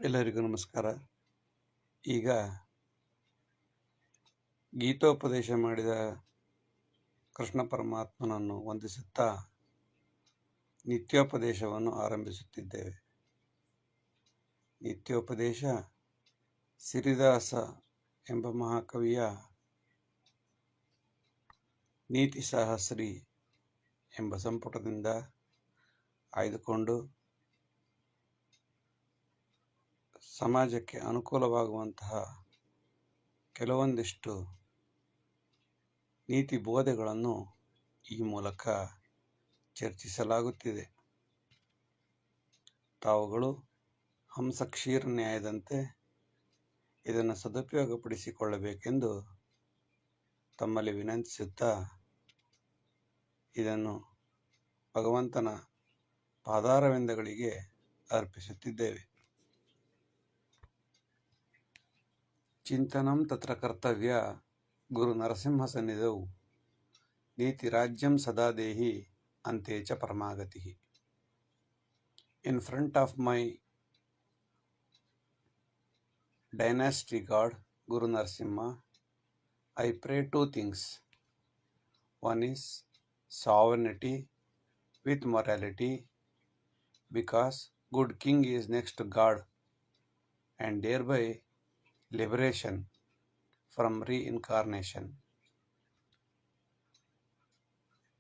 ಎಲ್ಲರಿಗೂ ನಮಸ್ಕಾರ. ಈಗ ಗೀತೋಪದೇಶ ಮಾಡಿದ ಕೃಷ್ಣ ಪರಮಾತ್ಮನನ್ನು ವಂದಿಸುತ್ತಾ ನಿತ್ಯೋಪದೇಶವನ್ನು ಆರಂಭಿಸುತ್ತಿದ್ದೇವೆ. ನಿತ್ಯೋಪದೇಶ ಸಿರಿದಾಸ ಎಂಬ ಮಹಾಕವಿಯ ನೀತಿ ಸಹಸ್ರಿ ಎಂಬ ಸಂಪುಟದಿಂದ ಆಯ್ದುಕೊಂಡು ಸಮಾಜಕ್ಕೆ ಅನುಕೂಲವಾಗುವಂತಹ ಕೆಲವೊಂದಿಷ್ಟು ನೀತಿ ಬೋಧೆಗಳನ್ನು ಈ ಮೂಲಕ ಚರ್ಚಿಸಲಾಗುತ್ತಿದೆ. ತಾವುಗಳು ಹಂಸ ಕ್ಷೀರ ನ್ಯಾಯದಂತೆ ಇದನ್ನು ಸದುಪಯೋಗಪಡಿಸಿಕೊಳ್ಳಬೇಕೆಂದು ತಮ್ಮಲ್ಲಿ ವಿನಂತಿಸುತ್ತಾ ಇದನ್ನು ಭಗವಂತನ ಪಾದಾರವಿಂದಗಳಿಗೆ ಅರ್ಪಿಸುತ್ತಿದ್ದೇವೆ. ಚಿಂತನಂ ತತ್ರ ಕರ್ತವ್ಯ ಗುರು ನರಸಿಂಹ ಸನ್ನಿಧೌ ನೀತಿ ರಾಜ್ಯಂ ಸದಾ ದೇಹಿ ಅಂತೆ ಚ ಪರಮಾಗತಿ. In front of my dynasty god Guru Narasimha, I pray two things. One is sovereignty with morality, because good king is next to God, and thereby liberation from reincarnation.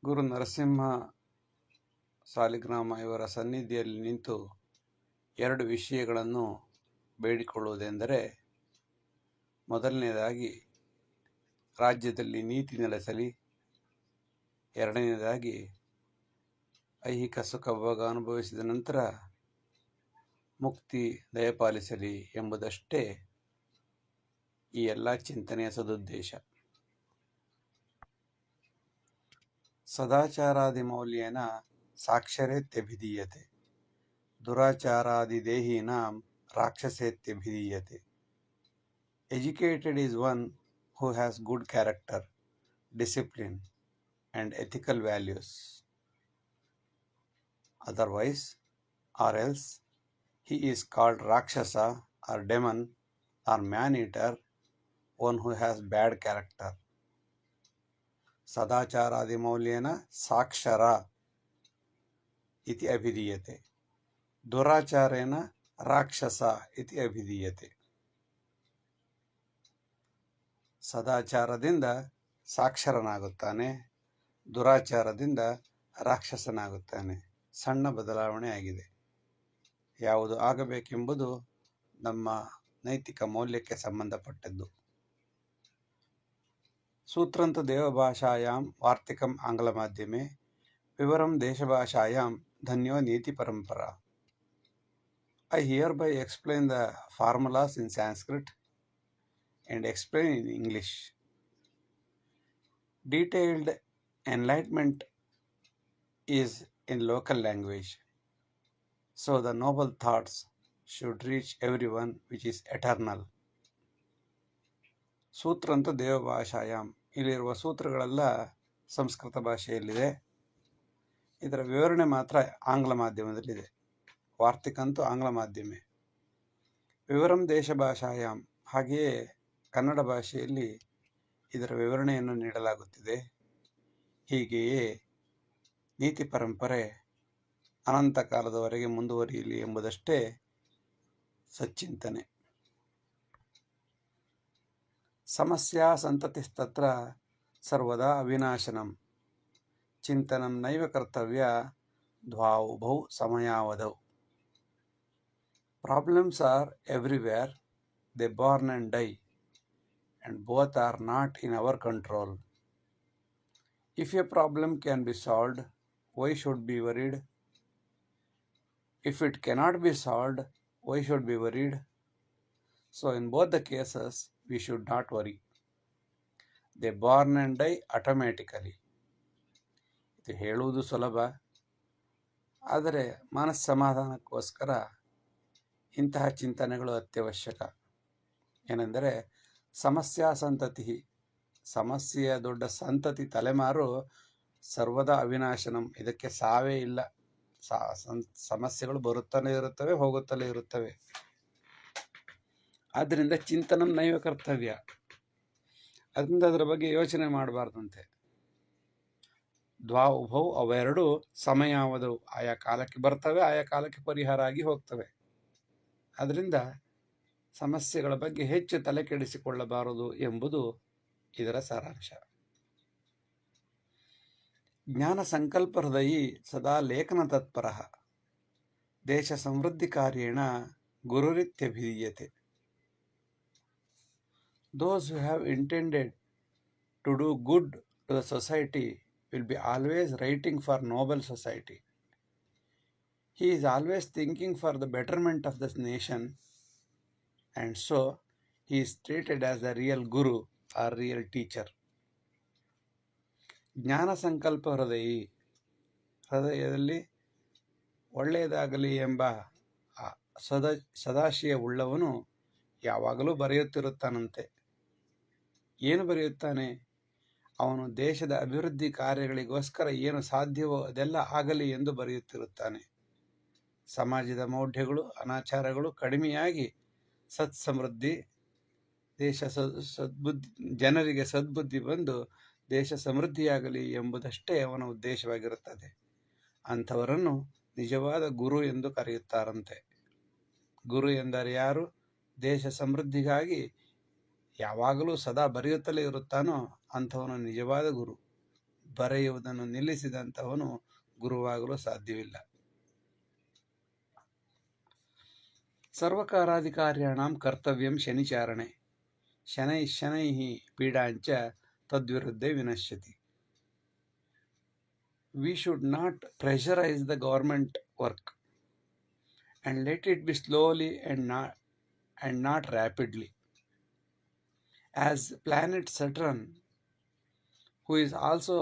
ಗುರು ನರಸಿಂಹ ಸಾಲಿಗ್ರಾಮ ಇವರ ಸನ್ನಿಧಿಯಲ್ಲಿ ನಿಂತು ಎರಡು ವಿಷಯಗಳನ್ನು ಬೇಡಿಕೊಳ್ಳುವುದೆಂದರೆ, ಮೊದಲನೇದಾಗಿ ರಾಜ್ಯದಲ್ಲಿ ನೀತಿ ನೆಲೆಸಲಿ, ಎರಡನೇದಾಗಿ ಐಹಿಕ ಸುಖಭೋಗ ಅನುಭವಿಸಿದ ನಂತರ ಮುಕ್ತಿ ದಯಪಾಲಿಸಲಿ ಎಂಬುದಷ್ಟೇ ಈ ಎಲ್ಲ ಚಿಂತನೆಯ ಸದುದ್ದೇಶ. ಸದಾಚಾರಾದಿ ಮೌಲ್ಯೇನ ಸಾಕ್ಷರೇತ್ಯಭಿಧೀಯತೆ, ದುರಾಚಾರಾದಿ ದೇಹೀನಾಂ ರಾಕ್ಷಸೇತ್ಯಭಿಧೀಯತೆ. Educated is one who has good character, discipline, and ethical values. Otherwise, or else, he is called Rakshasa or demon or man-eater, one who has bad character. ಸದಾಚಾರಾದಿ ಮೌಲ್ಯೇನ ಸಾಕ್ಷರ ಇತಿ ಅಭಿಧೀಯತೆ, ದುರಾಚಾರೇಣ ರಾಕ್ಷಸ ಇತಿ ಅಭಿಧೀಯತೆ. ಸದಾಚಾರದಿಂದ ಸಾಕ್ಷರನಾಗುತ್ತಾನೆ, ದುರಾಚಾರದಿಂದ ರಾಕ್ಷಸನಾಗುತ್ತಾನೆ. ಸಣ್ಣ ಬದಲಾವಣೆ ಆಗಿದೆ. ಯಾವುದು ಆಗಬೇಕೆಂಬುದು ನಮ್ಮ ನೈತಿಕ ಮೌಲ್ಯಕ್ಕೆ ಸಂಬಂಧಪಟ್ಟದ್ದು. ಸೂತ್ರಂತು ದೇವಭಾಷಾಯಾಂ ವಾರ್ತಿಕಂ ಆಂಗ್ಲ ಮಾಧ್ಯಮೆ, ವಿವರಂ ದೇಶಭಾಷಾಯಾಂ ಧನ್ಯೋ ನೀತಿ ಪರಂಪರಾ. I hereby explain the formulas in Sanskrit and explain in English. Detailed enlightenment is in local language, so the noble thoughts should reach everyone which is eternal. ಸೂತ್ರಂತು ದೇವಭಾಷಾಯಾಮ್, ಇಲ್ಲಿರುವ ಸೂತ್ರಗಳೆಲ್ಲ ಸಂಸ್ಕೃತ ಭಾಷೆಯಲ್ಲಿದೆ. ಇದರ ವಿವರಣೆ ಮಾತ್ರ ಆಂಗ್ಲ ಮಾಧ್ಯಮದಲ್ಲಿದೆ. ವಾರ್ತಿಕಂತೂ ಆಂಗ್ಲ ಮಾಧ್ಯಮ. ವಿವರಂ ದೇಶ ಭಾಷಾಯಾಮ್, ಹಾಗೆಯೇ ಕನ್ನಡ ಭಾಷೆಯಲ್ಲಿ ಇದರ ವಿವರಣೆಯನ್ನು ನೀಡಲಾಗುತ್ತಿದೆ. ಹೀಗೆಯೇ ನೀತಿ ಪರಂಪರೆ ಅನಂತ ಕಾಲದವರೆಗೆ ಮುಂದುವರಿಯಲಿ ಎಂಬುದಷ್ಟೇ ಸಚ್ಚಿಂತನೆ. ಸಮಸ್ಯಾ ಸಂತತಿಸ್ತತ್ರ ಸರ್ವದಾ ಅವಿನಾಶನಂ, ಚಿಂತನಂ ನೈವ ಕರ್ತವ್ಯ ದ್ವಾವುಭೌ ಸಮಯಾವಧೌ. Problems are everywhere, they born and die, and both are not in our control. If a problem can be solved, why should be worried? If it cannot be solved, why should be worried? So in both the cases, we should not worry. They born and die automatically. ಇದು ಹೇಳುವುದು ಸುಲಭ, ಆದರೆ ಮನಸ್ಸಮಾಧಾನಕ್ಕೋಸ್ಕರ ಇಂತಹ ಚಿಂತನೆಗಳು ಅತ್ಯವಶ್ಯಕ. ಏನೆಂದರೆ, ಸಮಸ್ಯಾ ಸಂತತಿ, ಸಮಸ್ಯೆಯ ದೊಡ್ಡ ಸಂತತಿ ತಲೆಮಾರು ಸರ್ವದಾ ಅವಿನಾಶನಂ, ಇದಕ್ಕೆ ಸಾವೇ ಇಲ್ಲ. ಸಮಸ್ಯೆಗಳು ಬರುತ್ತಲೇ ಇರುತ್ತವೆ, ಹೋಗುತ್ತಲೇ ಇರುತ್ತವೆ. ಆದ್ದರಿಂದ ಚಿಂತನಂ ನೈವ ಕರ್ತವ್ಯ. ಅದರಿಂದ ಅದರ ಬಗ್ಗೆ ಯೋಚನೆ ಮಾಡಬಾರ್ದಂತೆ. ದ್ವಾಉಭೌ, ಅವೆರಡು ಸಮಯಾವಧವು, ಆಯಾ ಕಾಲಕ್ಕೆ ಬರ್ತವೆ, ಆಯಾ ಕಾಲಕ್ಕೆ ಪರಿಹಾರ ಆಗಿ ಹೋಗ್ತವೆ. ಅದರಿಂದ ಸಮಸ್ಯೆಗಳ ಬಗ್ಗೆ ಹೆಚ್ಚು ತಲೆ ಕೆಡಿಸಿಕೊಳ್ಳಬಾರದು ಎಂಬುದು ಇದರ ಸಾರಾಂಶ. ಜ್ಞಾನ ಸಂಕಲ್ಪ ಹೃದಯಿ ಸದಾ ಲೇಖನ ತತ್ಪರ ದೇಶ ಸಮೃದ್ಧಿ ಕಾರ್ಯೇಣ ಗುರುರಿತ್ಯಭಿಧೀಯತೆ. Those who have intended to do good to the society will be always writing for noble society. He is always thinking for the betterment of this nation, and so he is treated as a real guru or real teacher. ಜ್ಞಾನ ಸಂಕಲ್ಪ ಹೃದಯಿ, ಹೃದಯದಲ್ಲಿ ಒಳ್ಳೆಯದಾಗಲಿ ಎಂಬ ಸದಾಶಯ ಉಳ್ಳವನು ಯಾವಾಗಲೂ ಬರೆಯುತ್ತಿರುತ್ತಾನಂತೆ. ಏನು ಬರೆಯುತ್ತಾನೆ? ಅವನು ದೇಶದ ಅಭಿವೃದ್ಧಿ ಕಾರ್ಯಗಳಿಗೋಸ್ಕರ ಏನು ಸಾಧ್ಯವೋ ಅದೆಲ್ಲ ಆಗಲಿ ಎಂದು ಬರೆಯುತ್ತಿರುತ್ತಾನೆ. ಸಮಾಜದ ಮೌಢ್ಯಗಳು, ಅನಾಚಾರಗಳು ಕಡಿಮೆಯಾಗಿ ಸತ್ಸಮೃದ್ಧಿ, ಜನರಿಗೆ ಸದ್ಬುದ್ಧಿ ಬಂದು ದೇಶ ಸಮೃದ್ಧಿಯಾಗಲಿ ಎಂಬುದಷ್ಟೇ ಅವನ ಉದ್ದೇಶವಾಗಿರುತ್ತದೆ. ಅಂಥವರನ್ನು ನಿಜವಾದ ಗುರು ಎಂದು ಕರೆಯುತ್ತಾರಂತೆ. ಗುರು ಎಂದರೆ ಯಾರು? ದೇಶ ಸಮೃದ್ಧಿಗಾಗಿ ಯಾವಾಗಲೂ ಸದಾ ಬರೆಯುತ್ತಲೇ ಇರುತ್ತಾನೋ ಅಂಥವನು ನಿಜವಾದ ಗುರು. ಬರೆಯುವುದನ್ನು ನಿಲ್ಲಿಸಿದಂಥವನು ಗುರುವಾಗಲು ಸಾಧ್ಯವಿಲ್ಲ. ಸರ್ವಕಾರಾಧಿಕಾರ್ಯಾಣಾಂ ಕರ್ತವ್ಯಂ ಶನಿಚಾರಣೆ, ಶನೈಃ ಪೀಡಾಂಚ ತದ್ವಿರುದ್ಧೇ ವಿನಶ್ಯತಿ. We should not pressurize the government work and let it be slowly and not rapidly. As planet Saturn, who is also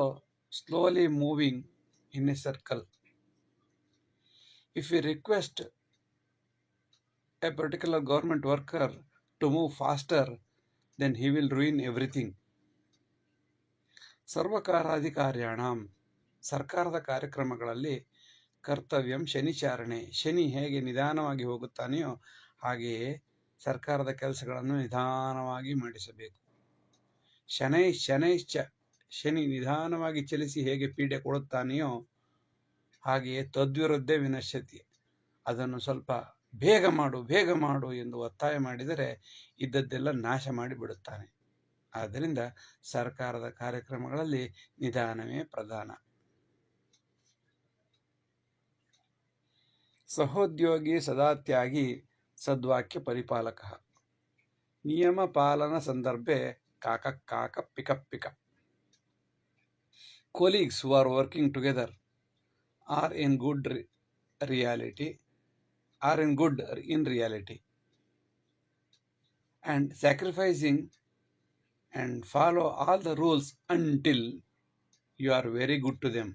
slowly moving in a circle, if we request a particular government worker to move faster, then he will ruin everything. ಸರ್ವಕಾರಾಧಿಕಾರ್ಯಾಣಾಂ, ಸರ್ಕಾರದ ಕಾರ್ಯಕ್ರಮಗಳಲ್ಲಿ ಕರ್ತವ್ಯಂ ಶನಿಚಾರಣೆ, ಶನಿ ಹೇಗೆ ನಿಧಾನವಾಗಿ ಹೋಗುತ್ತಾನೆಯೋ ಹಾಗೆಯೇ ಸರ್ಕಾರದ ಕೆಲಸಗಳನ್ನು ನಿಧಾನವಾಗಿ ಮಾಡಿಸಬೇಕು. ಶನೈಶ್ಚ, ಶನಿ ನಿಧಾನವಾಗಿ ಚಲಿಸಿ ಹೇಗೆ ಪೀಡೆ ಕೊಡುತ್ತಾನೆಯೋ ಹಾಗೆಯೇ ತದ್ವಿರುದ್ಧೇ ವಿನಶ್ಯತಿ, ಅದನ್ನು ಸ್ವಲ್ಪ ಬೇಗ ಮಾಡು ಎಂದು ಒತ್ತಾಯ ಮಾಡಿದರೆ ಇದ್ದದ್ದೆಲ್ಲ ನಾಶ ಮಾಡಿಬಿಡುತ್ತಾನೆ. ಆದ್ದರಿಂದ ಸರ್ಕಾರದ ಕಾರ್ಯಕ್ರಮಗಳಲ್ಲಿ ನಿಧಾನವೇ ಪ್ರಧಾನ. ಸಹೋದ್ಯೋಗಿ ಸದಾತ್ಯಾಗಿ ಸದ್ವಾಕ್ಯ ಪರಿಪಾಲಕ, ನಿಯಮ ಪಾಲನ ಸಂದರ್ಭೆ ಕಾಕ ಪಿಕ. Colleagues who are working together are in good in reality and sacrificing and follow all the rules until you are very good to them.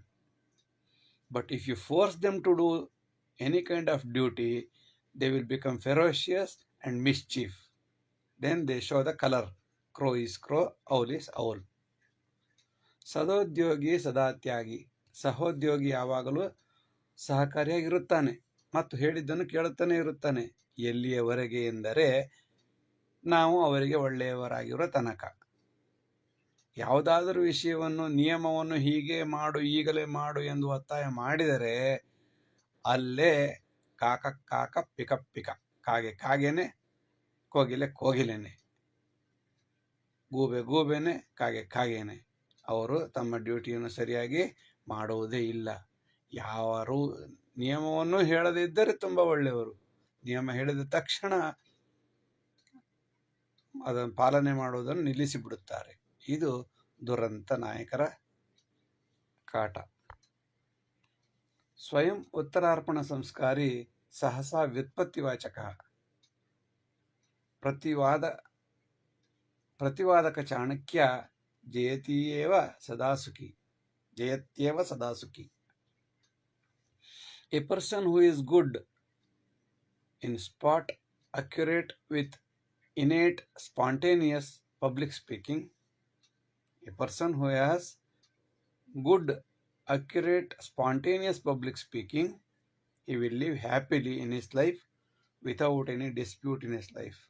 But if you force them to do any kind of duty, they will become ferocious and mischief. Then they show the color. Crow is crow, owl is owl. ಸದೋದ್ಯೋಗಿ ಸದಾತ್ಯಾಗಿ, ಸಹೋದ್ಯೋಗಿ ಯಾವಾಗಲೂ ಸಹಕಾರಿಯಾಗಿರುತ್ತಾನೆ ಮತ್ತು ಹೇಳಿದ್ದನ್ನು ಕೇಳುತ್ತಾನೆ ಇರುತ್ತಾನೆ. ಎಲ್ಲಿಯವರೆಗೆ ಎಂದರೆ ನಾವು ಅವರಿಗೆ ಒಳ್ಳೆಯವರಾಗಿರೋ ತನಕ. ಯಾವುದಾದರೂ ವಿಷಯವನ್ನು, ನಿಯಮವನ್ನು ಹೀಗೆ ಮಾಡು, ಈಗಲೇ ಮಾಡು ಎಂದು ಒತ್ತಾಯ ಮಾಡಿದರೆ ಅಲ್ಲೇ ಕಾಕ ಪಿಕ, ಕಾಗೆನೆ, ಕೋಗಿಲೆನೆ, ಗೂಬೆನೆ, ಕಾಗೆನೆ. ಅವರು ತಮ್ಮ ಡ್ಯೂಟಿಯನ್ನು ಸರಿಯಾಗಿ ಮಾಡುವುದೇ ಇಲ್ಲ. ಯಾರು ನಿಯಮವನ್ನು ಹೇಳದೇ ಇದ್ದರೆ ತುಂಬ ಒಳ್ಳೆಯವರು, ನಿಯಮ ಹೇಳಿದ ತಕ್ಷಣ ಅದನ್ನು ಪಾಲನೆ ಮಾಡುವುದನ್ನು ನಿಲ್ಲಿಸಿಬಿಡುತ್ತಾರೆ. ಇದು ದುರಂತ ನಾಯಕರ ಕಾಟ. ಸ್ವಯಂ ಉತ್ತರಾರ್ಪಣ ಸಂಸ್ಕಾರಿ ಸಹಸಾ ವ್ಯುತ್ಪತ್ತಿವಾಚಕ, ಪ್ರತಿವಾದಕ ಚಾಣಕ್ಯ ಜಯತ್ಯೇವ ಸದಾ ಸುಖಿ. A person who is good in spot, accurate with innate spontaneous public speaking, a person who has good, accurate, spontaneous public speaking, he will live happily in his life without any dispute in his life.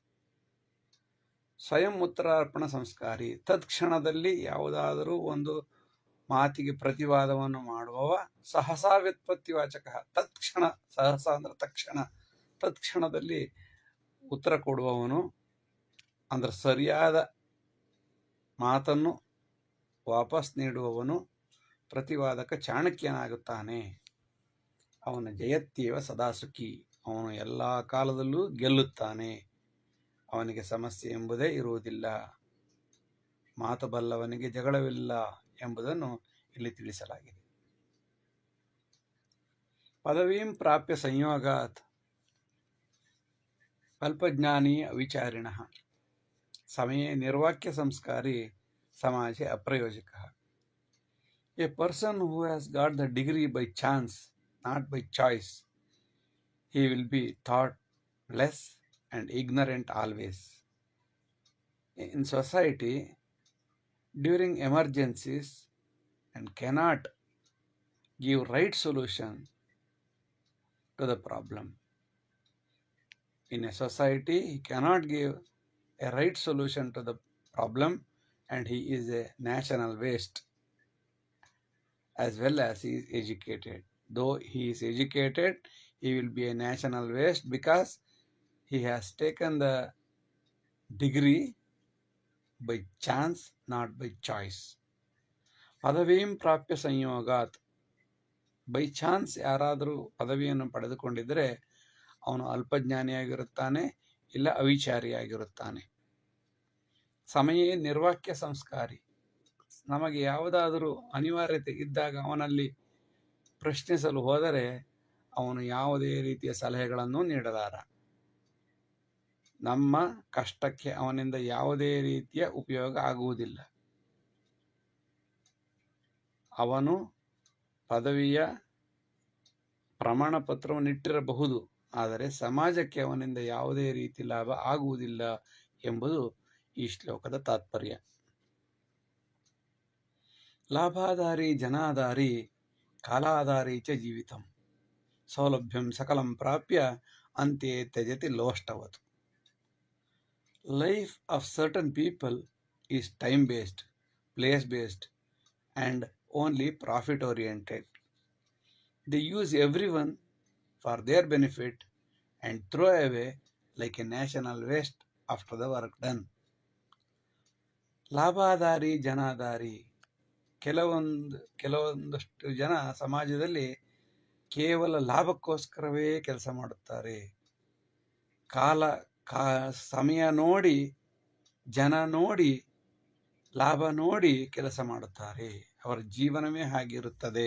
ಸ್ವಯಂ ಉತ್ತರಾರ್ಪಣ ಸಂಸ್ಕಾರಿ, ತತ್ಕ್ಷಣದಲ್ಲಿ ಯಾವುದಾದರೂ ಒಂದು ಮಾತಿಗೆ ಪ್ರತಿವಾದವನ್ನು ಮಾಡುವವ. ಸಹಸಾ ವ್ಯುತ್ಪತ್ತಿವಾಚಕ, ತತ್ಕ್ಷಣ, ಸಹಸ ಅಂದ್ರೆ ತಕ್ಷಣ, ತತ್ಕ್ಷಣದಲ್ಲಿ ಉತ್ತರ ಕೊಡುವವನು, ಅಂದ್ರೆ ಸರಿಯಾದ ಮಾತನ್ನು ವಾಪಸ್ ನೀಡುವವನು ಪ್ರತಿವಾದಕ ಚಾಣಕ್ಯನಾಗುತ್ತಾನೆ. ಅವನ ಜಯತ್ಯೇವ ಸದಾ ಸುಖಿ, ಅವನು ಎಲ್ಲ ಕಾಲದಲ್ಲೂ ಗೆಲ್ಲುತ್ತಾನೆ. ಅವನಿಗೆ ಸಮಸ್ಯೆ ಎಂಬುದೇ ಇರುವುದಿಲ್ಲ. ಮಾತು ಬಲ್ಲವನಿಗೆ ಜಗಳವಿಲ್ಲ ಎಂಬುದನ್ನು ಇಲ್ಲಿ ತಿಳಿಸಲಾಗಿದೆ. ಪದವೀಂ ಪ್ರಾಪ್ಯ ಸಂಯೋಗಾತ್ ಅಲ್ಪಜ್ಞಾನಿ ಅವಿಚಾರಿಣಃ ಸಮಯೇ ನಿರ್ವಾಕ್ಯ ಸಂಸ್ಕಾರಿ ಸಮಾಜೆ ಅಪ್ರಯೋಜಕ. A person who has got the degree by chance, not by choice, he will be thought less and ignorant always. In society, during emergencies, and cannot give right solution to the problem. In a society, he cannot give a right solution to the problem, and he is a national waste, as well as he is educated. Though he is educated, he will be a national waste because he has taken the degree by chance, not by choice. ಪದವೀಂ ಪ್ರಾಪ್ಯ ಸಂಯೋಗಾತ್, by chance ಯಾರಾದರೂ ಪದವಿಯನ್ನು ಪಡೆದುಕೊಂಡಿದ್ದರೆ ಅವನು ಅಲ್ಪಜ್ಞಾನಿಯಾಗಿರುತ್ತಾನೆ, ಇಲ್ಲ ಅವಿಚಾರಿಯಾಗಿರುತ್ತಾನೆ. ಸಮಯೇ ನಿರ್ವಾಕ್ಯ ಸಂಸ್ಕಾರಿ, ನಮಗೆ ಯಾವುದಾದರೂ ಅನಿವಾರ್ಯತೆ ಇದ್ದಾಗ ಅವನಲ್ಲಿ ಪ್ರಶ್ನಿಸಲು ಹೋದರೆ ಅವನು ಯಾವುದೇ ರೀತಿಯ ಸಲಹೆಗಳನ್ನು ನೀಡಲಾರ. ನಮ್ಮ ಕಷ್ಟಕ್ಕೆ ಅವನಿಂದ ಯಾವುದೇ ರೀತಿಯ ಉಪಯೋಗ ಆಗುವುದಿಲ್ಲ. ಅವನು ಪದವಿಯ ಪ್ರಮಾಣ ಪತ್ರವನ್ನು ಇಟ್ಟಿರಬಹುದು, ಆದರೆ ಸಮಾಜಕ್ಕೆ ಅವನಿಂದ ಯಾವುದೇ ರೀತಿ ಲಾಭ ಆಗುವುದಿಲ್ಲ ಎಂಬುದು ಈ ಶ್ಲೋಕದ ತಾತ್ಪರ್ಯ. ಲಾಭಾಧಾರಿ ಜನಾಧಾರಿ ಕಾಲಾಧಾರಿ ಚ ಜೀವಿತಂ ಸೌಲಭ್ಯಂ ಸಕಲಂ ಪ್ರಾಪ್ಯ ಅಂತೆ ತ್ಯಜತಿ ಲೋಷ್ಟವತ್. Life of certain people is time-based, place-based, and only profit-oriented. They use everyone for their benefit and throw away like a national waste after the work done. ಲಾಭಾಧಾರಿ ಜನಾಧಾರಿ, ಕೆಲವೊಂದಷ್ಟು ಜನ ಸಮಾಜದಲ್ಲಿ ಕೇವಲ ಲಾಭಕ್ಕೋಸ್ಕರವೇ ಕೆಲಸ ಮಾಡುತ್ತಾರೆ. ಸಮಯ ನೋಡಿ, ಜನ ನೋಡಿ, ಲಾಭ ನೋಡಿ ಕೆಲಸ ಮಾಡುತ್ತಾರೆ. ಅವರ ಜೀವನವೇ ಹಾಗಿರುತ್ತದೆ.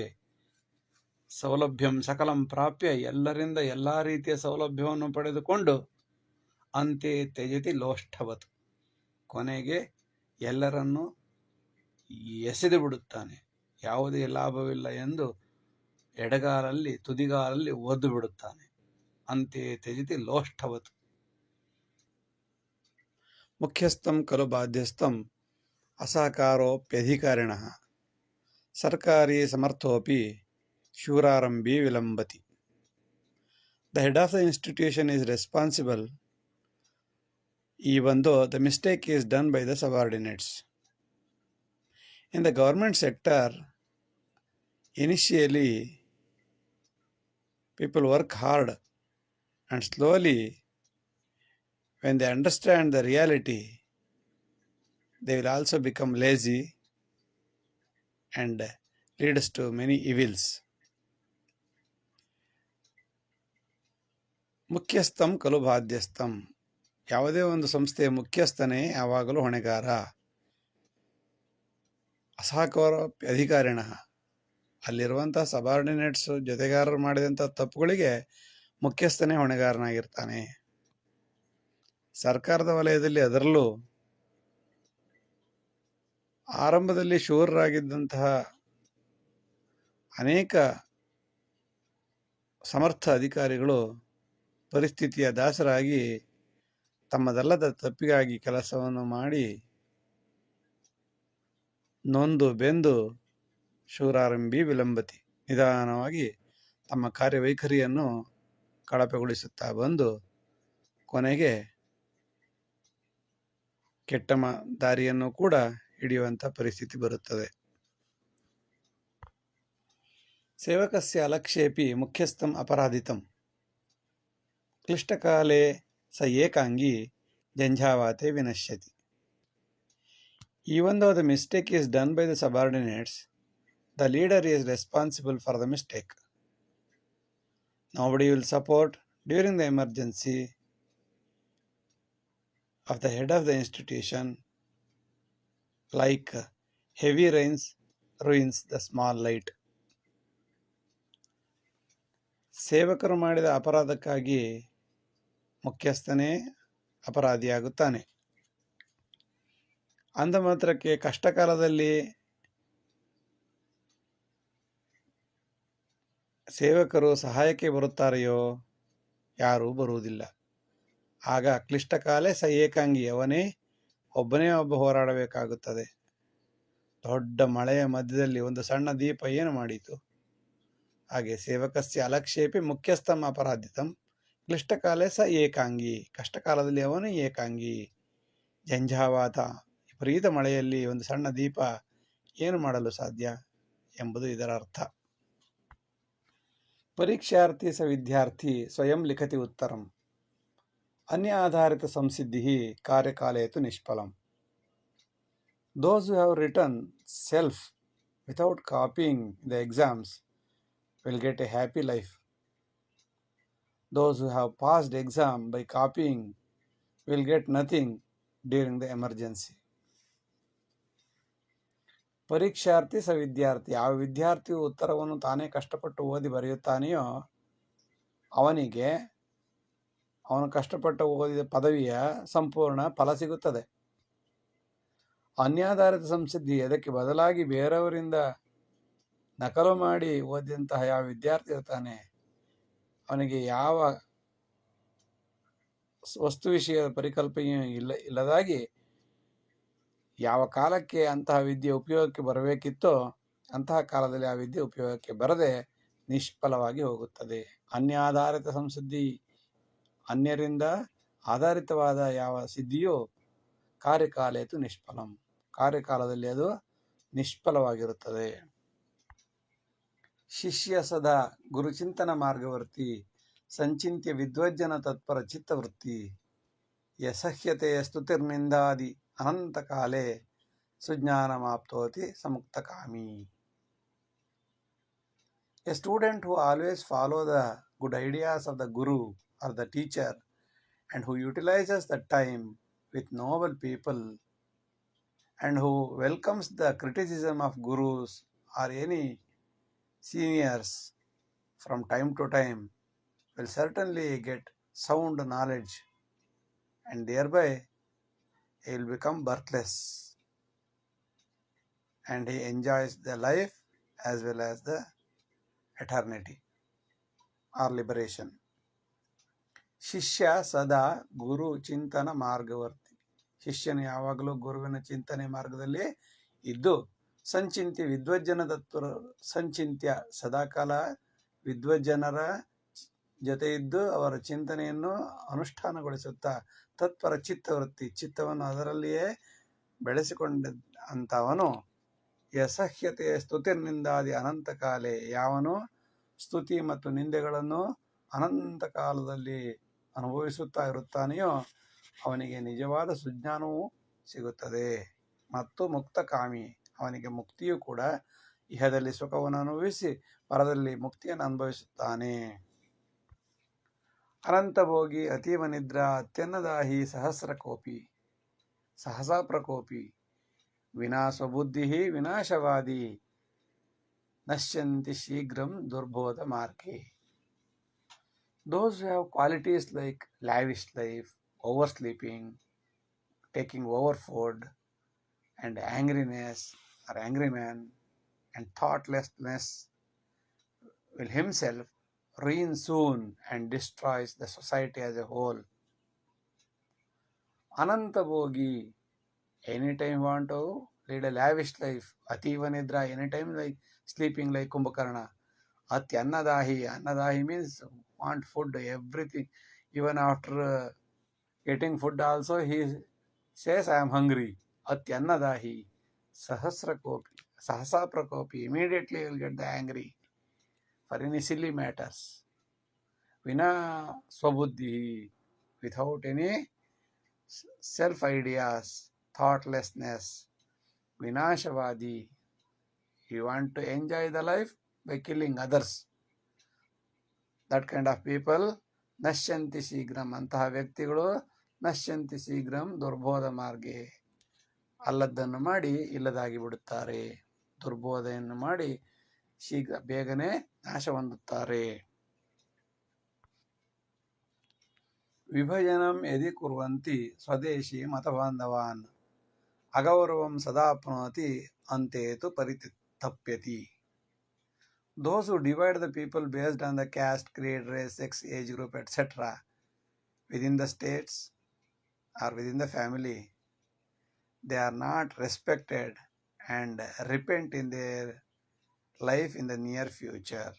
ಸೌಲಭ್ಯಂ ಸಕಲಂ ಪ್ರಾಪ್ಯ, ಎಲ್ಲರಿಂದ ಎಲ್ಲ ರೀತಿಯ ಸೌಲಭ್ಯವನ್ನು ಪಡೆದುಕೊಂಡು ಅಂತೆ ತ್ಯಜತಿ ಲೋಷ್ಠವತ್, ಕೊನೆಗೆ ಎಲ್ಲರನ್ನೂ ಎಸೆದು ಬಿಡುತ್ತಾನೆ. ಯಾವುದೇ ಲಾಭವಿಲ್ಲ ಎಂದು ಎಡಗಾಲಲ್ಲಿ ತುದಿಗಾಲಲ್ಲಿ ಒದ್ದು ಬಿಡುತ್ತಾನೆ. ಅಂತೆ ತ್ಯಜತಿ ಲೋಷ್ಠವತ್. ಮುಖ್ಯಸ್ಥಂ ಖಲು ಬಾಧ್ಯಸ್ಥಂ ಅಸಹಕಾರೋಪ್ಯಧಿಕಾರಿಣಃ ಸರ್ಕಾರಿ ಸಮರ್ಥೋಪಿ ಶೂರಾರಂಭಿ ವಿಲಂಬತಿ. The head of the institution is responsible even though the mistake is done by the subordinates. In the government sector, initially people work hard, and slowly when they understand the reality, they will also become lazy and leads to many evils. ಮುಖ್ಯಸ್ಥಂ ಖಲು ಬಾಧ್ಯಸ್ಥಂ, ಯಾವುದೇ ಒಂದು ಸಂಸ್ಥೆಯ ಮುಖ್ಯಸ್ಥನೇ ಯಾವಾಗಲೂ ಹೊಣೆಗಾರ. ಅಸಹಕಾರೋಪಿ ಅಧಿಕಾರಿಣ, ಅಲ್ಲಿರುವಂಥ subordinates ಜೊತೆಗಾರರು ಮಾಡಿದಂಥ ತಪ್ಪುಗಳಿಗೆ ಮುಖ್ಯಸ್ಥನೇ ಹೊಣೆಗಾರನಾಗಿರ್ತಾನೆ. ಸರ್ಕಾರದ ವಲಯದಲ್ಲಿ ಅದರಲ್ಲೂ ಆರಂಭದಲ್ಲಿ ಶೂರರಾಗಿದ್ದಂತಹ ಅನೇಕ ಸಮರ್ಥ ಅಧಿಕಾರಿಗಳು ಪರಿಸ್ಥಿತಿಯ ದಾಸರಾಗಿ ತಮ್ಮದಲ್ಲದ ತಪ್ಪಿಗಾಗಿ ಕೆಲಸವನ್ನು ಮಾಡಿ ನೊಂದು ಬೆಂದು ಶೂರಾರಂಭಿ ವಿಲಂಬತಿ, ನಿಧಾನವಾಗಿ ತಮ್ಮ ಕಾರ್ಯವೈಖರಿಯನ್ನು ಕಳಪೆಗೊಳಿಸುತ್ತಾ ಬಂದು ಕೊನೆಗೆ ಕೆಟ್ಟ ದಾರಿಯನ್ನು ಕೂಡ ಹಿಡಿಯುವಂಥ ಪರಿಸ್ಥಿತಿ ಬರುತ್ತದೆ. ಸೇವಕಸ್ಯ ಅಲಕ್ಷೇಪಿ ಮುಖ್ಯಸ್ಥಂ ಅಪರಾಧಿತಂ ಕ್ಲಿಷ್ಟಕಾಲೇ ಸ ಏಕಾಂಗಿ ಜಂఝಾವಾತೆ ವಿನಶ್ಯತಿ. Even though the mistake is done by the subordinates, the leader is responsible for the mistake. Nobody will support during the emergency of the head of the institution, like heavy rains ruins the small light. ಸೇವಕರು ಮಾಡಿದ ಅಪರಾಧಕ್ಕಾಗಿ ಮುಖ್ಯಸ್ಥನೇ ಅಪರಾಧಿಯಾಗುತ್ತಾನೆ. ಅಂದ ಮಾತ್ರಕ್ಕೆ ಕಷ್ಟಕಾಲದಲ್ಲಿ ಸೇವಕರು ಸಹಾಯಕ್ಕೆ ಬರುತ್ತಾರೆಯೋ? ಯಾರೂ ಬರುವುದಿಲ್ಲ. ಆಗ ಕ್ಲಿಷ್ಟಕಾಲೇ ಸ ಏಕಾಂಗಿ, ಅವನೇ ಒಬ್ಬನೇ ಹೋರಾಡಬೇಕಾಗುತ್ತದೆ. ದೊಡ್ಡ ಮಳೆಯ ಮಧ್ಯದಲ್ಲಿ ಒಂದು ಸಣ್ಣ ದೀಪ ಏನು ಮಾಡಿತು? ಹಾಗೆ ಸೇವಕಸ್ಯ ಅಲಕ್ಷೇಪಿ ಮುಖ್ಯಸ್ಥಂ ಅಪರಾಧಿತಂ ಕ್ಲಿಷ್ಟಕಾಲೇ ಸ ಏಕಾಂಗಿ, ಕಷ್ಟಕಾಲದಲ್ಲಿ ಅವನು ಏಕಾಂಗಿ. ಜಂಝಾವಾತ, ವಿಪರೀತ ಮಳೆಯಲ್ಲಿ ಒಂದು ಸಣ್ಣ ದೀಪ ಏನು ಮಾಡಲು ಸಾಧ್ಯ ಎಂಬುದು ಇದರ ಅರ್ಥ. ಪರೀಕ್ಷಾರ್ಥಿ ಸ ವಿದ್ಯಾರ್ಥಿ ಸ್ವಯಂ ಲಿಖತಿ ಉತ್ತರಂ ಅನ್ಯ ಆಧಾರಿತ ಸಂಸಿದ್ಧಿ ಕಾರ್ಯಕಾಲೇತು ನಿಷ್ಫಲಂ. Those who have written self without copying the exams will get a happy life. Those who have passed exam by copying will get nothing during the emergency. ಪರೀಕ್ಷಾರ್ಥಿ ಸ ವಿದ್ಯಾರ್ಥಿ, ಯಾವ ವಿದ್ಯಾರ್ಥಿಯು ಉತ್ತರವನ್ನು ತಾನೇ ಕಷ್ಟಪಟ್ಟು ಓದಿ ಬರೆಯುತ್ತಾನೆಯೋ ಅವನಿಗೆ ಅವನು ಕಷ್ಟಪಟ್ಟು ಓದಿದ ಪದವಿಯ ಸಂಪೂರ್ಣ ಫಲ ಸಿಗುತ್ತದೆ. ಅನ್ಯಾಧಾರಿತ ಸಂಸಿದ್ಧಿ, ಅದಕ್ಕೆ ಬದಲಾಗಿ ಬೇರೆಯವರಿಂದ ನಕಲು ಮಾಡಿ ಓದಿದಂತಹ ಯಾವ ವಿದ್ಯಾರ್ಥಿ ಇರ್ತಾನೆ ಅವನಿಗೆ ಯಾವ ವಸ್ತು ವಿಷಯದ ಪರಿಕಲ್ಪನೆಯೂ ಇಲ್ಲದಾಗಿ ಯಾವ ಕಾಲಕ್ಕೆ ಅಂತಹ ವಿದ್ಯೆ ಉಪಯೋಗಕ್ಕೆ ಬರಬೇಕಿತ್ತೋ ಅಂತಹ ಕಾಲದಲ್ಲಿ ಆ ವಿದ್ಯೆ ಉಪಯೋಗಕ್ಕೆ ಬರದೆ ನಿಷ್ಫಲವಾಗಿ ಹೋಗುತ್ತದೆ. ಅನ್ಯಾಧಾರಿತ ಸಂಸಿದ್ಧಿ, ಅನ್ಯರಿಂದ ಆಧಾರಿತವಾದ ಯಾವ ಸಿದ್ಧಿಯೂ ಕಾರ್ಯಕಾಲೇತು ನಿಷ್ಫಲಂ, ಕಾರ್ಯಕಾಲದಲ್ಲಿ ಅದು ನಿಷ್ಫಲವಾಗಿರುತ್ತದೆ. ಶಿಷ್ಯ ಸದಾ ಗುರುಚಿಂತನ ಮಾರ್ಗವರ್ತಿ ಸಂಚಿಂತ್ಯ ವಿದ್ವಜ್ಜನ ತತ್ಪರ ಚಿತ್ತವೃತ್ತಿ ಯಸಹ್ಯತೆಯ ಸ್ತುತಿರ್ನಿಂದಾದಿ ಅನಂತಕಾಲೇ ಸುಜ್ಞಾನಮಾಪ್ತೋತಿ ಸಮುಕ್ತಕಾಮಿ. A student who always follow the good ideas of the guru or the teacher and who utilizes the time with noble people and who welcomes the criticism of gurus or any seniors from time to time will certainly get sound knowledge and thereby he will become birthless and he enjoys the life as well as the eternity or liberation. ಶಿಷ್ಯ ಸದಾ ಗುರು ಚಿಂತನ ಮಾರ್ಗವರ್ತಿ, ಶಿಷ್ಯನು ಯಾವಾಗಲೂ ಗುರುವಿನ ಚಿಂತನೆ ಮಾರ್ಗದಲ್ಲಿ ಇದ್ದು ಸಂಚಿಂತ್ಯ ವಿದ್ವಜ್ಜನ ತತ್ಪರ, ಸಂಚಿಂತ್ಯ ಸದಾಕಾಲ ವಿದ್ವಜ್ಜನರ ಜೊತೆ ಇದ್ದು ಅವರ ಚಿಂತನೆಯನ್ನು ಅನುಷ್ಠಾನಗೊಳಿಸುತ್ತಾ ತತ್ಪರ ಚಿತ್ತವೃತ್ತಿ, ಚಿತ್ತವನ್ನು ಅದರಲ್ಲಿಯೇ ಬೆಳೆಸಿಕೊಂಡ ಅಂತವನು ಯಸಹ್ಯತೆಯ ಸ್ತುತಿರ್ನಿಂದಾದಿ ಅನಂತಕಾಲೇ, ಯಾವನು ಸ್ತುತಿ ಮತ್ತು ನಿಂದೆಗಳನ್ನು ಅನಂತ ಕಾಲದಲ್ಲಿ ಅನುಭವಿಸುತ್ತಾ ಇರುತ್ತಾನೆಯೋ ಅವನಿಗೆ ನಿಜವಾದ ಸುಜ್ಞಾನವೂ ಸಿಗುತ್ತದೆ ಮತ್ತು ಮುಕ್ತಕಾಮಿ, ಅವನಿಗೆ ಮುಕ್ತಿಯೂ ಕೂಡ ಇಹದಲ್ಲಿ ಸುಖವನ್ನು ಅನುಭವಿಸಿ ಪರದಲ್ಲಿ ಮುಕ್ತಿಯನ್ನು ಅನುಭವಿಸುತ್ತಾನೆ. ಅನಂತಭೋಗಿ ಅತೀವ ನಿದ್ರಾ ಅತ್ಯನ್ನದಾಹಿ ಸಹಸ್ರಕೋಪಿ ಸಹಸಾ ಪ್ರಕೋಪಿ ವಿನಾ ಸ್ವಬುದ್ಧಿ ವಿನಾಶವಾದಿ ನಶ್ಯಂತಿ ಶೀಘ್ರಂ ದುರ್ಬೋಧ ಮಾರ್ಗೆ. Those who have qualities like lavish life, oversleeping, taking over food, and angriness or angry man, and thoughtlessness will himself ruin soon and destroys the society as a whole. Ananta Bhogi, anytime want to lead a lavish life. Ativa Nidra, anytime like sleeping like Kumbhakarna. Atyannadahi, Annadahi means want food, everything. Even after getting food also, he says I am hungry, atyannadahi, sahasa prakopi, immediately you will get the angry for any silly matters. Vina swabuddhi, without any self ideas, thoughtlessness. Vinashavadi, you want to enjoy the life by killing others. That kind of people, ನಶ್ಯಂತಿ ಶೀಘ್ರಂ, ಅಂತಹ ವ್ಯಕ್ತಿಗಳು ನಶ್ಯಂತಿ ಶೀಘ್ರಂ ದುರ್ಬೋಧ ಮಾರ್ಗೆ, ಅಲ್ಲದ್ದನ್ನು ಮಾಡಿ ಇಲ್ಲದಾಗಿ ಬಿಡುತ್ತಾರೆ, ದುರ್ಬೋಧೆಯನ್ನು ಮಾಡಿ ಶೀಘ್ರ ಬೇಗನೆ ನಾಶ ಹೊಂದುತ್ತಾರೆ. ವಿಭಜನಂ ಯದಿ ಕುರ್ವಂತಿ ಸ್ವದೇಶಿ ಮತಬಾಂಧವಾನ್ ಅಗೌರವಂ ಸದಾಪ್ನೋತಿ ಅಂತೇತು ಪರಿತಪ್ಯತಿ. Those who divide the people based on the caste, creed, race, sex, age group, etc. within the states or within the family, they are not respected and repent in their life in the near future.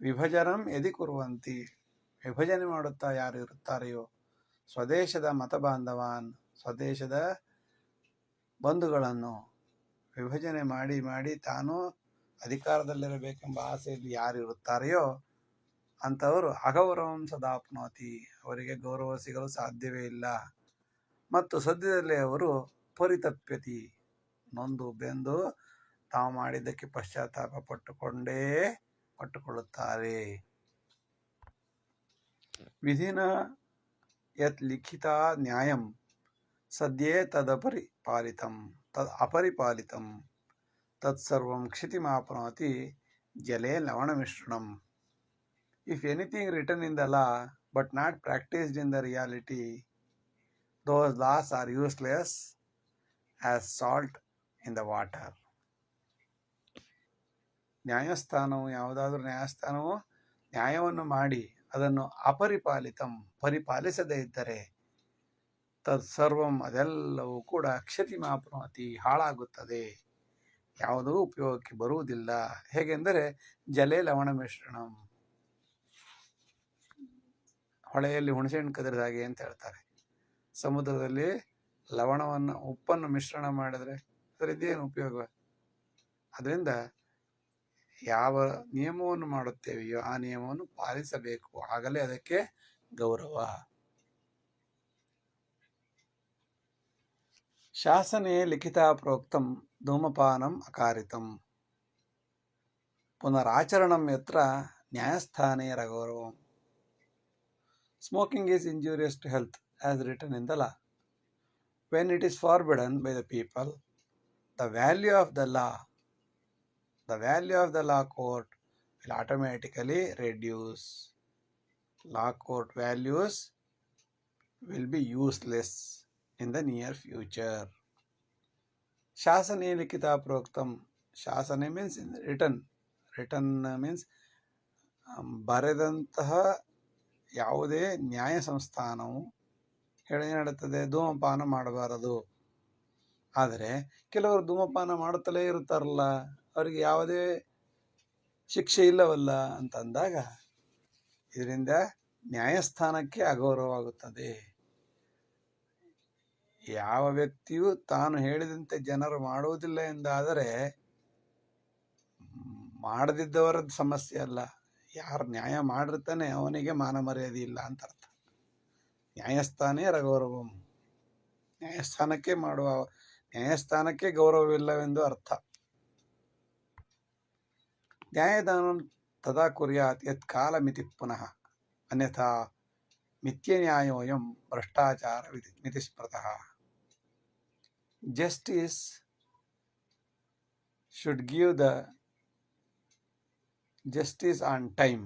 ವಿಭಜನಂ ಯದಿ ಕುರ್ವಂತಿ, ವಿಭಜನೆ ಮಾಡುತ್ತಾ ಯಾರು ಇರುತ್ತಾರೆಯೋ, ಸ್ವದೇಶದ ಮತಬಾಂಧವಾನ್, ಸ್ವದೇಶದ ಬಂಧುಗಳನ್ನು ವಿಭಜನೆ ಮಾಡಿ ಮಾಡಿ ತಾನು ಅಧಿಕಾರದಲ್ಲಿರಬೇಕೆಂಬ ಆಸೆಯಲ್ಲಿ ಯಾರು ಇರುತ್ತಾರೆಯೋ ಅಂಥವರು ಅಗೌರವಂ ಸದಾಪ್ನೋತಿ, ಅವರಿಗೆ ಗೌರವ ಸಿಗಲು ಸಾಧ್ಯವೇ ಇಲ್ಲ. ಮತ್ತು ಸದ್ಯದಲ್ಲೇ ಅವರು ಪರಿತಪ್ಯತಿ, ನೊಂದು ಬೆಂದು ತಾವು ಮಾಡಿದ್ದಕ್ಕೆ ಪಶ್ಚಾತ್ತಾಪ ಪಟ್ಟುಕೊಳ್ಳುತ್ತಾರೆ. ವಿಧಿನ ಯತ್ ಲಿಖಿತ ನ್ಯಾಯಂ ಸದ್ಯೇ ಅಪರಿಪಾಲಿತಂ ತತ್ಸರ್ವಂ ಕ್ಷಿತಿಮಾಪ್ನೋತಿ ಜಲೇ ಲವಣ ಮಿಶ್ರಣಂ. If anything written in the law but not practiced in the reality, those laws are useless as salt in the water. ನ್ಯಾಯಸ್ಥಾನವು, ಯಾವುದಾದ್ರೂ ನ್ಯಾಯಸ್ಥಾನವು ನ್ಯಾಯವನ್ನು ಮಾಡಿ ಅದನ್ನು ಅಪರಿಪಾಲಿತಂ, ಪರಿಪಾಲಿಸದೇ ಇದ್ದರೆ ತತ್ಸರ್ವಂ, ಅದೆಲ್ಲವೂ ಕೂಡ ಕ್ಷತಿಮಾಪ್ನೋತಿ, ಹಾಳಾಗುತ್ತದೆ, ಯಾವುದೂ ಉಪಯೋಗಕ್ಕೆ ಬರುವುದಿಲ್ಲ. ಹೇಗೆಂದರೆ ಜಲೇ ಲವಣ ಮಿಶ್ರಣಂ, ಹೊಳೆಯಲ್ಲಿ ಹುಣಸೆಹಣ್ಣು ಕದರಿದ ಹಾಗೆ ಅಂತ ಹೇಳ್ತಾರೆ. ಸಮುದ್ರದಲ್ಲಿ ಲವಣವನ್ನು, ಉಪ್ಪನ್ನು ಮಿಶ್ರಣ ಮಾಡಿದರೆ ಅದರಿಂದೇನು ಉಪಯೋಗ? ಅದರಿಂದ ಯಾವ ನಿಯಮವನ್ನು ಮಾಡುತ್ತೇವೆಯೋ ಆ ನಿಯಮವನ್ನು ಪಾಲಿಸಬೇಕು, ಆಗಲೇ ಅದಕ್ಕೆ ಗೌರವ. ಶಾಸನೆ ಲಿಖಿತ ಪ್ರೋಕ್ತಂ ಧೂಮಪಾನಂ ಅಕಾರಿತಂ ಪುನರಾಚರಣಂ ಯತ್ರ ನ್ಯಾಯಸ್ಥಾನೇ ಅಗೌರವಂ. Smoking is injurious to health as written in the law. When it is forbidden by the people, the value of the law court will automatically reduce. Law court values will be useless in the near future. Shasane likita proktam. Shasane means written. Written means ಬರೆದಂತಹ ಯಾವುದೇ ನ್ಯಾಯ ಸಂಸ್ಥಾನವು ಹೇಳುತ್ತದೆ ಧೂಮಪಾನ ಮಾಡಬಾರದು. ಆದರೆ ಕೆಲವರು ಧೂಮಪಾನ ಮಾಡುತ್ತಲೇ ಇರುತ್ತಾರಲ್ಲ, ಅವರಿಗೆ ಯಾವುದೇ ಶಿಕ್ಷೆ ಇಲ್ಲವಲ್ಲ ಅಂತಂದಾಗ ಇದರಿಂದ ನ್ಯಾಯಸ್ಥಾನಕ್ಕೆ ಅಗೌರವವಾಗುತ್ತದೆ. ಯಾವ ವ್ಯಕ್ತಿಯು ತಾನು ಹೇಳಿದಂತೆ ಜನರು ಮಾಡುವುದಿಲ್ಲ ಎಂದಾದರೆ ಮಾಡದಿದ್ದವರದ್ದು ಸಮಸ್ಯೆ ಅಲ್ಲ, ಯಾರು ನ್ಯಾಯ ಮಾಡಿರ್ತಾನೆ ಅವನಿಗೆ ಮಾನ ಮರ್ಯಾದೆ ಇಲ್ಲ ಅಂತ ಅರ್ಥ. ನ್ಯಾಯಸ್ಥಾನೇ ಅಗೌರವಂ, ನ್ಯಾಯಸ್ಥಾನಕ್ಕೆ ಗೌರವವಿಲ್ಲವೆಂದು ಅರ್ಥ. ನ್ಯಾಯದಾನಂ ತದಾ ಕುರ್ಯಾತ್ ಯತ್ ಕಾಲಮಿತಿ ಪುನಃ, ಅನ್ಯಥಾ ಮಿಥ್ಯನ್ಯಾಯೋಯಂ ಭ್ರಷ್ಟಾಚಾರ ಮಿತಿ ಸ್ಮೃತಃ. Justice should give the justice on time.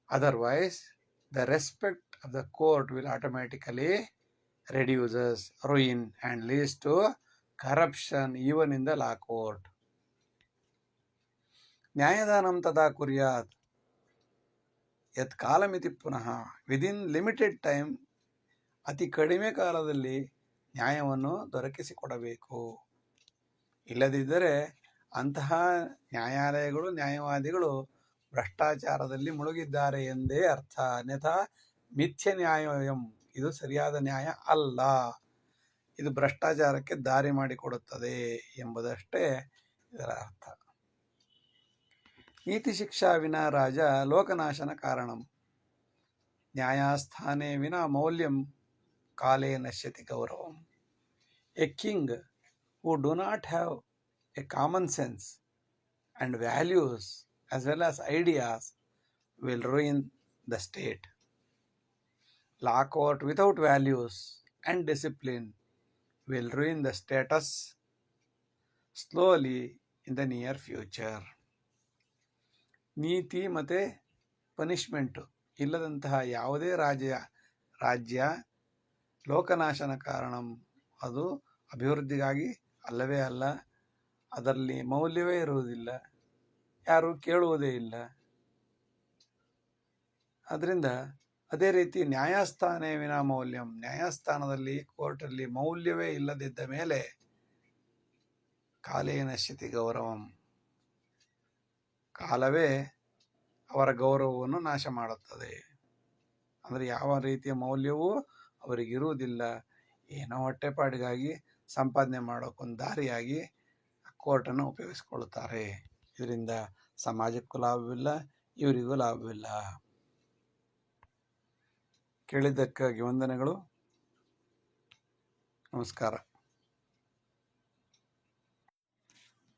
Otherwise, the respect of the court will automatically reduces, ruin, and leads to corruption even in the law court. ನ್ಯಾಯದಾನಂ ತದಾ ಕುರ್ಯಾತ್ ಯತ್ ಕಾಲಮಿತಿ ಪುನಃ, ವಿದಿನ್ ಲಿಮಿಟೆಡ್ ಟೈಮ್, ಅತಿ ಕಡಿಮೆ ಕಾಲದಲ್ಲಿ ನ್ಯಾಯವನ್ನು ದೊರಕಿಸಿಕೊಡಬೇಕು. ಇಲ್ಲದಿದ್ದರೆ ಅಂತಹ ನ್ಯಾಯಾಲಯಗಳು, ನ್ಯಾಯವಾದಿಗಳು ಭ್ರಷ್ಟಾಚಾರದಲ್ಲಿ ಮುಳುಗಿದ್ದಾರೆ ಎಂದೇ ಅರ್ಥ. ಅನ್ಯಥಾ ಮಿಥ್ಯ ನ್ಯಾಯೋಯಂ, ಇದು ಸರಿಯಾದ ನ್ಯಾಯ ಅಲ್ಲ, ಇದು ಭ್ರಷ್ಟಾಚಾರಕ್ಕೆ ದಾರಿ ಮಾಡಿಕೊಡುತ್ತದೆ ಎಂಬುದಷ್ಟೇ ಇದರ ಅರ್ಥ. ನೀತಿ ಶಿಕ್ಷಾ ವಿನಾ ರಾಜ ಲೋಕನಾಶನ ಕಾರಣಂ, ನ್ಯಾಯಸ್ಥಾನೇ ವಿನಾ ಮೌಲ್ಯಂ ಕಾಲೇ ನಶ್ಯತಿ ಗೌರವಂ. A king who do not have a common sense and values as well as ideas will ruin the state. Law court without values and discipline will ruin the status slowly in the near future. ನೀತಿ ಮತ್ತು punishment ಇಲ್ಲದಂತಹ ಯಾವುದೇ ರಾಜ್ಯ ಲೋಕನಾಶನ ಕಾರಣಂ, ಅದು ಅಭಿವೃದ್ಧಿಗಾಗಿ ಅಲ್ಲವೇ ಅಲ್ಲ, ಅದರಲ್ಲಿ ಮೌಲ್ಯವೇ ಇರುವುದಿಲ್ಲ, ಯಾರೂ ಕೇಳುವುದೇ ಇಲ್ಲ. ಅದರಿಂದ ಅದೇ ರೀತಿ ನ್ಯಾಯಸ್ಥಾನೇ ವಿನಾ ಮೌಲ್ಯಂ, ನ್ಯಾಯಸ್ಥಾನದಲ್ಲಿ ಕೋರ್ಟಲ್ಲಿ ಮೌಲ್ಯವೇ ಇಲ್ಲದಿದ್ದ ಮೇಲೆ ಕಾಲೇ ನಶ್ಯತಿ ಗೌರವಂ, ಕಾಲವೇ ಅವರ ಗೌರವವನ್ನು ನಾಶ ಮಾಡುತ್ತದೆ. ಅಂದರೆ ಯಾವ ರೀತಿಯ ಮೌಲ್ಯವೂ ಅವರಿಗಿರುವುದಿಲ್ಲ, ಏನೋ ಹೊಟ್ಟೆಪಾಡಿಗಾಗಿ ಸಂಪಾದನೆ ಮಾಡೋಕ್ಕೊಂದು ದಾರಿಯಾಗಿ ಕೋರ್ಟನ್ನು ಉಪಯೋಗಿಸಿಕೊಳ್ಳುತ್ತಾರೆ. ಇದರಿಂದ ಸಮಾಜಕ್ಕೂ ಲಾಭವಿಲ್ಲ, ಇವರಿಗೂ ಲಾಭವಿಲ್ಲ. ಕೇಳಿದ್ದಕ್ಕಾಗಿ ವಂದನೆಗಳು. ನಮಸ್ಕಾರ.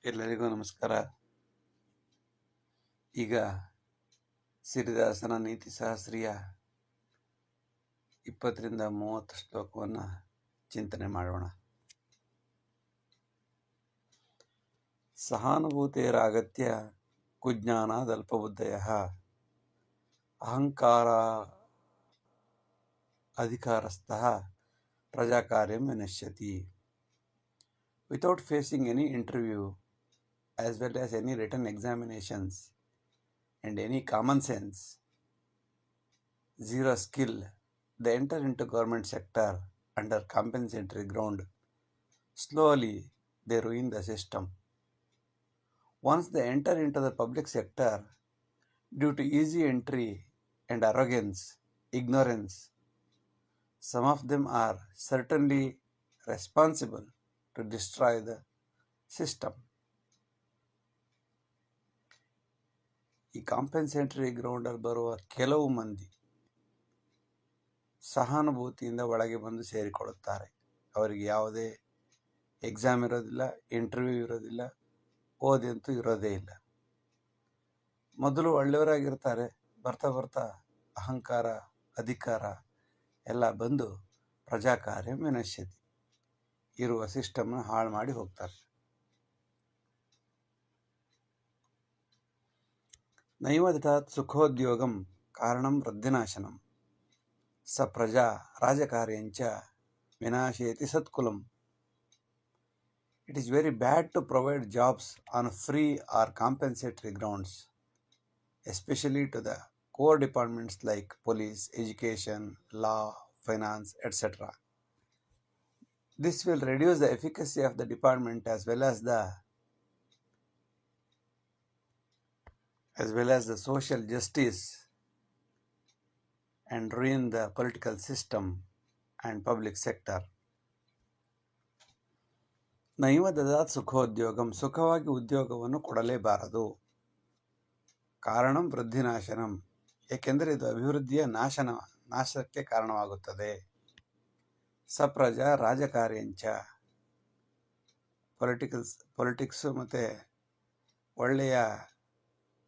ಎಲ್ಲರಿಗೂ ನಮಸ್ಕಾರ. ಈಗ ಸಿರಿದಾಸನ ನೀತಿ ಸಹಸ್ರಿಯ 20ರಿಂದ 30 ಶ್ಲೋಕವನ್ನು ಚಿಂತನೆ ಮಾಡೋಣ. ಸಹಾನುಭೂತೇರಾಗತ್ಯ ಕುಜ್ಞಾನಾದಲ್ಪಬುದ್ಧಯಃ ಅಹಂಕಾರ ಅಧಿಕಾರಸ್ಥಃ ಪ್ರಜಾಕಾರ್ಯಂ ವಿನಶ್ಯತಿ. Without facing any interview as well as any written examinations and any common sense, zero skill, they enter into government sector under compensatory ground. Slowly they ruin the system. Once they enter into the public sector, due to easy entry and arrogance, ignorance, some of them are certainly responsible to destroy the system. ಈ compensatory ಗ್ರೌಂಡಲ್ಲಿ ಬರುವ ಕೆಲವು ಮಂದಿ ಸಹಾನುಭೂತಿಯಿಂದ ಒಳಗೆ ಬಂದು ಸೇರಿಕೊಳ್ಳುತ್ತಾರೆ. ಅವರಿಗೆ ಯಾವುದೇ exam ಇರೋದಿಲ್ಲ, ಇಂಟರ್ವ್ಯೂ ಇರೋದಿಲ್ಲ, ಓದಿ ಅಂತೂ ಇರೋದೇ ಇಲ್ಲ. ಮೊದಲು ಒಳ್ಳೆಯವರಾಗಿರ್ತಾರೆ, ಬರ್ತಾ ಬರ್ತಾ ಅಹಂಕಾರ ಅಧಿಕಾರ ಎಲ್ಲ ಬಂದು ಪ್ರಜಾಕಾರ್ಯ ವಿನಶ್ಯತಿ, ಇರುವ ಸಿಸ್ಟಮ್ನ ಹಾಳು ಮಾಡಿ ಹೋಗ್ತಾರೆ. ನೈವದತಾತ್ ಸುಖೋದ್ಯೋಗಂ ಕಾರಣಂ ವೃದ್ಧಿನಾಶನಂ ಸ ಪ್ರಜಾ ರಾಜಕಾರ್ಯಂಚ ವಿನಾಶಯತಿ ಸತ್ಕುಲಂ. It is very bad to provide jobs on free or compensatory grounds, especially to the core departments like police, education, law, finance, etc. This will reduce the efficacy of the department as well as the social justice and ruin the political system and public sector. ನೈವ ದದಾತ್ ಸುಖೋದ್ಯೋಗಂ, ಸುಖವಾಗಿ ಉದ್ಯೋಗವನ್ನು ಕೊಡಲೇಬಾರದು. ಕಾರಣಂ ವೃದ್ಧಿನಾಶನಂ, ಏಕೆಂದರೆ ಇದು ಅಭಿವೃದ್ಧಿಯ ನಾಶಕ್ಕೆ ಕಾರಣವಾಗುತ್ತದೆ. ಸಪ್ರಜಾ ರಾಜಕಾರ್ಯಂಚ, politics ಮತ್ತು ಒಳ್ಳೆಯ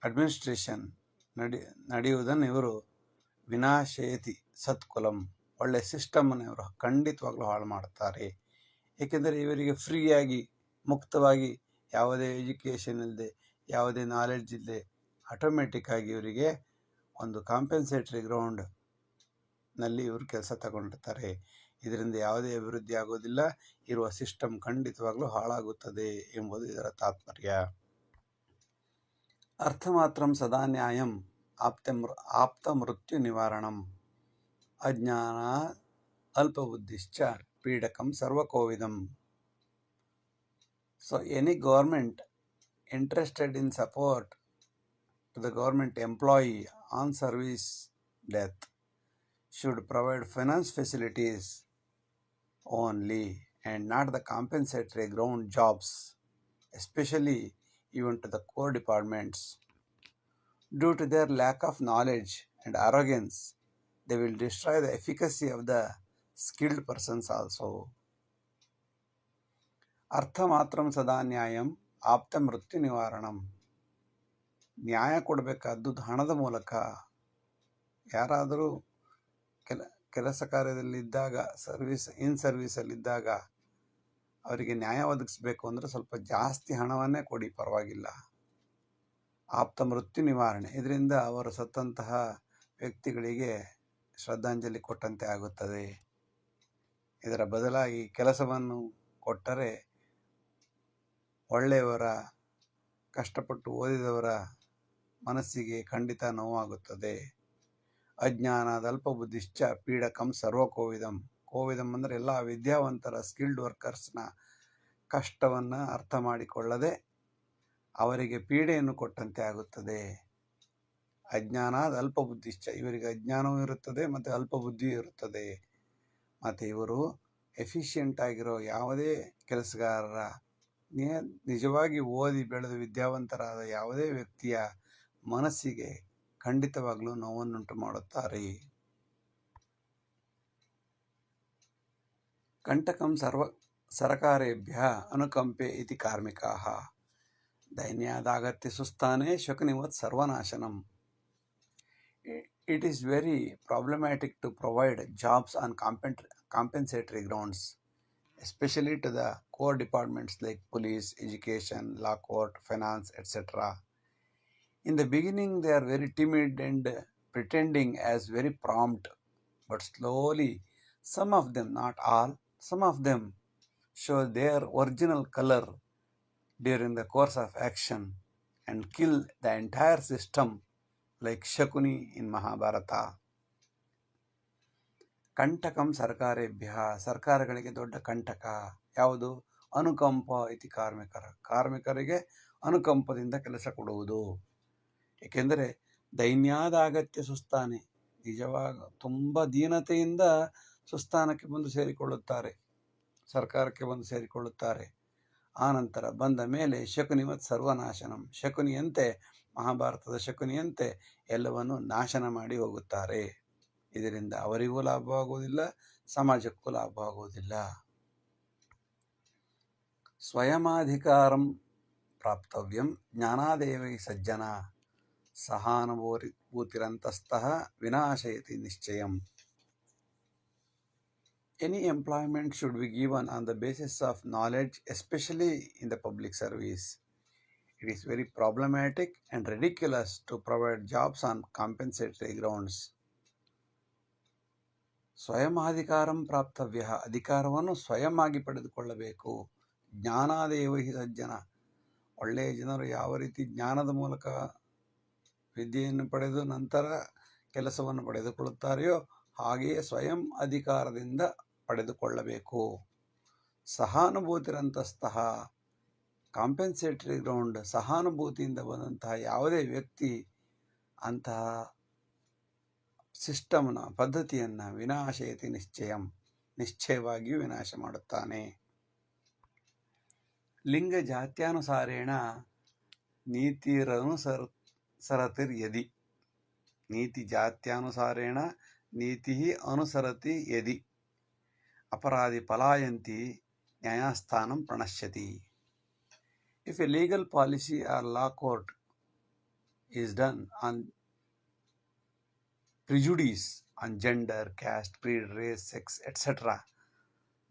ಅಡ್ಮಿನಿಸ್ಟ್ರೇಷನ್ ನಡೆಯುವುದನ್ನು ಇವರು ವಿನಾಶಯತಿ ಸತ್ಕುಲಂ, ಒಳ್ಳೆಯ ಸಿಸ್ಟಮನ್ನು ಇವರು ಖಂಡಿತವಾಗ್ಲೂ ಹಾಳು ಮಾಡುತ್ತಾರೆ. ಏಕೆಂದರೆ ಇವರಿಗೆ ಫ್ರೀಯಾಗಿ ಮುಕ್ತವಾಗಿ ಯಾವುದೇ ಎಜುಕೇಷನ್ ಇಲ್ಲದೆ, ಯಾವುದೇ ನಾಲೆಡ್ಜ್ ಇಲ್ಲದೆ, ಆಟೋಮೆಟಿಕ್ಕಾಗಿ ಇವರಿಗೆ ಒಂದು ಕಾಂಪೆನ್ಸೇಟರಿ ಗ್ರೌಂಡ್ನಲ್ಲಿ ಇವರು ಕೆಲಸ ತಗೊಂಡಿರ್ತಾರೆ. ಇದರಿಂದ ಯಾವುದೇ ಅಭಿವೃದ್ಧಿ ಆಗೋದಿಲ್ಲ, ಇರುವ ಸಿಸ್ಟಮ್ ಖಂಡಿತವಾಗ್ಲೂ ಹಾಳಾಗುತ್ತದೆ ಎಂಬುದು ಇದರ ತಾತ್ಪರ್ಯ. ಅರ್ಥಮಾತ್ರಂ ಸದಾ ನ್ಯಾಯಂ ಆಪ್ತ ಮೃತ್ಯು ನಿವಾರಣಂ ಅಜ್ಞಾನ ಅಲ್ಪಬುದ್ಧಿಶ್ಚ ಪೀಡಕಂ ಸರ್ವಕೋವಿದಂ. So any government interested in support to the government employee on service death should provide finance facilities only and not the compensatory ground jobs, especially even to the core departments. Due to their lack of knowledge and arrogance, they will destroy the efficacy of the skilled persons also. ಅರ್ಥಮಾತ್ರಂ ಸದಾ ನ್ಯಾಯಂ ಆಪ್ತ ಮೃತ್ಯು ನಿವಾರಣಂ. ನ್ಯಾಯ ಕೊಡಬೇಕಾದ್ದು ಹಣದ ಮೂಲಕ. ಯಾರಾದರೂ ಕೆಲಸ ಕಾರ್ಯದಲ್ಲಿದ್ದಾಗ, ಸರ್ವೀಸಲ್ಲಿದ್ದಾಗ ಅವರಿಗೆ ನ್ಯಾಯ ಒದಗಿಸ್ಬೇಕು ಅಂದರೆ ಸ್ವಲ್ಪ ಜಾಸ್ತಿ ಹಣವನ್ನೇ ಕೊಡಿ, ಪರವಾಗಿಲ್ಲ. ಆಪ್ತ ಮೃತ್ಯು ನಿವಾರಣೆ, ಇದರಿಂದ ಅವರು ಸತ್ತಂತಹ ವ್ಯಕ್ತಿಗಳಿಗೆ ಶ್ರದ್ಧಾಂಜಲಿ ಕೊಟ್ಟಂತೆ ಆಗುತ್ತದೆ. ಇದರ ಬದಲಾಗಿ ಕೆಲಸವನ್ನು ಕೊಟ್ಟರೆ ಒಳ್ಳೆಯವರ, ಕಷ್ಟಪಟ್ಟು ಓದಿದವರ ಮನಸ್ಸಿಗೆ ಖಂಡಿತ ನೋವಾಗುತ್ತದೆ. ಅಜ್ಞಾನದ ಅಲ್ಪಬುದ್ಧಿಶ್ಚ ಪೀಡಕಂ ಸರ್ವಕೋವಿದಂ. ಕೋವಿದಂ ಅಂದರೆ ಎಲ್ಲ ವಿದ್ಯಾವಂತರ ಸ್ಕಿಲ್ಡ್ ವರ್ಕರ್ಸ್ನ ಕಷ್ಟವನ್ನು ಅರ್ಥ ಮಾಡಿಕೊಳ್ಳದೆ ಅವರಿಗೆ ಪೀಡೆಯನ್ನು ಕೊಟ್ಟಂತೆ ಆಗುತ್ತದೆ. ಅಜ್ಞಾನದ ಅಲ್ಪಬುದ್ಧಿಶ್ಚ, ಇವರಿಗೆ ಅಜ್ಞಾನವೂ ಇರುತ್ತದೆ ಮತ್ತು ಅಲ್ಪಬುದ್ಧಿಯೂ ಇರುತ್ತದೆ. ಮತ್ತು ಇವರು ಎಫಿಷಿಯೆಂಟ್ ಆಗಿರೋ ಯಾವುದೇ ಕೆಲಸಗಾರರ, ನಿಜವಾಗಿ ಓದಿ ಬೆಳೆದು ವಿದ್ಯಾವಂತರಾದ ಯಾವುದೇ ವ್ಯಕ್ತಿಯ ಮನಸ್ಸಿಗೆ ಖಂಡಿತವಾಗಲೂ ನೋವನ್ನುಂಟು ಮಾಡುತ್ತಾರೆ. ಕಂಟಕಂ ಸರಕಾರೇಭ್ಯ ಅನುಕಂಪೆ ಇತಿ ಕಾರ್ಮಿಕಾಃ. ದೈನ್ಯಾದಾಗತ್ಯ ಸುಸ್ಥಾನೆ ಶಕುನಿವತ್ ಸರ್ವನಾಶನಂ. It is very problematic to provide jobs on compensatory grounds, especially to the core departments like police, education, law court, finance, etc. In the beginning, they are very timid and pretending as very prompt, but slowly, some of them, not all, some of them show their original color during the course of action and kill the entire system like Shakuni in Mahabharata. ಕಂಟಕಂ ಸರ್ಕಾರೇಭ್ಯ, ಸರ್ಕಾರಗಳಿಗೆ ದೊಡ್ಡ ಕಂಟಕ ಯಾವುದು? ಅನುಕಂಪ ಇತಿ ಕಾರ್ಮಿಕರಿಗೆ ಅನುಕಂಪದಿಂದ ಕೆಲಸ ಕೊಡುವುದು. ಏಕೆಂದರೆ ದೈನ್ಯಾದ ಅಗತ್ಯ ಸುಸ್ಥಾನೆ, ನಿಜವಾಗ ತುಂಬ ದೀನತೆಯಿಂದ ಸುಸ್ಥಾನಕ್ಕೆ ಬಂದು ಸೇರಿಕೊಳ್ಳುತ್ತಾರೆ, ಸರ್ಕಾರಕ್ಕೆ ಬಂದು ಸೇರಿಕೊಳ್ಳುತ್ತಾರೆ. ಆನಂತರ ಬಂದ ಮೇಲೆ ಶಕುನಿವತ್ ಸರ್ವನಾಶನಂ, ಶಕುನಿಯಂತೆ, ಮಹಾಭಾರತದ ಶಕುನಿಯಂತೆ ಎಲ್ಲವನ್ನು ನಾಶನ ಮಾಡಿ ಹೋಗುತ್ತಾರೆ. ಇದರಿಂದ ಅವರಿಗೂ ಲಾಭವಾಗುವುದಿಲ್ಲ, ಸಮಾಜಕ್ಕೂ ಲಾಭವಾಗುವುದಿಲ್ಲ. ಸ್ವಯಮಾಧಿಕಾರಂ ಪ್ರಾಪ್ತವ್ಯಂ ಜ್ಞಾನಾದೇವ ಸಜ್ಜನ ಸಹಾನುಭೂತಿರಂತಸ್ಥಃ ವಿನಾಶಯತಿ ನಿಶ್ಚಯಂ. Any employment should be given on the basis of knowledge, especially in the public service. It is very problematic and ridiculous to provide jobs on compensatory grounds. ಸ್ವಯಮಾಧಿಕಾರಂ ಪ್ರಾಪ್ತವ್ಯ, ಅಧಿಕಾರವನ್ನು ಸ್ವಯಂ ಆಗಿ ಪಡೆದುಕೊಳ್ಳಬೇಕು. ಜ್ಞಾನಾದೇವ ಹಿ ಸಜ್ಜನ, ಒಳ್ಳೆಯ ಜನರು ಯಾವ ರೀತಿ ಜ್ಞಾನದ ಮೂಲಕ ವಿದ್ಯೆಯನ್ನು ಪಡೆದು ನಂತರ ಕೆಲಸವನ್ನು ಪಡೆದುಕೊಳ್ಳುತ್ತಾರೆಯೋ ಹಾಗೆಯೇ ಸ್ವಯಂ ಅಧಿಕಾರದಿಂದ ಪಡೆದುಕೊಳ್ಳಬೇಕು. ಸಹಾನುಭೂತಿರಂತಸ್ಥಃ, ಕಾಂಪೆನ್ಸೇಟರಿ ಗ್ರೌಂಡ್, ಸಹಾನುಭೂತಿಯಿಂದ ಬಂದಂತಹ ಯಾವುದೇ ವ್ಯಕ್ತಿ ಅಂತಹ ಸಿಸ್ಟಮ್ನ ಪದ್ಧತಿಯನ್ನು ವಿನಾಶಯತಿ ನಿಶ್ಚಯಂ, ನಿಶ್ಚಯವಾಗಿಯೂ ವಿನಾಶ ಮಾಡುತ್ತಾನೆ. ಲಿಂಗ ಜಾತ್ಯಾನುಸಾರೇಣ ನೀತಿರನುಸರತಿರ್ಯದಿ, ನೀತಿ ಜಾತ್ಯಾನುಸಾರೇಣ ನೀತಿ ಅನುಸರತಿ ಯದಿ ಅಪರಾಧಿ ಪಲಾಯಂತಿ ನ್ಯಾಯಸ್ಥಾನಂ ಪ್ರಣಶ್ಯತಿ. If a legal policy or law court is done on prejudice on gender, caste, creed, race, sex, etc.,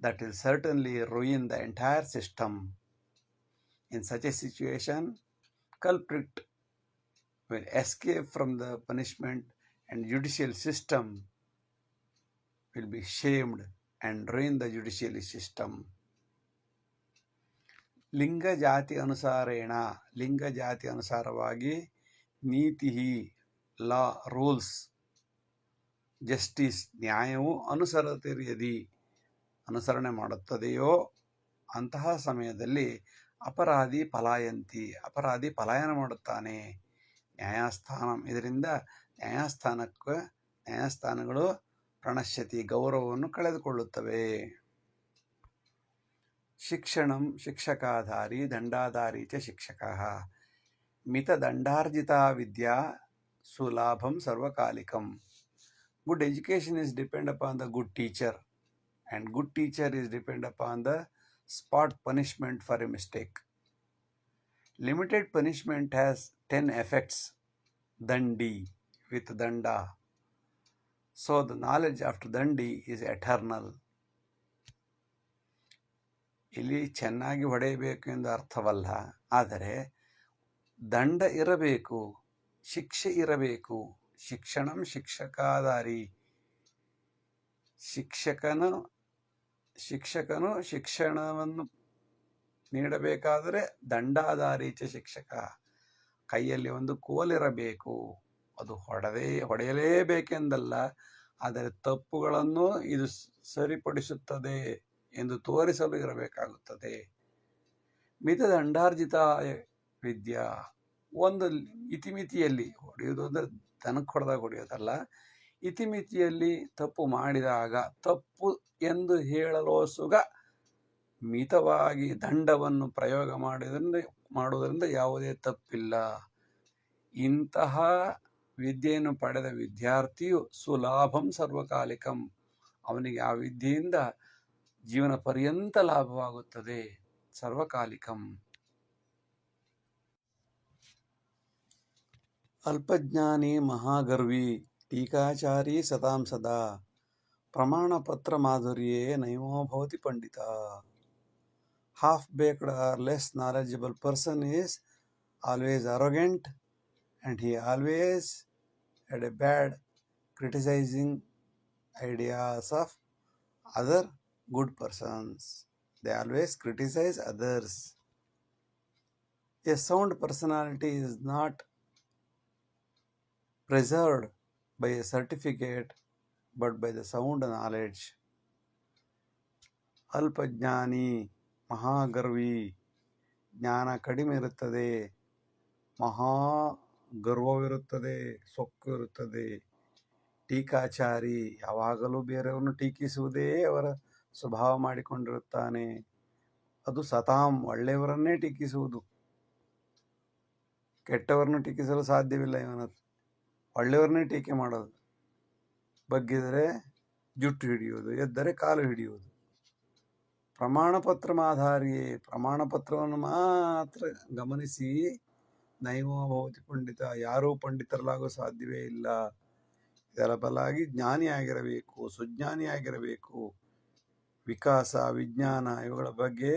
that will certainly ruin the entire system. In such a situation, culprit will escape from the punishment and judicial system will be shamed and ruin the judicial system. ಲಿಂಗ ಜಾತಿ ಅನುಸಾರೇಣ, ಲಿಂಗ ಜಾತಿ ಅನುಸಾರವಾಗಿ ನೀತಿ, ಲಾ, rules, justice, ನ್ಯಾಯವು ಅನುಸರತಿರ್ಯದಿ, ಅನುಸರಣೆ ಮಾಡುತ್ತದೆಯೋ ಅಂತಹ ಸಮಯದಲ್ಲಿ ಅಪರಾಧಿ ಪಲಾಯಂತಿ, ಅಪರಾಧಿ ಪಲಾಯನ ಮಾಡುತ್ತಾನೆ. ನ್ಯಾಯಸ್ಥಾನಂ, ಇದರಿಂದ ನ್ಯಾಯಸ್ಥಾನಗಳು ಪ್ರಣಶ್ಯತಿ ಗೌರವವನ್ನು ಕಳೆದುಕೊಳ್ಳುತ್ತವೆ. ಶಿಕ್ಷಣಂ ಶಿಕ್ಷಕಾಧಾರಿ ದಂಡಾಧಾರಿ ಚ ಶಿಕ್ಷಕಃ ಮಿತದಂಡಾರ್ಜಿತಾ ವಿದ್ಯಾ ಸುಲಾಭಂ ಸರ್ವಕಾಲಿಕಂ. Good education is depend upon the good teacher, and good teacher is depend upon the spot punishment for a mistake. Limited punishment has 10 effects. Dandi with danda. So the knowledge after dandi is eternal. ಇಲ್ಲಿ ಚೆನ್ನಾಗಿ ಹೊಡೆಯಬೇಕು ಎಂದು ಅರ್ಥವಲ್ಲ, ಆದರೆ ದಂಡ ಇರಬೇಕು, ಶಿಕ್ಷೆ ಇರಬೇಕು. ಶಿಕ್ಷಣಂ ಶಿಕ್ಷಕಾಧಾರಿ, ಶಿಕ್ಷಕನು ಶಿಕ್ಷಣವನ್ನು ನೀಡಬೇಕಾದರೆ ದಂಡಾಧಾರೀಚ ಶಿಕ್ಷಕ, ಕೈಯಲ್ಲಿ ಒಂದು ಕೋಲಿರಬೇಕು. ಅದು ಹೊಡೆಯಲೇಬೇಕೆಂದಲ್ಲ, ಆದರೆ ತಪ್ಪುಗಳನ್ನು ಇದು ಸರಿಪಡಿಸುತ್ತದೆ ಎಂದು ತೋರಿಸಲು ಇರಬೇಕಾಗುತ್ತದೆ. ಮಿತದಂಡಾರ್ಜಿತ ವಿದ್ಯಾ, ಒಂದು ಇತಿಮಿತಿಯಲ್ಲಿ ಹೊಡೆಯುವುದು ಅಂದರೆ ದನಕ್ಕೆ ಹೊಡೆದಾಗ ಹೊಡೆಯೋದಲ್ಲ, ಇತಿಮಿತಿಯಲ್ಲಿ ತಪ್ಪು ಮಾಡಿದಾಗ ತಪ್ಪು ಎಂದು ಹೇಳಲು ಸುಗ ಮಿತವಾಗಿ ದಂಡವನ್ನು ಪ್ರಯೋಗ ಮಾಡುವುದರಿಂದ ಯಾವುದೇ ತಪ್ಪಿಲ್ಲ. ಇಂತಹ ವಿದ್ಯೆಯನ್ನು ಪಡೆದ ವಿದ್ಯಾರ್ಥಿಯು ಸುಲಾಭಂ ಸರ್ವಕಾಲಿಕಂ, ಅವನಿಗೆ ಆ ವಿದ್ಯೆಯಿಂದ ಜೀವನ ಪರ್ಯಂತ ಲಾಭವಾಗುತ್ತದೆ. ಸರ್ವಕಾಲಿಕಂ. ಅಲ್ಪಜ್ಞಾನಿ ಮಹಾಗರ್ವಿ ಟೀಕಾಚಾರಿ ಸತಾಂ ಸದಾ ಪ್ರಮಾಣಪತ್ರ ಮಾಧುರ್ಯೇ ನೈಮೋ ಭವತಿ ಪಂಡಿತ. Half-baked or less knowledgeable person is always arrogant, and he always had a bad criticizing ideas of other good persons. They always criticize others. A sound personality is not preserved by a certificate but by the sound knowledge. ಅಲ್ಪಜ್ಞಾನಿ ಮಹಾಗರ್ವಿ, ಜ್ಞಾನ ಕಡಿಮೆ ಇರುತ್ತದೆ, ಮಹಾ ಗರ್ವವಿರುತ್ತದೆ, ಸೊಕ್ಕು ಇರುತ್ತದೆ. ಟೀಕಾಚಾರಿ, ಯಾವಾಗಲೂ ಬೇರೆಯವ್ರನ್ನು ಟೀಕಿಸುವುದೇ ಅವರ ಸ್ವಭಾವ ಮಾಡಿಕೊಂಡಿರುತ್ತಾನೆ. ಅದು ಸತಾಂ, ಒಳ್ಳೆಯವರನ್ನೇ ಟೀಕಿಸುವುದು. ಕೆಟ್ಟವರನ್ನು ಟೀಕಿಸಲು ಸಾಧ್ಯವಿಲ್ಲ. ಇವನ ಒಳ್ಳೆಯವರನ್ನೇ ಟೀಕೆ ಮಾಡೋದು. ಬಗ್ಗಿದರೆ ಜುಟ್ಟು ಹಿಡಿಯುವುದು, ಎದ್ದರೆ ಕಾಲು ಹಿಡಿಯುವುದು. ಪ್ರಮಾಣಪತ್ರ ಮಾಧಾರಿಯೇ, ಪ್ರಮಾಣಪತ್ರವನ್ನು ಮಾತ್ರ ಗಮನಿಸಿ ನೈಮೋ ಭವತಿ ಪಂಡಿತ, ಯಾರೂ ಪಂಡಿತರಲಾಗೋ ಸಾಧ್ಯವೇ ಇಲ್ಲ. ಇದರ ಬದಲಾಗಿ ಜ್ಞಾನಿಯಾಗಿರಬೇಕು, ಸುಜ್ಞಾನಿಯಾಗಿರಬೇಕು. ವಿಕಾಸ, ವಿಜ್ಞಾನ ಇವುಗಳ ಬಗ್ಗೆ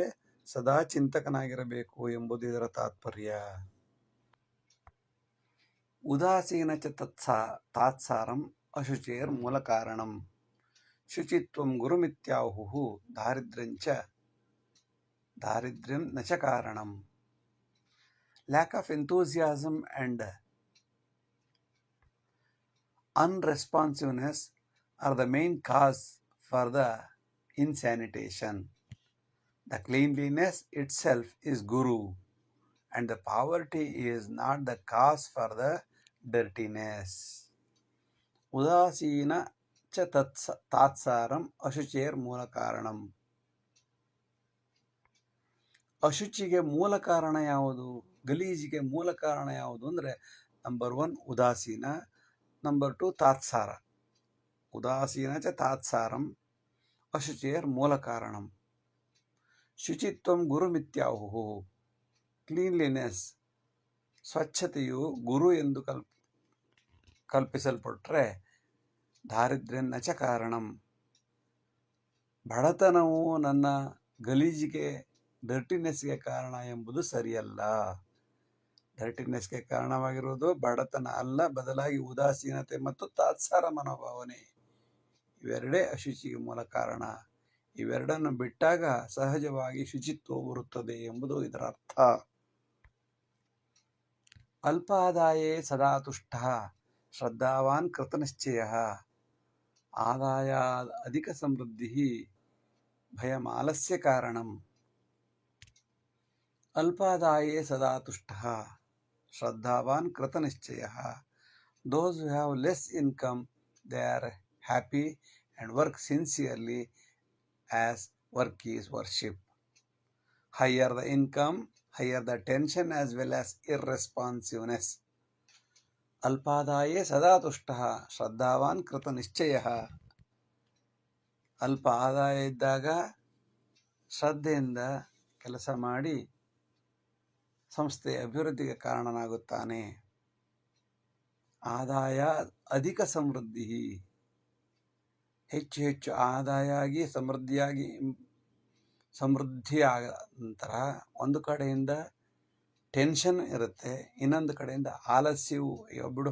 ಸದಾ ಚಿಂತಕನಾಗಿರಬೇಕು ಎಂಬುದು ಇದರ ತಾತ್ಪರ್ಯ. ಉದಾಸೀನ ಚ ತಾತ್ಸಾರಂ ಅಶುಚೇರ್ ಮೂಲ ಕಾರಣಂ ಶುಚಿತ್ವಂ ಗುರುಮಿತ್ಯಾಹುಃ ದಾರಿದ್ರ್ಯಂ ನ ಚ ಕಾರಣಂ. Lack of enthusiasm and unresponsiveness are the main cause for the insanitation. The cleanliness itself is guru, and the poverty is not the cause for the dirtiness. ಉದಾಸೀನ ಚ ತಾತ್ಸಾರಂ ಅಶುಚೇರ್ ಮೂಲ ಕಾರಣಂ. ಅಶುಚಿಗೆ ಮೂಲ ಕಾರಣ ಯಾವುದು? ಗಲೀಜಿಗೆ ಮೂಲ ಕಾರಣ ಯಾವುದು ಅಂದರೆ, ನಂಬರ್ 1 ಉದಾಸೀನ, ನಂಬರ್ 2 ತಾತ್ಸಾರ. ಉದಾಸೀನ ಚ ತಾತ್ಸಾರಂ ಅಶುಚೇರ್ ಮೂಲ ಕಾರಣಂ. ಶುಚಿತ್ವಂ ಗುರುಮಿತ್ಯಾಹುಃ, ಕ್ಲೀನ್ಲಿನೆಸ್, ಸ್ವಚ್ಛತೆಯು ಗುರು ಎಂದು ಕಲ್ಪಿಸಲ್ಪಟ್ಟರೆ, ದಾರಿದ್ರ್ಯಂ ನ ಚ ಕಾರಣಂ, ಬಡತನವು ನನ್ನ ಗಲೀಜಿಗೆ ಡರ್ಟಿನೆಸ್ಗೆ ಕಾರಣ ಎಂಬುದು ಸರಿಯಲ್ಲ. ಡರ್ಟಿನೆಸ್ಗೆ ಕಾರಣವಾಗಿರುವುದು ಬಡತನ ಅಲ್ಲ, ಬದಲಾಗಿ ಉದಾಸೀನತೆ ಮತ್ತು ತಾತ್ಸಾರ ಮನೋಭಾವನೆ. ಇವೆರಡೇ ಅಶುಚಿಗೆ ಮೂಲ ಕಾರಣ. ಇವೆರಡನ್ನು ಬಿಟ್ಟಾಗ ಸಹಜವಾಗಿ ಶುಚಿತ್ವ ಬರುತ್ತದೆ ಎಂಬುದು ಇದರ ಅರ್ಥ. ಅಲ್ಪಾದಾಯೇ ಸದಾ ತುಷ್ಟಃ ಶ್ರದ್ಧಾವಾನ್ ಕೃತನಿಶ್ಚಯಃ. ಆದಾಯ ಅಧಿಕ ಸಮೃದ್ಧಿ ಭಯಮಾಲಸ್ಯ ಕಾರಣಂ. ಅಲ್ಪಾದಾಯೇ ಸದಾ ತುಷ್ಟಃ ಶ್ರದ್ಧಾವಾನ್ ಕೃತನಿಶ್ಚಯಃ. Those who have less income, they are happy and work sincerely, as work is worship. Higher the income, higher the tension as well as irresponsiveness. ಅಲ್ಪಾದಾಯೇ ಸದಾ ತುಷ್ಟಃ ಶ್ರದ್ಧಾವಾನ್ ಕೃತ ನಿಶ್ಚಯಃ. ಅಲ್ಪ ಆದಾಯ ಇದ್ದಾಗ ಶ್ರದ್ಧೆಯಿಂದ ಕೆಲಸ ಮಾಡಿ ಸಂಸ್ಥೆಯ ಅಭಿವೃದ್ಧಿಗೆ ಕಾರಣನಾಗುತ್ತಾನೆ. ಆದಾಯ ಅಧಿಕ ಸಮೃದ್ಧಿ, ಹೆಚ್ಚು ಹೆಚ್ಚು ಆದಾಯ ಆಗಿ ಸಮೃದ್ಧಿಯಾದ ನಂತರ ಒಂದು ಕಡೆಯಿಂದ ಟೆನ್ಷನ್ ಇರುತ್ತೆ, ಇನ್ನೊಂದು ಕಡೆಯಿಂದ ಆಲಸ್ಯವು ಬಿಡು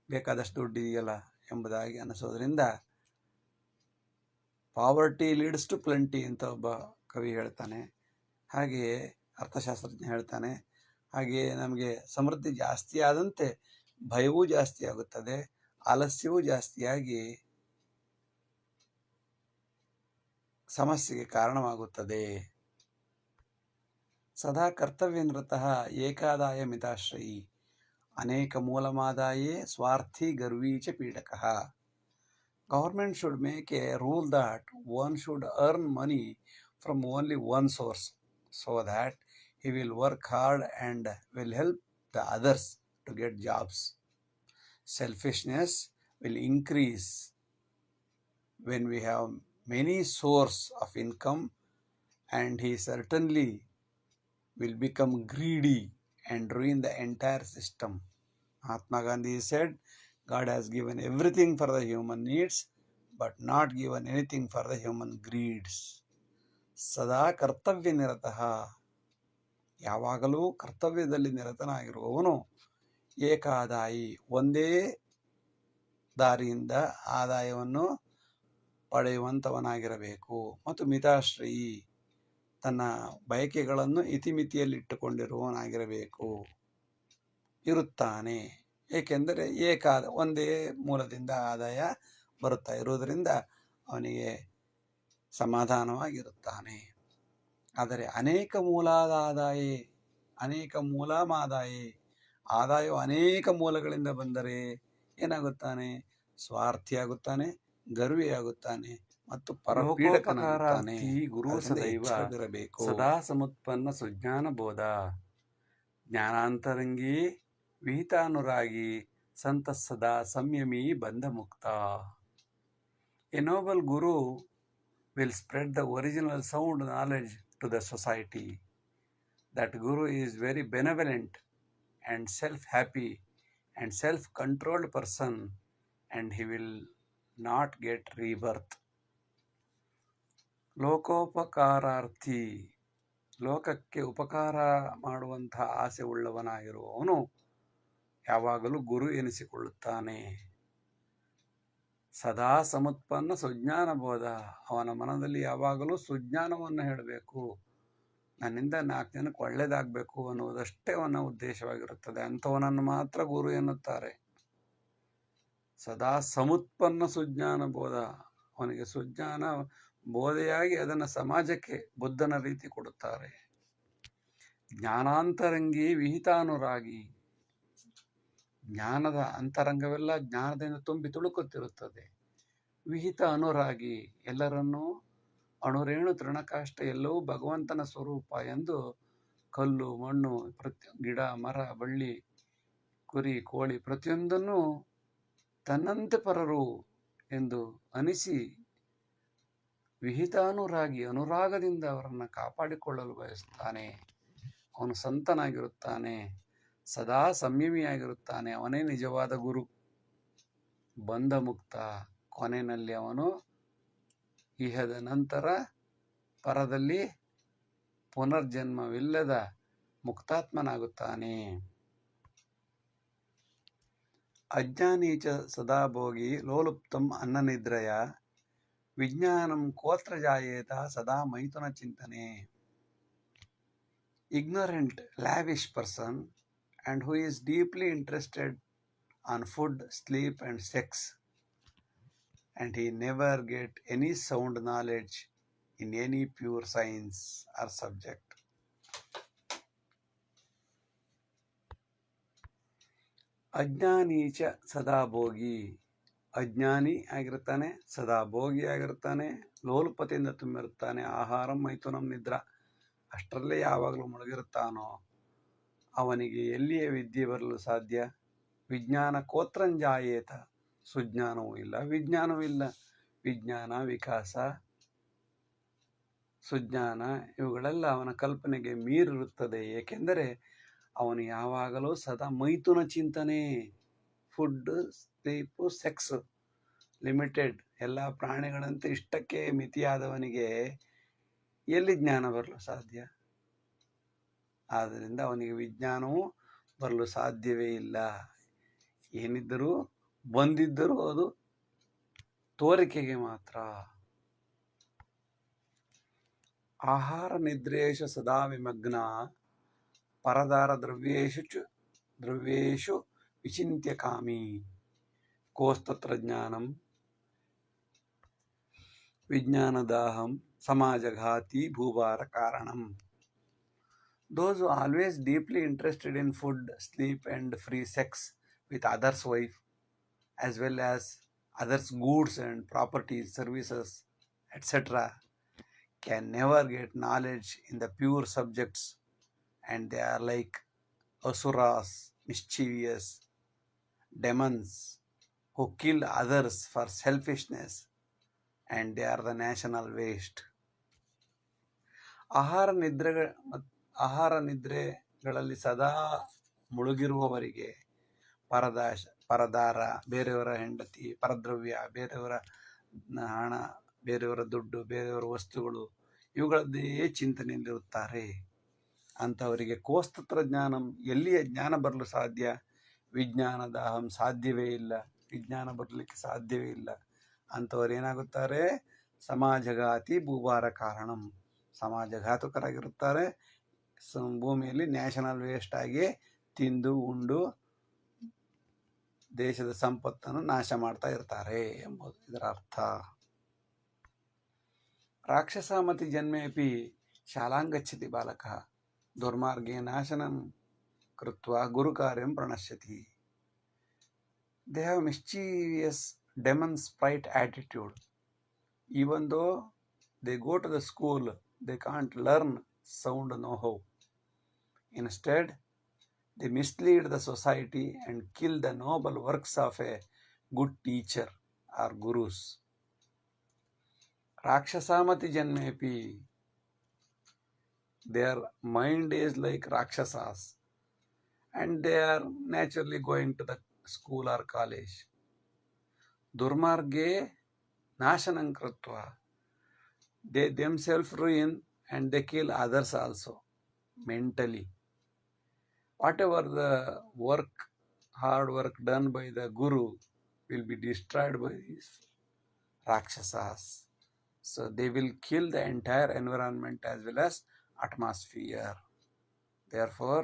ಬೇಕಾದಷ್ಟು ದುಡ್ಡು ಇದೆಯಲ್ಲ ಎಂಬುದಾಗಿ ಅನಿಸೋದ್ರಿಂದ ಪಾವರ್ಟಿ ಲೀಡ್ಸ್ ಟು ಪ್ಲೆಂಟಿ ಅಂತ ಒಬ್ಬ ಕವಿ ಹೇಳ್ತಾನೆ. ಹಾಗೆಯೇ ಅರ್ಥಶಾಸ್ತ್ರಜ್ಞ ಹೇಳ್ತಾನೆ. ಹಾಗೆಯೇ ನಮಗೆ ಸಮೃದ್ಧಿ ಜಾಸ್ತಿ ಆದಂತೆ ಭಯವೂ ಜಾಸ್ತಿ ಆಗುತ್ತದೆ, ಆಲಸ್ಯವೂ ಜಾಸ್ತಿಯಾಗಿ ಸಮಸ್ಯೆಗೆ ಕಾರಣವಾಗುತ್ತದೆ. ಸದಾ ಕರ್ತವ್ಯನಿರತಃ ಏಕಾದಾಯ ಮಿತಾಶ್ರಯಿ ಅನೇಕ ಮೂಲಮಾದಾಯೇ ಸ್ವಾರ್ಥಿ ಗರ್ವೀ ಚ ಪೀಡಕಃ. Government should make a rule that one should earn money from only one source, so that he will work hard and will help the others to get jobs. Selfishness will increase when we have many sources of income, and he certainly will become greedy and ruin the entire system. Mahatma Gandhi said, God has given everything for the human needs, but not given anything for the human greeds. ಸದಾ ಕರ್ತವ್ಯ ನಿರತಃ, ಯಾವಾಗಲೂ ಕರ್ತವ್ಯದಲ್ಲಿ ನಿರತನಾಗಿರುವವನು ಏಕಾದಾಯಿ, ಒಂದೇ ದಾರಿಯಿಂದ ಆದಾಯವನ್ನು ಪಡೆಯುವಂಥವನಾಗಿರಬೇಕು. ಮತ್ತು ಮಿತಾಶ್ರಯಿ, ತನ್ನ ಬಯಕೆಗಳನ್ನು ಇತಿಮಿತಿಯಲ್ಲಿಟ್ಟುಕೊಂಡಿರುವವನಾಗಿರಬೇಕು ಇರುತ್ತಾನೆ. ಏಕೆಂದರೆ ಒಂದೇ ಮೂಲದಿಂದ ಆದಾಯ ಬರುತ್ತಾ ಇರುವುದರಿಂದ ಅವನಿಗೆ ಸಮಾಧಾನವಾಗಿರುತ್ತಾನೆ. ಆದರೆ ಅನೇಕ ಆದಾಯವು ಅನೇಕ ಮೂಲಗಳಿಂದ ಬಂದರೆ ಏನಾಗುತ್ತಾನೆ? ಸ್ವಾರ್ಥಿಯಾಗುತ್ತಾನೆ, ಗರ್ವಿಯಾಗುತ್ತಾನೆ ಮತ್ತು ಪರಪೀಡಕನಾಗುತ್ತಾನೆ. ಗುರು ಸದೈವ ಇರಬೇಕು. ಸದಾ ಸಮುತ್ಪನ್ನ ಸುಜ್ಞಾನ ಬೋಧ, ಜ್ಞಾನಾಂತರಂಗಿ ವಿಹಿತಾನುರಾಗಿ, ಸಂತ ಸದಾ ಸಂಯಮಿ ಬಂಧ ಮುಕ್ತ. A noble guru will spread the original sound knowledge to the society. That guru is very benevolent and self-happy and self-controlled person, and he will not get rebirth. ಲೋಕೋಪಕಾರಾರ್ಥಿ, ಲೋಕಕ್ಕೆ ಉಪಕಾರ ಮಾಡುವಂತಹ ಆಸೆ ಉಳ್ಳವನಾಗಿರುವವನು ಯಾವಾಗಲೂ ಗುರು ಎನಿಸಿಕೊಳ್ಳುತ್ತಾನೆ. ಸದಾ ಸಮುತ್ಪನ್ನ ಸುಜ್ಞಾನ ಬೋಧ, ಅವನ ಮನದಲ್ಲಿ ಯಾವಾಗಲೂ ಸುಜ್ಞಾನವನ್ನು ಹೇಳಬೇಕು, ನನ್ನಿಂದ 4 ಜನಕ್ಕೆ ಒಳ್ಳೆಯದಾಗಬೇಕು ಅನ್ನುವುದಷ್ಟೇ ಅವನ ಉದ್ದೇಶವಾಗಿರುತ್ತದೆ. ಅಂಥವನನ್ನು ಮಾತ್ರ ಗುರು ಎನ್ನುತ್ತಾರೆ. ಸದಾ ಸಮುತ್ಪನ್ನ ಸುಜ್ಞಾನ ಬೋಧ, ಅವನಿಗೆ ಸುಜ್ಞಾನ ಬೋಧೆಯಾಗಿ ಅದನ್ನು ಸಮಾಜಕ್ಕೆ ಬುದ್ಧನ ರೀತಿ ಕೊಡುತ್ತಾರೆ. ಜ್ಞಾನಾಂತರಂಗಿ ವಿಹಿತಾನುರಾಗಿ, ಜ್ಞಾನದ ಅಂತರಂಗವೆಲ್ಲ ಜ್ಞಾನದಿಂದ ತುಂಬಿ ತುಳುಕುತ್ತಿರುತ್ತದೆ. ವಿಹಿತ ಅನುರಾಗಿ, ಎಲ್ಲರನ್ನೂ ಅಣುರೇಣು ತೃಣಕಾಷ್ಟ ಎಲ್ಲವೂ ಭಗವಂತನ ಸ್ವರೂಪ ಎಂದು ಕಲ್ಲು ಮಣ್ಣು ಗಿಡ ಮರ ಬಳ್ಳಿ ಕುರಿ ಕೋಳಿ ಪ್ರತಿಯೊಂದನ್ನು ತನ್ನಂತೆ ಪರರು ಎಂದು ಅನಿಸಿ ವಿಹಿತಾನುರಾಗಿ ಅನುರಾಗದಿಂದ ಅವರನ್ನು ಕಾಪಾಡಿಕೊಳ್ಳಲು ಬಯಸುತ್ತಾನೆ. ಅವನು ಸಂತನಾಗಿರುತ್ತಾನೆ, ಸದಾ ಸಂಯಮಿಯಾಗಿರುತ್ತಾನೆ. ಅವನೇ ನಿಜವಾದ ಗುರು. ಬಂಧ ಮುಕ್ತ, ಕೊನೆಯಲ್ಲಿ ಅವನು ಇಹದ ನಂತರ ಪರದಲ್ಲಿ ಪುನರ್ಜನ್ಮವಿಲ್ಲದ ಮುಕ್ತಾತ್ಮನಾಗುತ್ತಾನೆ. ಅಜ್ಞಾನೀಚ ಸದಾ ಭೋಗಿ ಲೋಲುಪ್ತಂ ಅನ್ನನಿದ್ರಯ, ವಿಜ್ಞಾನಂ ಕೋತ್ರ ಜಾಯೇತ ಸದಾ ಮೈಥುನ ಚಿಂತನೆ. Ignorant, lavish person, and who is deeply interested on food, sleep and sex, and he never get any sound knowledge in any pure science or subject. ಅಜ್ಞಾನೀಚ ಸದಾ ಭೋಗಿ, ಅಜ್ಞಾನಿ ಆಗಿರ್ತಾನೆ, ಸದಾ ಭೋಗಿಯಾಗಿರ್ತಾನೆ, ಲೋಲುಪತೆಯಿಂದ ತುಂಬಿರುತ್ತಾನೆ, ಆಹಾರ ಮೈಥುನಂ ನಿದ್ರಾ ಅಷ್ಟರಲ್ಲೇ ಯಾವಾಗಲೂ ಮುಳುಗಿರುತ್ತಾನೋ ಅವನಿಗೆ ಎಲ್ಲಿಯೇ ವಿದ್ಯೆ ಬರಲು ಸಾಧ್ಯ? ವಿಜ್ಞಾನ ಕೋತ್ರಂಜಾಯೇತ, ಸುಜ್ಞಾನವೂ ಇಲ್ಲ ವಿಜ್ಞಾನವೂ ಇಲ್ಲ. ವಿಜ್ಞಾನ, ವಿಕಾಸ, ಸುಜ್ಞಾನ ಇವುಗಳೆಲ್ಲ ಅವನ ಕಲ್ಪನೆಗೆ ಮೀರಿರುತ್ತದೆ. ಏಕೆಂದರೆ ಅವನು ಯಾವಾಗಲೂ ಸದಾ ಮೈಥುನ ಚಿಂತನೆ. Food, sleep, sex limited. ಎಲ್ಲ ಪ್ರಾಣಿಗಳಂತೆ ಇಷ್ಟಕ್ಕೆ ಮಿತಿಯಾದವನಿಗೆ ಎಲ್ಲಿ ಜ್ಞಾನ ಬರಲು ಸಾಧ್ಯ? ಆದ್ದರಿಂದ ಅವನಿಗೆ ವಿಜ್ಞಾನವೂ ಬರಲು ಸಾಧ್ಯವೇ ಇಲ್ಲ. ಏನಿದ್ದರೂ ಬಂದಿದ್ದರೂ ಅದು ತೋರಿಕೆಗೆ ಮಾತ್ರ. ಆಹಾರ ನಿದ್ರೇಶು ಸದಾ ವಿಮಗ್ನ, ಪರದಾರ ದ್ರವ್ಯೇಶು ವಿಚಿಂತ್ಯ ಕಾಮಿ, ಕೋಸ್ತತ್ರ ಜ್ಞಾನಂ ವಿಜ್ಞಾನದಾಹಂ ಸಮಾಜಘಾತಿ ಭೂಭಾರ ಕಾರಣಂ. Those who are always deeply interested in food, sleep and free sex with others' wife, as well as others' goods and properties, services, etc., can never get knowledge in the pure subjects, and they are like asuras, mischievous demons who kill others for selfishness, and they are the national waste. ಆಹಾರ ನಿದ್ರೆಗಳಲ್ಲಿ ಸದಾ ಮುಳುಗಿರುವವರಿಗೆ ಪರದಾರ, ಬೇರೆಯವರ ಹೆಂಡತಿ, ಪರದ್ರವ್ಯ, ಬೇರೆಯವರ ಹಣ, ಬೇರೆಯವರ ದುಡ್ಡು, ಬೇರೆಯವರ ವಸ್ತುಗಳು ಇವುಗಳದ್ದೇ ಚಿಂತನೆಯಲ್ಲಿರುತ್ತಾರೆ. ಅಂಥವರಿಗೆ ಕೋಸ್ತತ್ರ ಜ್ಞಾನಂ, ಎಲ್ಲಿಯ ಜ್ಞಾನ ಬರಲು ಸಾಧ್ಯ? ವಿಜ್ಞಾನದಾಹಂ, ಸಾಧ್ಯವೇ ಇಲ್ಲ. ವಿಜ್ಞಾನ ಬರಲಿಕ್ಕೆ ಸಾಧ್ಯವೇ ಇಲ್ಲ. ಅಂಥವ್ರು ಏನಾಗುತ್ತಾರೆ? ಸಮಾಜಘಾತಿ ಭೂಭಾರ ಕಾರಣಂ, ಸಮಾಜಘಾತಕರಾಗಿರುತ್ತಾರೆ. ಭೂಮಿಯಲ್ಲಿ ನ್ಯಾಷನಲ್ ವೇಸ್ಟ್ ಆಗಿ ತಿಂದು ಉಂಡು ದೇಶದ ಸಂಪತ್ತನ್ನು ನಾಶ ಮಾಡ್ತಾ ಇರ್ತಾರೆ ಎಂಬುದು ಇದರ ಅರ್ಥ. ರಾಕ್ಷಸಾಮತಿ ಜನ್ಮೇಪಿ ಶಾಲಾಂಗಚ್ಚತಿ ಬಾಲಕ, ದುರ್ಮಾರ್ಗೇ ನಾಶನಂ ಕೃತ್ವಾ ಗುರುಕಾರ್ಯಂ ಪ್ರಣಶ್ಯತಿ. They have mischievous demon sprite attitude. Even though they go to the school, they can't learn sound know-how. Instead, they mislead the society and kill the noble works of a good teacher or gurus. Rakshasamati janmepi, their mind is like Rakshasas, and they are naturally going to the school or college. Durmarge nashanam kritva, they themselves ruin and they kill others also mentally. Whatever the hard work done by the guru will be destroyed by these Rakshasas. So they will kill the entire environment as well as atmosphere. Therefore,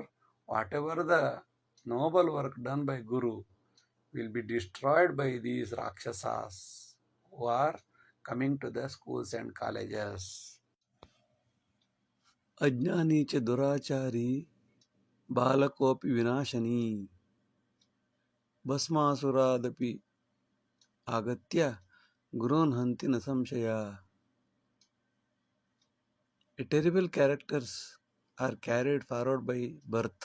whatever the noble work done by guru will be destroyed by these Rakshasas who are coming to the schools and colleges. Ajnani cha durachari balakopi vinashani, ಭಸ್ಮಾಸುರಾದಪಿ ಆಗತ್ಯ ಗುರುನ್ ಹಂತಿ ನ ಸಂಶಯ. A terrible characters are carried forward by birth.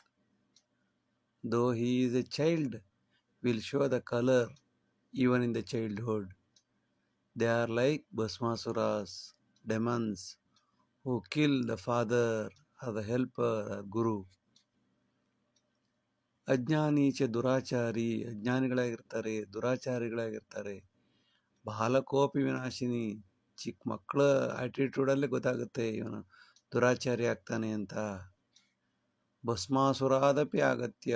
Though he is a child, will show the color even in the childhood. They are like Bhasmasuras, demons who kill the father or the helper or guru. ಅಜ್ಞಾನೀಚ ದುರಾಚಾರಿ, ಅಜ್ಞಾನಿಗಳಾಗಿರ್ತಾರೆ, ದುರಾಚಾರಿಗಳಾಗಿರ್ತಾರೆ. ಬಾಲಕೋಪಿ ವಿನಾಶಿನಿ, ಚಿಕ್ಕ ಮಕ್ಕಳ ಆಟಿಟ್ಯೂಡಲ್ಲೇ ಗೊತ್ತಾಗುತ್ತೆ ಇವನು ದುರಾಚಾರಿ ಆಗ್ತಾನೆ ಅಂತ. ಭಸ್ಮಾಸುರಾದಪಿ ಆಗತ್ಯ,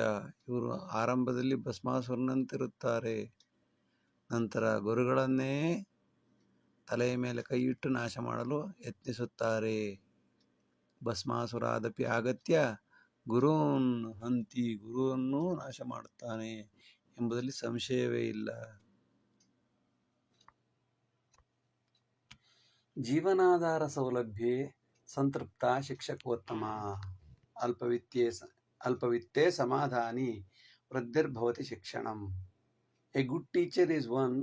ಇವರು ಆರಂಭದಲ್ಲಿ ಭಸ್ಮಾಸುರನಂತಿರುತ್ತಾರೆ, ನಂತರ ಗುರುಗಳನ್ನೇ ತಲೆಯ ಮೇಲೆ ಕೈಯಿಟ್ಟು ನಾಶ ಮಾಡಲು ಯತ್ನಿಸುತ್ತಾರೆ. ಭಸ್ಮಾಸುರಾದಪಿ ಆಗತ್ಯ ಗುರುನ್ ಹಂತಿ, ಗುರುವನ್ನು ನಾಶ ಮಾಡುತ್ತಾನೆ ಎಂಬುದರಲ್ಲಿ ಸಂಶಯವೇ ಇಲ್ಲ. ಜೀವನಾಧಾರ ಸೌಲಭ್ಯೆ ಸಂತೃಪ್ತ ಶಿಕ್ಷಕೋತ್ತಮ, ಅಲ್ಪವಿತ್ತೇ ಸಮಾಧಾನಿ ವೃದ್ಧಿರ್ಭವತಿ ಶಿಕ್ಷಣಂ. A good teacher is one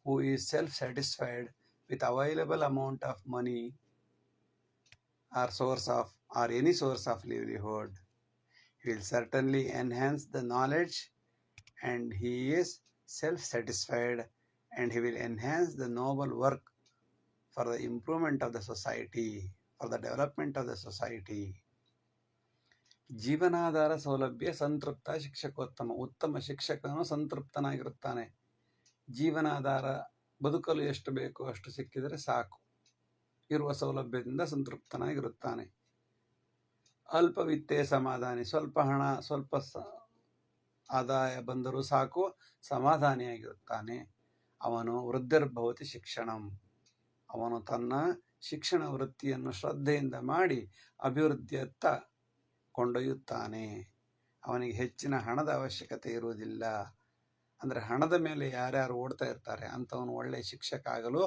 who is self-satisfied with available amount of money or any source of livelihood. He will certainly enhance the knowledge, and he is self-satisfied, and he will enhance the noble work for the improvement of the society, for the development of the society. ಜೀವನಾಧಾರ ಸೌಲಭ್ಯ ಸಂತೃಪ್ತ ಶಿಕ್ಷಕೋತ್ತಮ. ಉತ್ತಮ ಶಿಕ್ಷಕನು ಸಂತೃಪ್ತನಾಗಿರುತ್ತಾನೆ. ಜೀವನಾಧಾರ ಬದುಕಲು ಎಷ್ಟು ಬೇಕೋ ಅಷ್ಟು ಸಿಕ್ಕಿದರೆ ಸಾಕು. ಇರುವ ಸೌಲಭ್ಯದಿಂದ ಸಂತೃಪ್ತನಾಗಿರುತ್ತಾನೆ. ಅಲ್ಪ ವಿತ್ತೇ ಸಮಾಧಾನಿ. ಸ್ವಲ್ಪ ಹಣ, ಸ್ವಲ್ಪ ಆದಾಯ ಬಂದರೂ ಸಾಕು, ಸಮಾಧಾನಿಯಾಗಿರುತ್ತಾನೆ. ಅವನು ವೃದ್ಧಿರ್ಭವತಿ ಶಿಕ್ಷಣಂ. ಅವನು ತನ್ನ ಶಿಕ್ಷಣ ವೃತ್ತಿಯನ್ನು ಶ್ರದ್ಧೆಯಿಂದ ಮಾಡಿ ಅಭಿವೃದ್ಧಿಯತ್ತ ಕೊಂಡೊಯ್ಯುತ್ತಾನೆ. ಅವನಿಗೆ ಹೆಚ್ಚಿನ ಹಣದ ಅವಶ್ಯಕತೆ ಇರುವುದಿಲ್ಲ. ಅಂದರೆ ಹಣದ ಮೇಲೆ ಯಾರ್ಯಾರು ಓಡ್ತಾ ಇರ್ತಾರೆ ಅಂಥವನು ಒಳ್ಳೆಯ ಶಿಕ್ಷಕ ಆಗಲು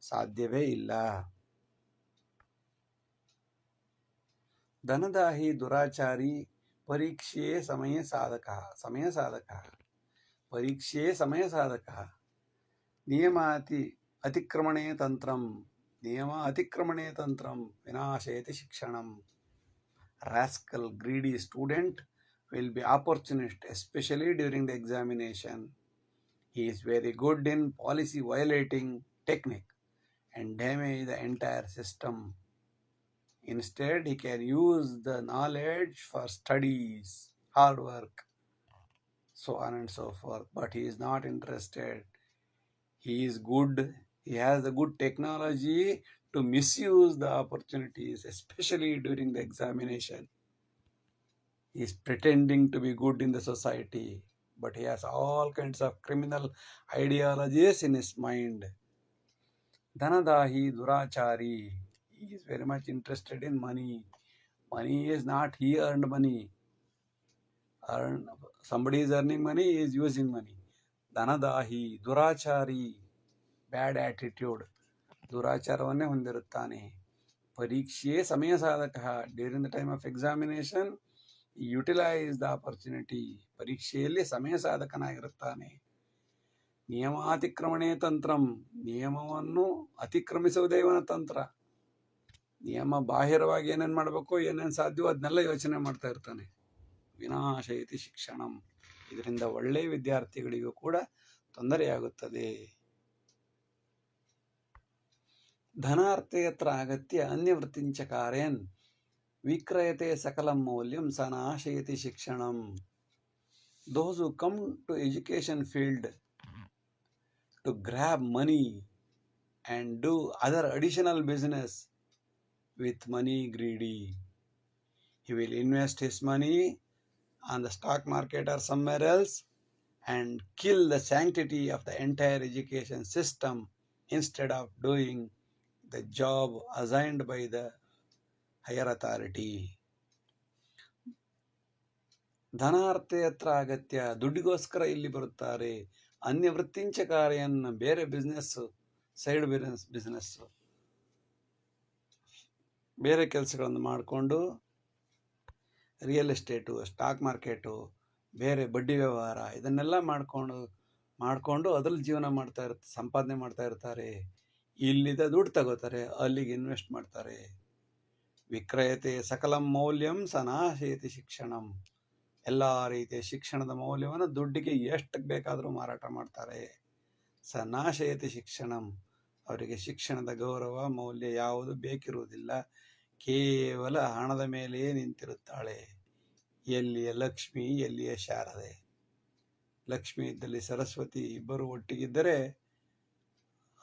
ಸಾಧ್ಯವೇ ಇಲ್ಲ. ಧನದಾಹಿ ದುರಾಚಾರಿ ಪರೀಕ್ಷೆಯೇ ಸಮಯ ಸಾಧಕ. ಪರೀಕ್ಷೆಯೇ ಸಮಯ ಸಾಧಕ. ಅತಿಕ್ರಮಣೇ ತಂತ್ರಂ. ನಿಯಮ ಅತಿಕ್ರಮಣೇ ತಂತ್ರಂ ವಿನಾಶಯತಿ ಶಿಕ್ಷಣಂ. Rascal, greedy student will be opportunist, especially during the examination. He is very good in policy violating technique and damage the entire system. Instead, he can use the knowledge for studies, hard work, so on and so forth. But he is not interested. He is good. He has the good technology to misuse the opportunities, especially during the examination. He is pretending to be good in the society, but he has all kinds of criminal ideologies in his mind. Dhanadahi durachari. He is very much interested in money. Money is not he earned money. Somebody is earning money, he is using money. Dhanadahi durachari. Bad attitude. ದುರಾಚಾರವನ್ನೇ ಹೊಂದಿರುತ್ತಾನೆ. ಪರೀಕ್ಷೆಯೇ ಸಮಯ ಸಾಧಕ. During the time of examination utilise the opportunity. ಪರೀಕ್ಷೆಯಲ್ಲಿ ಸಮಯ ಸಾಧಕನಾಗಿರುತ್ತಾನೆ. ನಿಯಮಾತಿಕ್ರಮಣೇ ತಂತ್ರಂ. ನಿಯಮವನ್ನು ಅತಿಕ್ರಮಿಸುವುದೇ ಇವನ ತಂತ್ರ. ನಿಯಮ ಬಾಹಿರವಾಗಿ ಏನೇನು ಮಾಡಬೇಕು, ಏನೇನು ಸಾಧ್ಯವೋ ಅದನ್ನೆಲ್ಲ ಯೋಚನೆ ಮಾಡ್ತಾ ಇರ್ತಾನೆ. ವಿನಾಶಯತಿ ಶಿಕ್ಷಣಂ. ಇದರಿಂದ ಒಳ್ಳೆಯ ವಿದ್ಯಾರ್ಥಿಗಳಿಗೂ ಕೂಡ ತೊಂದರೆಯಾಗುತ್ತದೆ. ಧನಾರ್ಥೆ ಯತ್ರ ಆಗತ್ಯ ಅನ್ಯವೃತ್ತಿಂಚ ಕಾರ್ಯನ್ ವಿಕ್ರಯತೆ ಸಕಲಂ ಮೌಲ್ಯಂ ಸ ನಾಶಯತಿ ಶಿಕ್ಷಣಂ. Those who come to education field to grab money and do other additional business with money greedy. He will invest his money on the stock market or somewhere else and kill the sanctity of the entire education system instead of doing the job assigned by the higher authority. ಧನಾರ್ಥೆ ಯತ್ರ ಅಗತ್ಯ. ದುಡ್ಡಿಗೋಸ್ಕರ ಇಲ್ಲಿ ಬರುತ್ತಾರೆ. ಅನ್ಯವೃತ್ತಿಂಚ ಕಾರ್ಯನ್ನ, ಬೇರೆ business, side business, ಬೇರೆ ಕೆಲಸಗಳನ್ನು ಮಾಡಿಕೊಂಡು, real estate, stock market, ಬೇರೆ ಬಡ್ಡಿ ವ್ಯವಹಾರ, ಇದನ್ನೆಲ್ಲ ಮಾಡಿಕೊಂಡು ಅದರಲ್ಲಿ ಜೀವನ ಸಂಪಾದನೆ ಮಾಡ್ತಾ ಇರ್ತಾರೆ. ಇಲ್ಲಿದ್ದ ದುಡ್ಡು ತಗೋತಾರೆ, ಅಲ್ಲಿಗೆ ಇನ್ವೆಸ್ಟ್ ಮಾಡ್ತಾರೆ. ವಿಕ್ರಯತೆ ಸಕಲಂ ಮೌಲ್ಯಂ ಸ ನಾಶಯತಿ ಶಿಕ್ಷಣಂ. ಎಲ್ಲ ರೀತಿಯ ಶಿಕ್ಷಣದ ಮೌಲ್ಯವನ್ನು ದುಡ್ಡಿಗೆ ಎಷ್ಟು ಬೇಕಾದರೂ ಮಾರಾಟ ಮಾಡ್ತಾರೆ. ಸ ನಾಶಯತಿ ಶಿಕ್ಷಣಂ. ಅವರಿಗೆ ಶಿಕ್ಷಣದ ಗೌರವ ಮೌಲ್ಯ ಯಾವುದು ಬೇಕಿರುವುದಿಲ್ಲ. ಕೇವಲ ಹಣದ ಮೇಲೆಯೇ ನಿಂತಿರುತ್ತಾಳೆ. ಎಲ್ಲಿಯ ಲಕ್ಷ್ಮಿ, ಎಲ್ಲಿಯ ಶಾರದೆ. ಲಕ್ಷ್ಮಿ ಇದ್ದಲ್ಲಿ ಸರಸ್ವತಿ ಇಬ್ಬರು ಒಟ್ಟಿಗಿದ್ದರೆ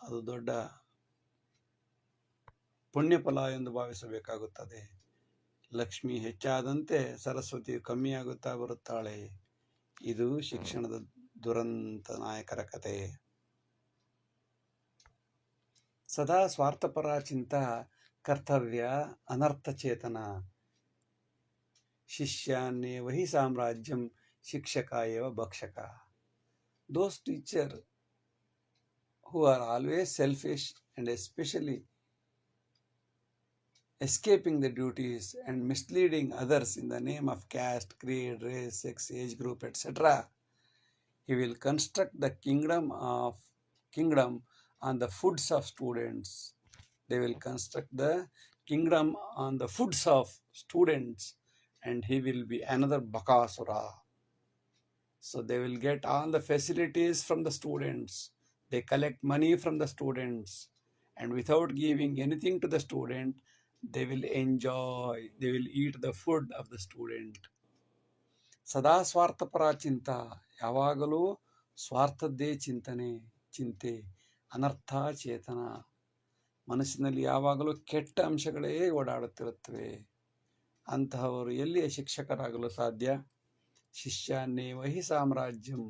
ಅದು ದೊಡ್ಡ ಪುಣ್ಯಫಲ ಎಂದು ಭಾವಿಸಬೇಕಾಗುತ್ತದೆ. ಲಕ್ಷ್ಮಿ ಹೆಚ್ಚಾದಂತೆ ಸರಸ್ವತಿ ಕಮ್ಮಿಯಾಗುತ್ತಾ ಬರುತ್ತಾಳೆ. ಇದು ಶಿಕ್ಷಣದ ದುರಂತ ನಾಯಕರ ಕತೆ. ಸದಾ ಸ್ವಾರ್ಥಪರ ಚಿಂತ ಕರ್ತವ್ಯ ಅನರ್ಥಚೇತನ. ಶಿಷ್ಯಾನ್ನೇ ವಹಿ ಸಾಮ್ರಾಜ್ಯಂ ಶಿಕ್ಷಕ ಏವ ಭಕ್ಷಕ. Those teachers who are always selfish and especially escaping the duties and misleading others in the name of caste, creed, race, sex, age group, etc., he will construct the kingdom of kingdom on the foods of students. They will construct the kingdom on the foods of students, and he will be another Bakasura. So they will get all the facilities from the students. They collect money from the students, and without giving anything to the student, they will enjoy, they will eat the food of the student. ಸದಾ ಸ್ವಾರ್ಥಪರ ಚಿಂತ, ಯಾವಾಗಲೂ ಸ್ವಾರ್ಥದ್ದೇ ಚಿಂತೆ, ಅನರ್ಥ ಚೇತನ, ಮನಸ್ಸಿನಲ್ಲಿ ಯಾವಾಗಲೂ ಕೆಟ್ಟ ಅಂಶಗಳೇ ಓಡಾಡುತ್ತಿರುತ್ತವೆ. ಅಂತಹವರು ಎಲ್ಲಿಯ ಶಿಕ್ಷಕರಾಗಲು ಸಾಧ್ಯ? ಶಿಷ್ಯಾನ್ನೇ ವಹಿ ಸಾಮ್ರಾಜ್ಯಂ,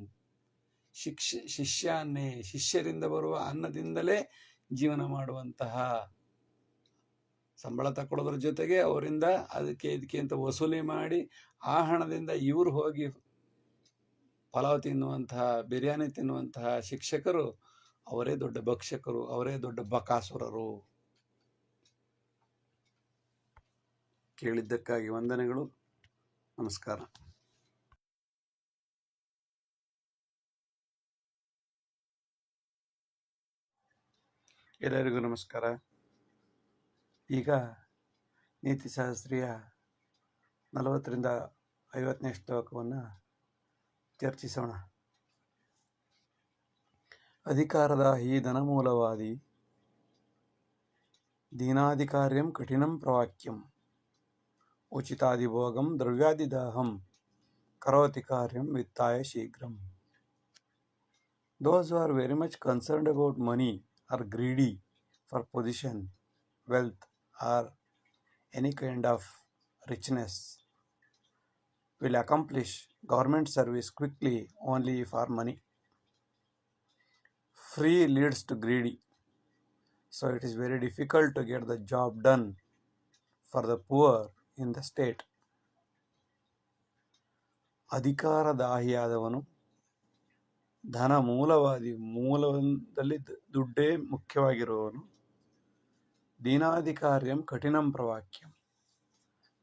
ಶಿಷ್ಯಾನ್ನೇ, ಶಿಷ್ಯರಿಂದ ಬರುವ ಅನ್ನದಿಂದಲೇ ಜೀವನ ಮಾಡುವಂತಹ, ಸಂಬಳ ತಗೊಳ್ಳೋದ್ರ ಜೊತೆಗೆ ಅವರಿಂದ ಇದಕ್ಕೆ ಅಂತ ವಸೂಲಿ ಮಾಡಿ ಆ ಹಣದಿಂದ ಇವರು ಹೋಗಿ ಪಲಾವ್ ತಿನ್ನುವಂತಹ, ಬಿರಿಯಾನಿ ತಿನ್ನುವಂತಹ ಶಿಕ್ಷಕರು ಅವರೇ ದೊಡ್ಡ ಭಕ್ಷಕರು, ಅವರೇ ದೊಡ್ಡ ಬಕಾಸುರರು. ಕೇಳಿದ್ದಕ್ಕಾಗಿ ವಂದನೆಗಳು. ನಮಸ್ಕಾರ. ಎಲ್ಲರಿಗೂ ನಮಸ್ಕಾರ. ಈಗ ನೀತಿಶಾಸ್ತ್ರೀಯ 40ರಿಂದ 50ನೇ ಶ್ಲೋಕವನ್ನು ಚರ್ಚಿಸೋಣ. ಅಧಿಕಾರದ ಹಿ ಧನಮೂಲವಾದಿ, ದೀನಾಧಿಕಾರ್ಯಂ ಕಠಿಣಂ ಪ್ರವಾಕ್ಯಂ, ಉಚಿತಾದಿಭೋಗಂ ದ್ರವ್ಯಾದಿದಾಹಂ, ಕರೋತಿ ಕಾರ್ಯಂ ವಿತ್ತಾಯ ಶೀಘ್ರಂ. Those who are very much concerned about money, are greedy for position, wealth, or any kind of richness, will accomplish government service quickly only for money. Free leads to greedy, so it is very difficult to get the job done for the poor in the state. ಅಧಿಕಾರದಾಹಿಯಾದವನು, ಧನ ಮೂಲವಾದಿ, ಮೂಲದಲ್ಲಿ ದುಡ್ಡೇ ಮುಖ್ಯವಾಗಿರುವವನು, ದೀನಾಧಿಕಾರ್ಯಂ ಕಠಿಣಂ ಪ್ರವಾಕ್ಯಂ,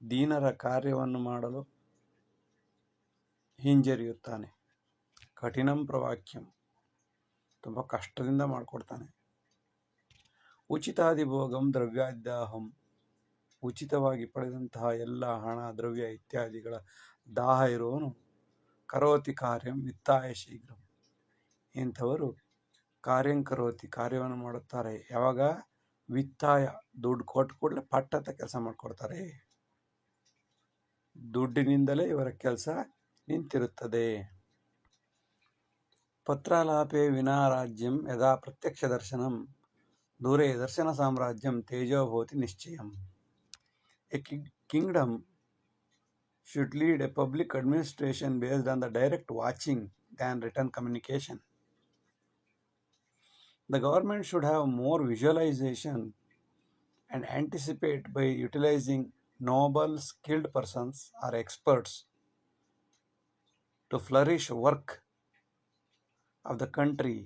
ದೀನರ ಕಾರ್ಯವನ್ನು ಮಾಡಲು ಹಿಂಜರಿಯುತ್ತಾನೆ. ಕಠಿಣಂ ಪ್ರವಾಕ್ಯಂ, ತುಂಬ ಕಷ್ಟದಿಂದ ಮಾಡಿಕೊಡ್ತಾನೆ. ಉಚಿತಾದಿಭೋಗಂ ದ್ರವ್ಯಾದಾಹಂ, ಉಚಿತವಾಗಿ ಪಡೆದಂತಹ ಎಲ್ಲ ಹಣ, ದ್ರವ್ಯ ಇತ್ಯಾದಿಗಳ ದಾಹ ಇರುವವನು. ಕರೋತಿ ಕಾರ್ಯಂ ವಿತ್ತಾಯ ಶೀಘ್ರಂ, ಇಂಥವರು ಕಾರ್ಯಂಕರೋತಿ, ಕಾರ್ಯವನ್ನು ಮಾಡುತ್ತಾರೆ. ಯಾವಾಗ? ವಿತ್ತಾಯ, ದುಡ್ಡು ಕೊಟ್ಟು ಕೂಡಲೇ ಪಟ್ಟಂತ ಕೆಲಸ ಮಾಡಿಕೊಡ್ತಾರೆ. ದುಡ್ಡಿನಿಂದಲೇ ಇವರ ಕೆಲಸ ನಿಂತಿರುತ್ತದೆ. ಪತ್ರಾಲಾಪೆ ವಿನಾ ರಾಜ್ಯಂ ಯದಾ ಪ್ರತ್ಯಕ್ಷ ದರ್ಶನಂ, ದೂರೇ ದರ್ಶನ ಸಾಮ್ರಾಜ್ಯಂ ತೇಜೋಭೂತಿ ನಿಶ್ಚಯಂ. A kingdom should lead a public administration based on the direct watching than written communication. The government should have more visualization and anticipate by utilizing noble, skilled persons or experts to flourish work of the country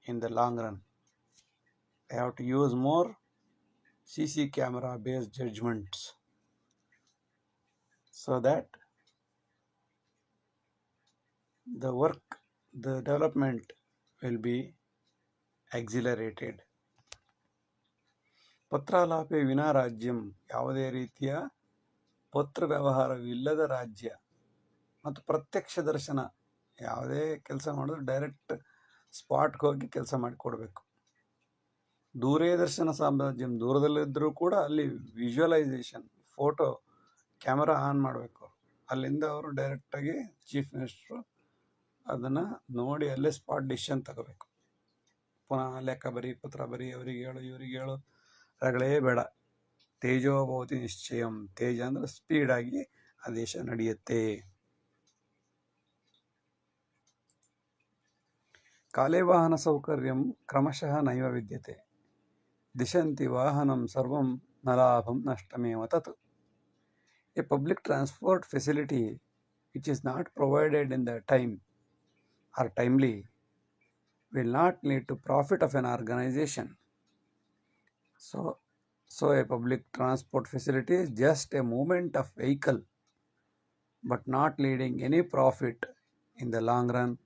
in the long run. They have to use more CC camera based judgments so that the work, the development will be accelerated. ಪತ್ರಾಲಾಪೆ ವಿನಾ ರಾಜ್ಯಂ, ಯಾವುದೇ ರೀತಿಯ ಪತ್ರ ವ್ಯವಹಾರವಿಲ್ಲದ ರಾಜ್ಯ, ಮತ್ತು ಪ್ರತ್ಯಕ್ಷ ದರ್ಶನ, ಯಾವುದೇ ಕೆಲಸ ಮಾಡಿದ್ರು ಡೈರೆಕ್ಟ್ ಸ್ಪಾಟ್ಗೆ ಹೋಗಿ ಕೆಲಸ ಮಾಡಿಕೊಡ್ಬೇಕು. ದೂರೇ ದರ್ಶನ ಸಾಮ್ರಾಜ್ಯಂ, ದೂರದಲ್ಲಿದ್ದರೂ ಕೂಡ ಅಲ್ಲಿ ವಿಜುವಲೈಸೇಷನ್, ಫೋಟೋ ಕ್ಯಾಮರಾ ಆನ್ ಮಾಡಬೇಕು. ಅಲ್ಲಿಂದ ಅವರು ಡೈರೆಕ್ಟಾಗಿ ಚೀಫ್ ಮಿನಿಸ್ಟ್ರು ಅದನ್ನು ನೋಡಿ ಅಲ್ಲೇ ಸ್ಪಾಟ್ ಡಿಸಿಷನ್ ತಗೋಬೇಕು. ಪುನಃ ಲೆಕ್ಕ ಬರಿ, ಪತ್ರ ಬರಿ, ಅವರಿಗೆ ಹೇಳು ಇವರಿಗೆ ಹೇಳು ರಗಳೇ ಬೇಡ. ತೇಜೋಭವತಿ ನಿಶ್ಚಯಂ, ತೇಜ ಅಂದರೆ ಸ್ಪೀಡಾಗಿ ಆ ದೇಶ ನಡೆಯುತ್ತೆ. ಕಾಲೇ ವಾಹನ ಸೌಕರ್ಯಂ ಕ್ರಮಶಃ ನೈವ ವಿದ್ಯತೆ, ದಿಶಂತಿ ವಾಹನಂ ಸರ್ವಂ ನ ಲಾಭಂ ನಷ್ಟಮೇವ ತತ್. A public transport facility which is not provided in the time or timely will not lead to profit of an organization. So a public transport facility is just a movement of vehicle, but not leading any profit in the long run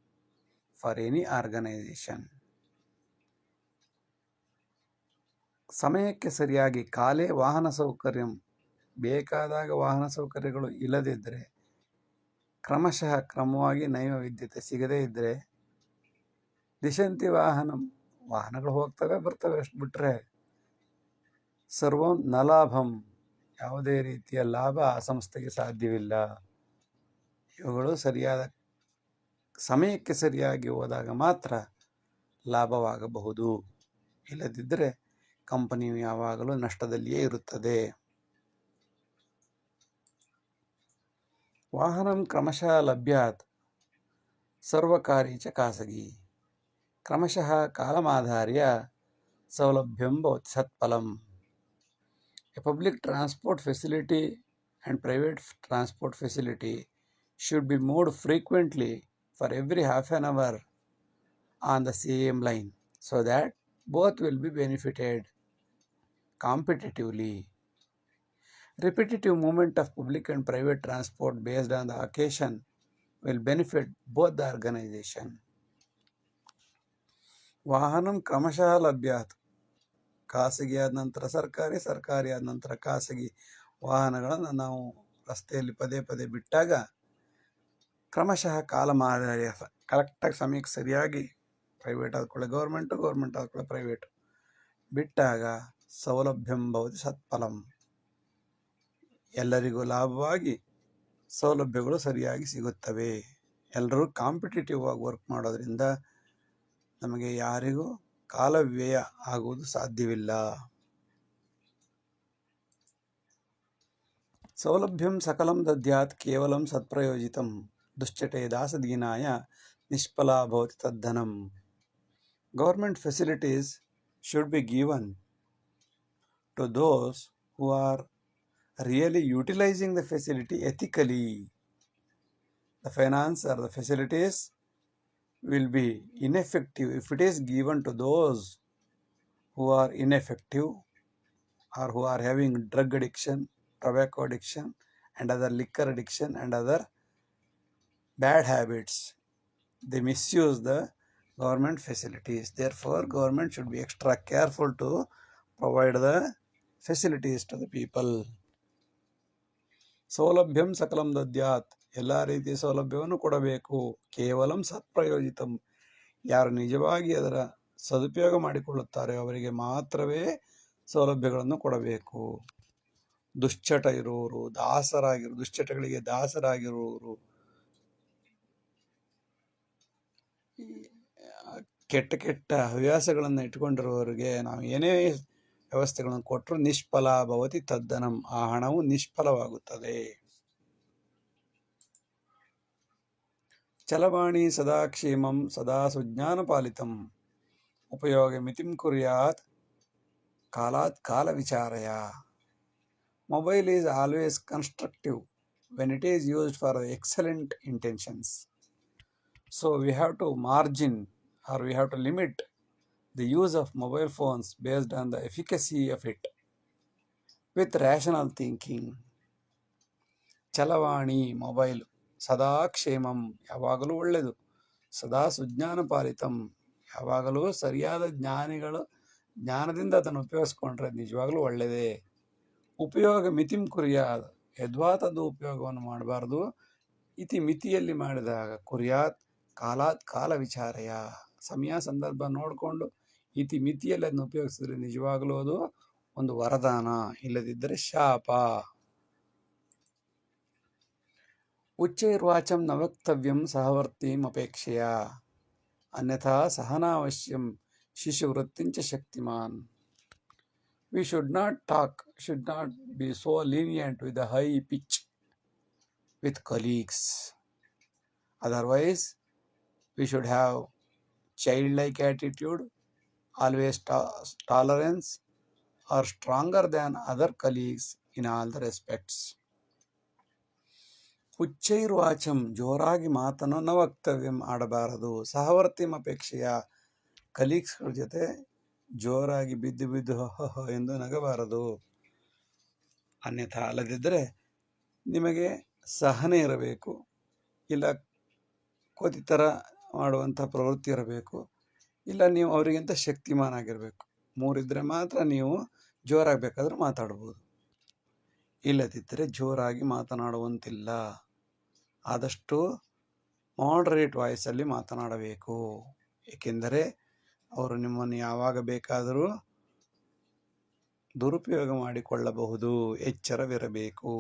for any organization. ಸಮಯಕ್ಕೆ ಸರಿಯಾಗಿ ಕಾಲೇ ವಾಹನ ಸೌಕರ್ಯಂ, ಬೇಕಾದಾಗ ವಾಹನ ಸೌಕರ್ಯಗಳು ಇಲ್ಲದಿದ್ದರೆ, ಕ್ರಮವಾಗಿ ನೈವ ವಿದ್ಯುತ್ ಸಿಗದೇ ಇದ್ದರೆ, ದಿಶಂತಿ ವಾಹನಂ, ವಾಹನಗಳು ಹೋಗ್ತವೆ ಬರ್ತವೆ, ಅಷ್ಟು ಬಿಟ್ಟರೆ ಸರ್ವಂ ನ ಲಾಭಂ, ಯಾವುದೇ ರೀತಿಯ ಲಾಭ ಆ ಸಂಸ್ಥೆಗೆ ಸಾಧ್ಯವಿಲ್ಲ. ಇವುಗಳು ಸರಿಯಾದ ಸಮಯಕ್ಕೆ ಸರಿಯಾಗಿ ಹೋದಾಗ ಮಾತ್ರ ಲಾಭವಾಗಬಹುದು, ಇಲ್ಲದಿದ್ದರೆ ಕಂಪನಿಯು ಯಾವಾಗಲೂ ನಷ್ಟದಲ್ಲಿಯೇ ಇರುತ್ತದೆ. ವಾಹನಂ ಕ್ರಮಶಃ ಲಭ್ಯಾತ್ ಸರ್ವಕಾರಿ ಚ ಖಾಸಗಿ, ಕ್ರಮಶಃ ಕಾಲಮಾಧಾರ್ಯ ಸೌಲಭ್ಯಂ ಭವತಿ ಸತ್ಫಲಂ. A public transport facility and private transport facility should be moved frequently for every half an hour on the same line, so that both will be benefited competitively. Repetitive movement of public and private transport based on the occasion will benefit both the organization. ವಾಹನಂ ಕ್ರಮಶಃ ಲಭ್ಯಾತ್, ಖಾಸಗಿ ಆದ ನಂತರ ಸರ್ಕಾರಿ, ಸರ್ಕಾರಿ ಆದ ನಂತರ ಖಾಸಗಿ ವಾಹನಗಳನ್ನು ನಾವು ರಸ್ತೆಯಲ್ಲಿ ಪದೇ ಪದೇ ಬಿಟ್ಟಾಗ, ಕ್ರಮಶಃ ಕಾಲಮಾಧಾರ್ಯ, ಕರೆಕ್ಟಾಗಿ ಸಮಯಕ್ಕೆ ಸರಿಯಾಗಿ ಪ್ರೈವೇಟ್ ಆದ್ಕೊಳ್ಳೆ ಗೌರ್ಮೆಂಟು, ಗೌರ್ಮೆಂಟ್ ಆದ್ಕೊಳ್ಳೆ ಪ್ರೈವೇಟು ಬಿಟ್ಟಾಗ ಸೌಲಭ್ಯಂ ಭವತಿ ಸತ್ಫಲಂ, ಎಲ್ಲರಿಗೂ ಲಾಭವಾಗಿ ಸೌಲಭ್ಯಗಳು ಸರಿಯಾಗಿ ಸಿಗುತ್ತವೆ. ಎಲ್ಲರೂ ಕಾಂಪಿಟೇಟಿವ್ ಆಗಿ ವರ್ಕ್ ಮಾಡೋದ್ರಿಂದ ನಮಗೆ ಯಾರಿಗೂ ಕಾಲ ವ್ಯಯ ಆಗುವುದು ಸಾಧ್ಯವಿಲ್ಲ. ಸೌಲಭ್ಯಂ ಸಕಲಂ ದದ್ಯಾತ್ ಕೇವಲಂ ಸತ್ಪ್ರಯೋಜಿತಂ, ದುಶ್ಚಟೆ ದಾಸದೀನಾಯ ನಿಷ್ಫಲ ಭವತಿ ತದ್ಧನಂ. Government facilities should be given to those who are really utilizing the facility ethically. The finance or the facilities will be ineffective if it is given to those who are ineffective or who are having drug addiction, tobacco addiction and other liquor addiction and other bad habits. They misuse the government facilities. Therefore, government should be extra careful to provide the facilities to the people. ಸೌಲಭ್ಯಂ ಸಕಲಂ ದದ್ಯಾತ್, ಎಲ್ಲ ರೀತಿಯ ಸೌಲಭ್ಯವನ್ನು ಕೊಡಬೇಕು. ಕೇವಲಂ ಸತ್ಪ್ರಯೋಜಿತಂ, ಯಾರು ನಿಜವಾಗಿ ಅದರ ಸದುಪಯೋಗ ಮಾಡಿಕೊಳ್ಳುತ್ತಾರೆ ಅವರಿಗೆ ಮಾತ್ರವೇ ಸೌಲಭ್ಯಗಳನ್ನು ಕೊಡಬೇಕು. ದುಶ್ಚಟ ಇರುವವರು, ದುಶ್ಚಟಗಳಿಗೆ ದಾಸರಾಗಿರುವವರು, ಕೆಟ್ಟ ಕೆಟ್ಟ ಹವ್ಯಾಸಗಳನ್ನು ಇಟ್ಟುಕೊಂಡಿರುವವರಿಗೆ ನಾವು ಏನೇ ವ್ಯವಸ್ಥೆಗಳನ್ನು ಕೊಟ್ಟರು ನಿಷ್ಫಲ ಭವತಿ ತದ್ಧನಂ, ಆ ಹಣವು ನಿಷ್ಫಲವಾಗುತ್ತದೆ. ಚಲವಾಣಿ ಸದಾ ಕ್ಷೇಮಂ ಸದಾ ಸುಜ್ಞಾನ ಪಾಲಿತಂ, ಉಪಯೋಗ ಮಿತಿಂ ಕುರ್ಯಾತ್ ಕಾಲಾತ್ ಕಾಲ ವಿಚಾರಯ. Mobile is always constructive when it is used for excellent intentions. So we have to margin or we have to limit the use of mobile phones based on the efficacy of it with rational thinking. ಚಲವಾಣಿ mobile ಸದಾ ಕ್ಷೇಮಂ, ಯಾವಾಗಲೂ ಒಳ್ಳೆಯದು. ಸದಾ ಸುಜ್ಞಾನ ಪಾಲಿತಂ, ಯಾವಾಗಲೂ ಸರಿಯಾದ ಜ್ಞಾನದಿಂದ ಅದನ್ನು ಉಪಯೋಗಿಸ್ಕೊಂಡ್ರೆ ನಿಜವಾಗಲೂ ಒಳ್ಳೆಯದೇ. ಉಪಯೋಗ ಮಿತಿಂ ಕುರ್ಯಾತ್, ಯದ್ವಾತದ್ದು ಉಪಯೋಗವನ್ನು ಮಾಡಬಾರ್ದು. ಇತಿ ಮಿತಿಯಲ್ಲಿ ಮಾಡಿದಾಗ, ಕುರ್ಯಾತ್ ಕಾಲಾತ್ ಕಾಲ ವಿಚಾರಯ, ಸಮಯ ಸಂದರ್ಭ ನೋಡಿಕೊಂಡು ಇತಿ ಮಿತಿಯಲ್ಲಿ ಅದನ್ನು ಉಪಯೋಗಿಸಿದ್ರೆ ನಿಜವಾಗಲೂ ಅದು ಒಂದು ವರದಾನ, ಇಲ್ಲದಿದ್ದರೆ ಶಾಪ. ಉಚ್ಚೈರ್ವಾಚಂ ನ ವಕ್ತವ್ಯಂ ಸಹವರ್ತಿಂ ಅಪೇಕ್ಷೆಯ, ಅನ್ಯಥಾ ಸಹನಾವಶ್ಯಂ ಶಿಶುವೃತ್ತಿಂಚ Shaktimaan. We should not be so lenient with the high pitch with colleagues. Otherwise, we should have childlike attitude, always tolerance, or stronger than other colleagues in all the respects. ಉಚ್ಚೈರ್ವಾಚಂ, ಜೋರಾಗಿ ಮಾತನ್ನು ನ ವಕ್ತವ್ಯಂ, ಆಡಬಾರದು. ಸಹವರ್ತಿಂ ಅಪೇಕ್ಷೆಯ, ಕಲೀಗ್ಸ್ಗಳ ಜೊತೆ ಜೋರಾಗಿ ಬಿದ್ದು ಎಂದು ನಗಬಾರದು. ಅನ್ಯಥಾ, ಅಲ್ಲದಿದ್ದರೆ ನಿಮಗೆ ಸಹನೆ ಇರಬೇಕು, ಇಲ್ಲ ಕೋತಿತರ ಮಾಡುವಂಥ ಪ್ರವೃತ್ತಿ ಇರಬೇಕು, ಇಲ್ಲ ನೀವು ಅವರಿಗಿಂತ ಶಕ್ತಿಮಾನ್ ಆಗಿರಬೇಕು. ಮೂರಿದ್ರೆ ಮಾತ್ರ ನೀವು ಜೋರಾಗಿ ಬೇಕಾದ್ರೆ ಮಾತಾಡ್ಬೋದು, ಇಲ್ಲದಿದ್ದರೆ ಜೋರಾಗಿ ಮಾತನಾಡುವಂತಿಲ್ಲ. ಆದಷ್ಟು ಮಾಡರೇಟ್ ವಾಯ್ಸಲ್ಲಿ ಮಾತನಾಡಬೇಕು. ಏಕೆಂದರೆ ಅವರು ನಿಮ್ಮನ್ನು ಯಾವಾಗ ಬೇಕಾದರೂ ದುರುಪಯೋಗ ಮಾಡಿಕೊಳ್ಳಬಹುದು. ಎಚ್ಚರವಿರಬೇಕು.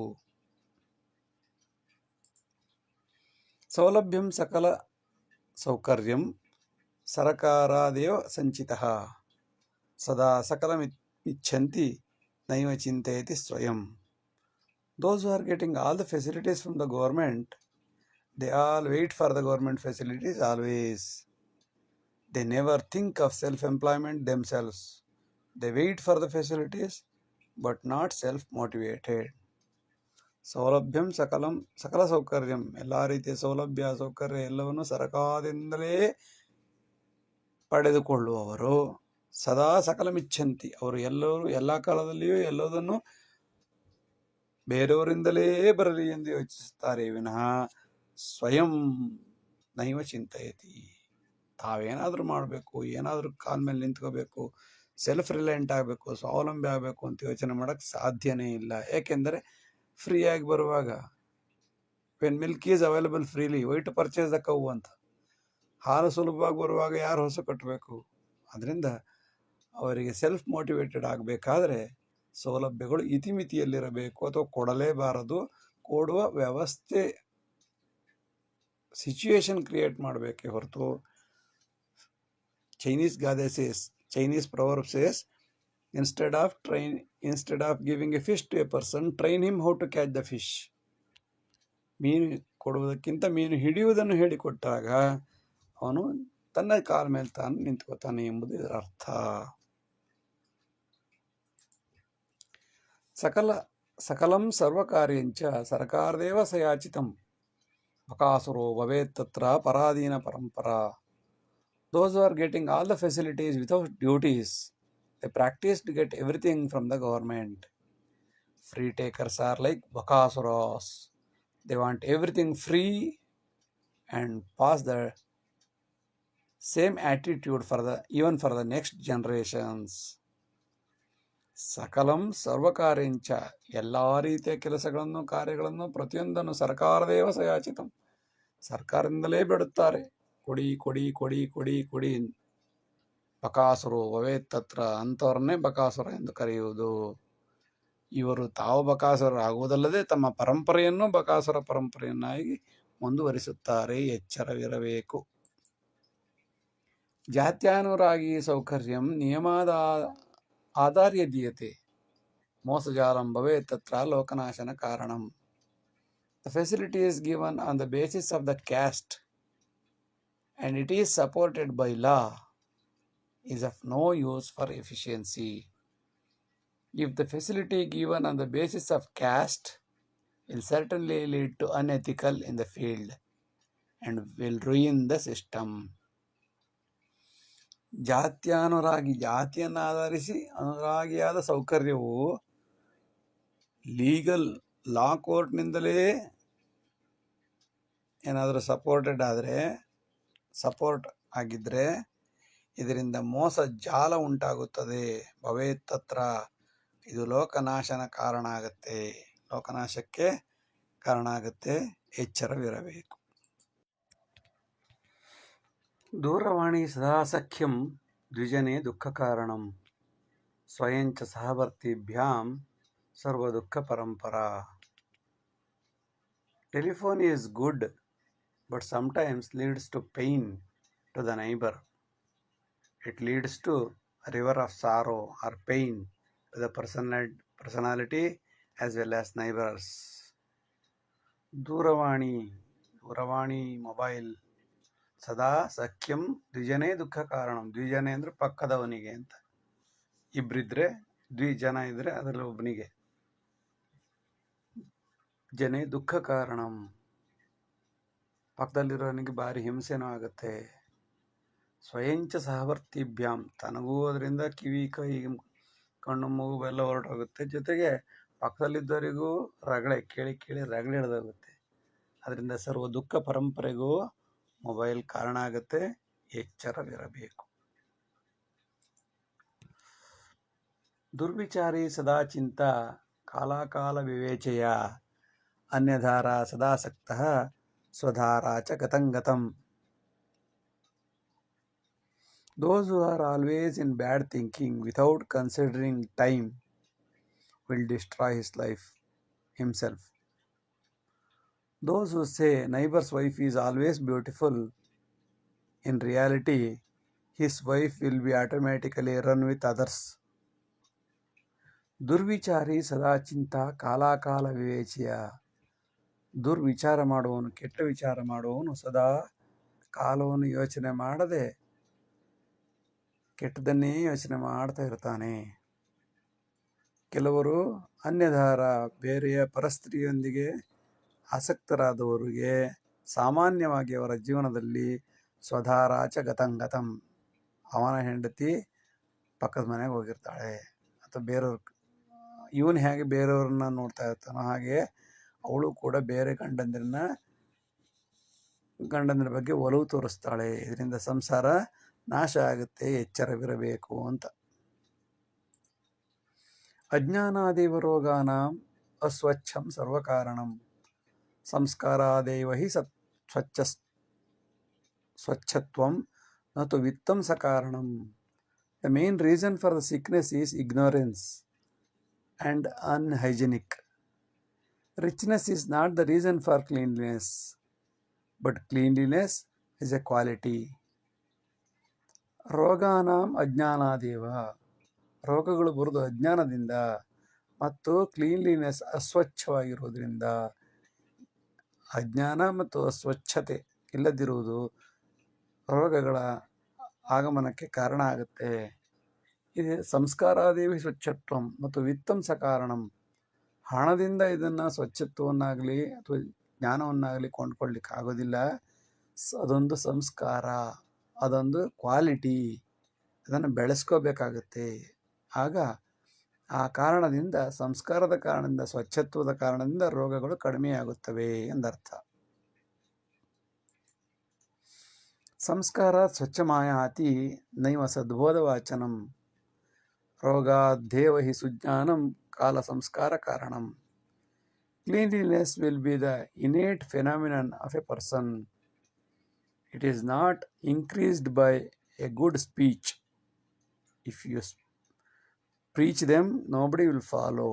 ಸೌಲಭ್ಯಂ ಸಕಲ ಸೌಕರ್ಯಂ ಸರಕಾರಾದೇವ ಸಂಚಿತಃ ಸದಾ ಸಕಲಮಿಚ್ಛಂತಿ ನೈವ ಚಿಂತಯತಿ ಸ್ವಯಂ. Those who are getting all the facilities from the government, they all wait for the government facilities always. They never think of self-employment themselves. They wait for the facilities but not self-motivated. ಸೌಲಭ್ಯಂ ಸಕಲ ಸೌಕರ್ಯಂ, ಎಲ್ಲ ರೀತಿಯ ಸೌಲಭ್ಯ ಸೌಕರ್ಯ ಎಲ್ಲವನ್ನು ಸರಕಾರದಿಂದಲೇ ಪಡೆದುಕೊಳ್ಳುವವರು. ಸದಾ ಸಕಲಮಿಚ್ಛಂತಿ, ಅವರು ಎಲ್ಲ ಕಾಲದಲ್ಲಿಯೂ ಎಲ್ಲದನ್ನು ಬೇರೆಯವರಿಂದಲೇ ಬರಲಿ ಎಂದು ಯೋಚಿಸುತ್ತಾರೆ ವಿನಃ ಸ್ವಯಂ ನೈವ ಚಿಂತಯತಿ. ತಾವೇನಾದರೂ ಮಾಡಬೇಕು, ಏನಾದರೂ ಕಾಲ ಮೇಲೆ ನಿಂತ್ಕೋಬೇಕು, ಸೆಲ್ಫ್ ರಿಲಯಂಟ್ ಆಗಬೇಕು, ಸ್ವಾವಲಂಬಿ ಆಗಬೇಕು ಅಂತ ಯೋಚನೆ ಮಾಡೋಕ್ಕೆ ಸಾಧ್ಯನೇ ಇಲ್ಲ. ಏಕೆಂದರೆ ಫ್ರೀಯಾಗಿ ಬರುವಾಗ when milk is available freely why to purchase the cow ಅಂತ, ಹಾಲು ಸುಲಭವಾಗಿ ಬರುವಾಗ ಯಾರು ಹೊಸ ಕಟ್ಟಬೇಕು? ಅದರಿಂದ ಅವರಿಗೆ ಸೆಲ್ಫ್ ಮೋಟಿವೇಟೆಡ್ ಆಗಬೇಕಾದ್ರೆ ಸೌಲಭ್ಯಗಳು ಇತಿಮಿತಿಯಲ್ಲಿರಬೇಕು, ಅಥವಾ ಕೊಡಲೇಬಾರದು. ಕೊಡುವ ವ್ಯವಸ್ಥೆ ಸಿಚುಯೇಷನ್ ಕ್ರಿಯೇಟ್ ಮಾಡಬೇಕೇ ಹೊರತು, Chinese proverb says, instead of giving a fish to a person, train him how to catch the fish. ಮೀನು ಕೊಡುವುದಕ್ಕಿಂತ ಮೀನು ಹಿಡಿಯುವುದನ್ನು ಹೇಳಿಕೊಟ್ಟಾಗ ಅವನು ತನ್ನ ಕಾಲ ಮೇಲೆ ತಾನು ನಿಂತ್ಕೋತಾನೆ ಎಂಬುದು ಇದರ ಅರ್ಥ. ಸಕಲಂ ಸರ್ವಕಾರ್ಯಂಚ ಸರ್ಕಾರದೇವ ಸಯಾಚಿತಂ ಬಕಾಸುರೋ ಭವೇತ್ ತತ್ರ ಪರಾಧೀನ ಪರಂಪರಾ. Those who are getting all the facilities without duties, they practice to get everything from the government. Free takers are like bakasuras. They want everything free and pass the same attitude even for the next generations. ಸಕಲಂ ಸರ್ವಕಾರ್ಯಂಚ, ಎಲ್ಲ ರೀತಿಯ ಕೆಲಸಗಳನ್ನು ಕಾರ್ಯಗಳನ್ನು ಪ್ರತಿಯೊಂದನ್ನು ಸರ್ಕಾರದೇವ ಸಯಾಚಿತಂ, ಸರ್ಕಾರದಿಂದಲೇ ಬಿಡುತ್ತಾರೆ. ಕೊಡಿ ಕೊಡಿ ಕೊಡಿ ಕೊಡಿ ಕೊಡಿ. ಬಕಾಸುರು ಭವೇತ್ ತತ್ರ, ಅಂಥವ್ರನ್ನೇ ಬಕಾಸುರ ಎಂದು ಕರೆಯುವುದು. ಇವರು ತಾವು ಬಕಾಸುರ ಆಗುವುದಲ್ಲದೆ ತಮ್ಮ ಪರಂಪರೆಯನ್ನು ಬಕಾಸುರ ಪರಂಪರೆಯನ್ನಾಗಿ ಮುಂದುವರಿಸುತ್ತಾರೆ. ಎಚ್ಚರವಿರಬೇಕು. ಜಾತ್ಯಾನುರಾಗಿ ಸೌಕರ್ಯಂ ನಿಯಮಾದ ಆಧಾರ್ಯ ದೀಯತೆ ಮೋಸಜಾಲಂ ಭವೇತ್ ತತ್ರ ಲೋಕನಾಶನ ಕಾರಣಂ. The facility is given on the basis of the caste and it is supported by law is of no use for efficiency. If the facility given on the basis of caste will certainly lead to unethical in the field and will ruin the system. ಜಾತಿಯನ್ನು ಆಧರಿಸಿ ಅನುರಾಗಿಯಾದ ಸೌಕರ್ಯವು legal ಲಾ ಕೋರ್ಟ್ನಿಂದಲೇ ಏನಾದರೂ support ಆಗಿದ್ರೆ ಇದರಿಂದ ಮೋಸ ಜಾಲ ಉಂಟಾಗುತ್ತದೆ. ಭವೇತ್ ತತ್ರ, ಇದು ಲೋಕನಾಶಕ್ಕೆ ಕಾರಣ ಆಗುತ್ತೆ. ಎಚ್ಚರವಿರಬೇಕು. ದೂರವಾಣಿ ಸದಾ ಸಖ್ಯಂ ದ್ವಿಜನೆ ದುಃಖ ಕಾರಣಂ ಸ್ವಯಂಚ ಸಹವರ್ತಿಭ್ಯಾಂ ಸರ್ವ ದುಃಖ ಪರಂಪರಾ. Telephone is good but sometimes leads to pain to the neighbor. It leads to a river of sorrow or pain to the personality as well as neighbors. ದೂರವಾಣಿ ಮೊಬೈಲ್ ಸದಾ ಸಖ್ಯಂ ದ್ವಿಜನೇ ದುಃಖ ಕಾರಣಂ. ದ್ವಿಜನೆ ಅಂದರೆ ಪಕ್ಕದವನಿಗೆ ಅಂತ. ಇಬ್ಬರಿದ್ರೆ ದ್ವಿಜನ ಇದ್ರೆ ಅದರಲ್ಲಿ ಒಬ್ಬನಿಗೆ. ಜನೇ ದುಃಖ ಕಾರಣಂ, ಪಕ್ಕದಲ್ಲಿರೋನಿಗೆ ಭಾರಿ ಹಿಂಸೆನೂ ಆಗುತ್ತೆ. ಸ್ವಯಂಚ ಸಹವರ್ತಿಭ್ಯಾಂ, ತನಗೂ ಅದರಿಂದ ಕಿವಿ ಕೈ ಕಣ್ಣು ಮೂಗು ಎಲ್ಲ ಹೊರಟೋಗುತ್ತೆ. ಜೊತೆಗೆ ಪಕ್ಕದಲ್ಲಿದ್ದವರಿಗೂ ಕೇಳಿ ರಗಳೆ ಹಿಡಿದೋಗುತ್ತೆ. ಅದರಿಂದ ಸರ್ವ ದುಃಖ ಪರಂಪರೆಗೂ ಮೊಬೈಲ್ ಕಾರಣ ಆಗುತ್ತೆ. ಎಚ್ಚರವಿರಬೇಕು. ದುರ್ವಿಚಾರಿ ಸದಾ ಚಿಂತಾ ಕಾಲಾಕಾಲ ವಿವೇಚಯ ಅನ್ಯಧಾರ ಸದಾಸಕ್ತಃ ಸ್ವಧಾರಾ ಚ ಗತಂ. Those who are always in bad thinking without considering time will destroy his life himself. Those who say neighbor's wife is always beautiful, in reality his wife will be automatically run with others. ದುರ್ವಿಚಾರಿ ಸದಾ ಚಿಂತಾ ಕಾಲಾಕಾಲ ವಿವೇಚಿಯ. ದುರ್ವಿಚಾರ ಮಾಡುವವನು, ಕೆಟ್ಟ ವಿಚಾರ ಮಾಡುವವನು ಸದಾ ಕಾಲವನ್ನು ಯೋಚನೆ ಮಾಡದೆ ಕೆಟ್ಟದನ್ನೇ ಯೋಚನೆ ಮಾಡ್ತಾ ಇರ್ತಾನೆ. ಕೆಲವರು ಅನ್ಯಧಾರ, ಬೇರೆಯ ಪರಸ್ತ್ರೀಯೊಂದಿಗೆ ಆಸಕ್ತರಾದವರಿಗೆ ಸಾಮಾನ್ಯವಾಗಿ ಅವರ ಜೀವನದಲ್ಲಿ ಸ್ವಧಾರಾಚ ಗತಂ, ಅವನ ಹೆಂಡತಿ ಪಕ್ಕದ ಮನೆಗೆ ಹೋಗಿರ್ತಾಳೆ, ಅಥವಾ ಬೇರೆಯವ್ರ ಇವನು ಹೇಗೆ ಬೇರೆಯವ್ರನ್ನ ನೋಡ್ತಾ ಇರ್ತಾನೋ ಹಾಗೆ ಅವಳು ಕೂಡ ಬೇರೆ ಗಂಡಂದಿರ ಬಗ್ಗೆ ಒಲವು ತೋರಿಸ್ತಾಳೆ. ಇದರಿಂದ ಸಂಸಾರ ನಾಶ ಆಗುತ್ತೆ, ಎಚ್ಚರವಿರಬೇಕು ಅಂತ. ಅಜ್ಞಾನಾದೇವ ರೋಗಾನಾಂ ಅಸ್ವಚ್ಛಂ ಸರ್ವಕಾರಣಂ ಸಂಸ್ಕಾರಾದೇವ ಹಿ ಸ್ವಚ್ಛತ್ವಂ ನತು ವಿತ್ತಂ ಸಕಾರಣಂ. The main reason for the sickness is ignorance and unhygienic. Richness is not the reason for cleanliness, but cleanliness is a quality. ರೋಗಾನಾಂ ಅಜ್ಞಾನಾದೇವ, ರೋಗಗಳು ಬರುವುದು ಅಜ್ಞಾನದಿಂದ ಮತ್ತು ಕ್ಲೀನ್ಲಿನೆಸ್ ಅಸ್ವಚ್ಛವಾಗಿರುವುದರಿಂದ. ಅಜ್ಞಾನ ಮತ್ತು ಅಸ್ವಚ್ಛತೆ ಇಲ್ಲದಿರುವುದು ರೋಗಗಳ ಆಗಮನಕ್ಕೆ ಕಾರಣ ಆಗುತ್ತೆ. ಇದು ಸಂಸ್ಕಾರಾದೇವಿ ಸ್ವಚ್ಛತ್ವಂ ಮತ್ತು ವಿತ್ತಂ ಸಕಾರಣಂ. ಹಣದಿಂದ ಇದನ್ನು ಸ್ವಚ್ಛತ್ವವನ್ನಾಗಲಿ ಅಥವಾ ಜ್ಞಾನವನ್ನಾಗಲಿ ಕೊಂಡ್ಕೊಳ್ಳಿಕ್ಕೆ ಆಗೋದಿಲ್ಲ. ಅದೊಂದು ಸಂಸ್ಕಾರ, ಅದೊಂದು ಕ್ವಾಲಿಟಿ, ಅದನ್ನು ಬೆಳೆಸ್ಕೋಬೇಕಾಗತ್ತೆ. ಆಗ ಆ ಕಾರಣದಿಂದ, ಸಂಸ್ಕಾರದ ಕಾರಣದಿಂದ, ಸ್ವಚ್ಛತ್ವದ ಕಾರಣದಿಂದ ರೋಗಗಳು ಕಡಿಮೆಯಾಗುತ್ತವೆ ಎಂದರ್ಥ. ಸಂಸ್ಕಾರ ಸ್ವಚ್ಛಮಾಯಾತಿ ನೈವ ಸದ್ಬೋಧವಾಚನಂ ರೋಗಾದ್ದೇವ ಹಿ ಸುಜ್ಞಾನಂ ಕಾಲ ಸಂಸ್ಕಾರ ಕಾರಣಂ. Cleanliness will be the innate phenomenon of a person. It is not increased by a good speech. If you preach them, nobody will follow.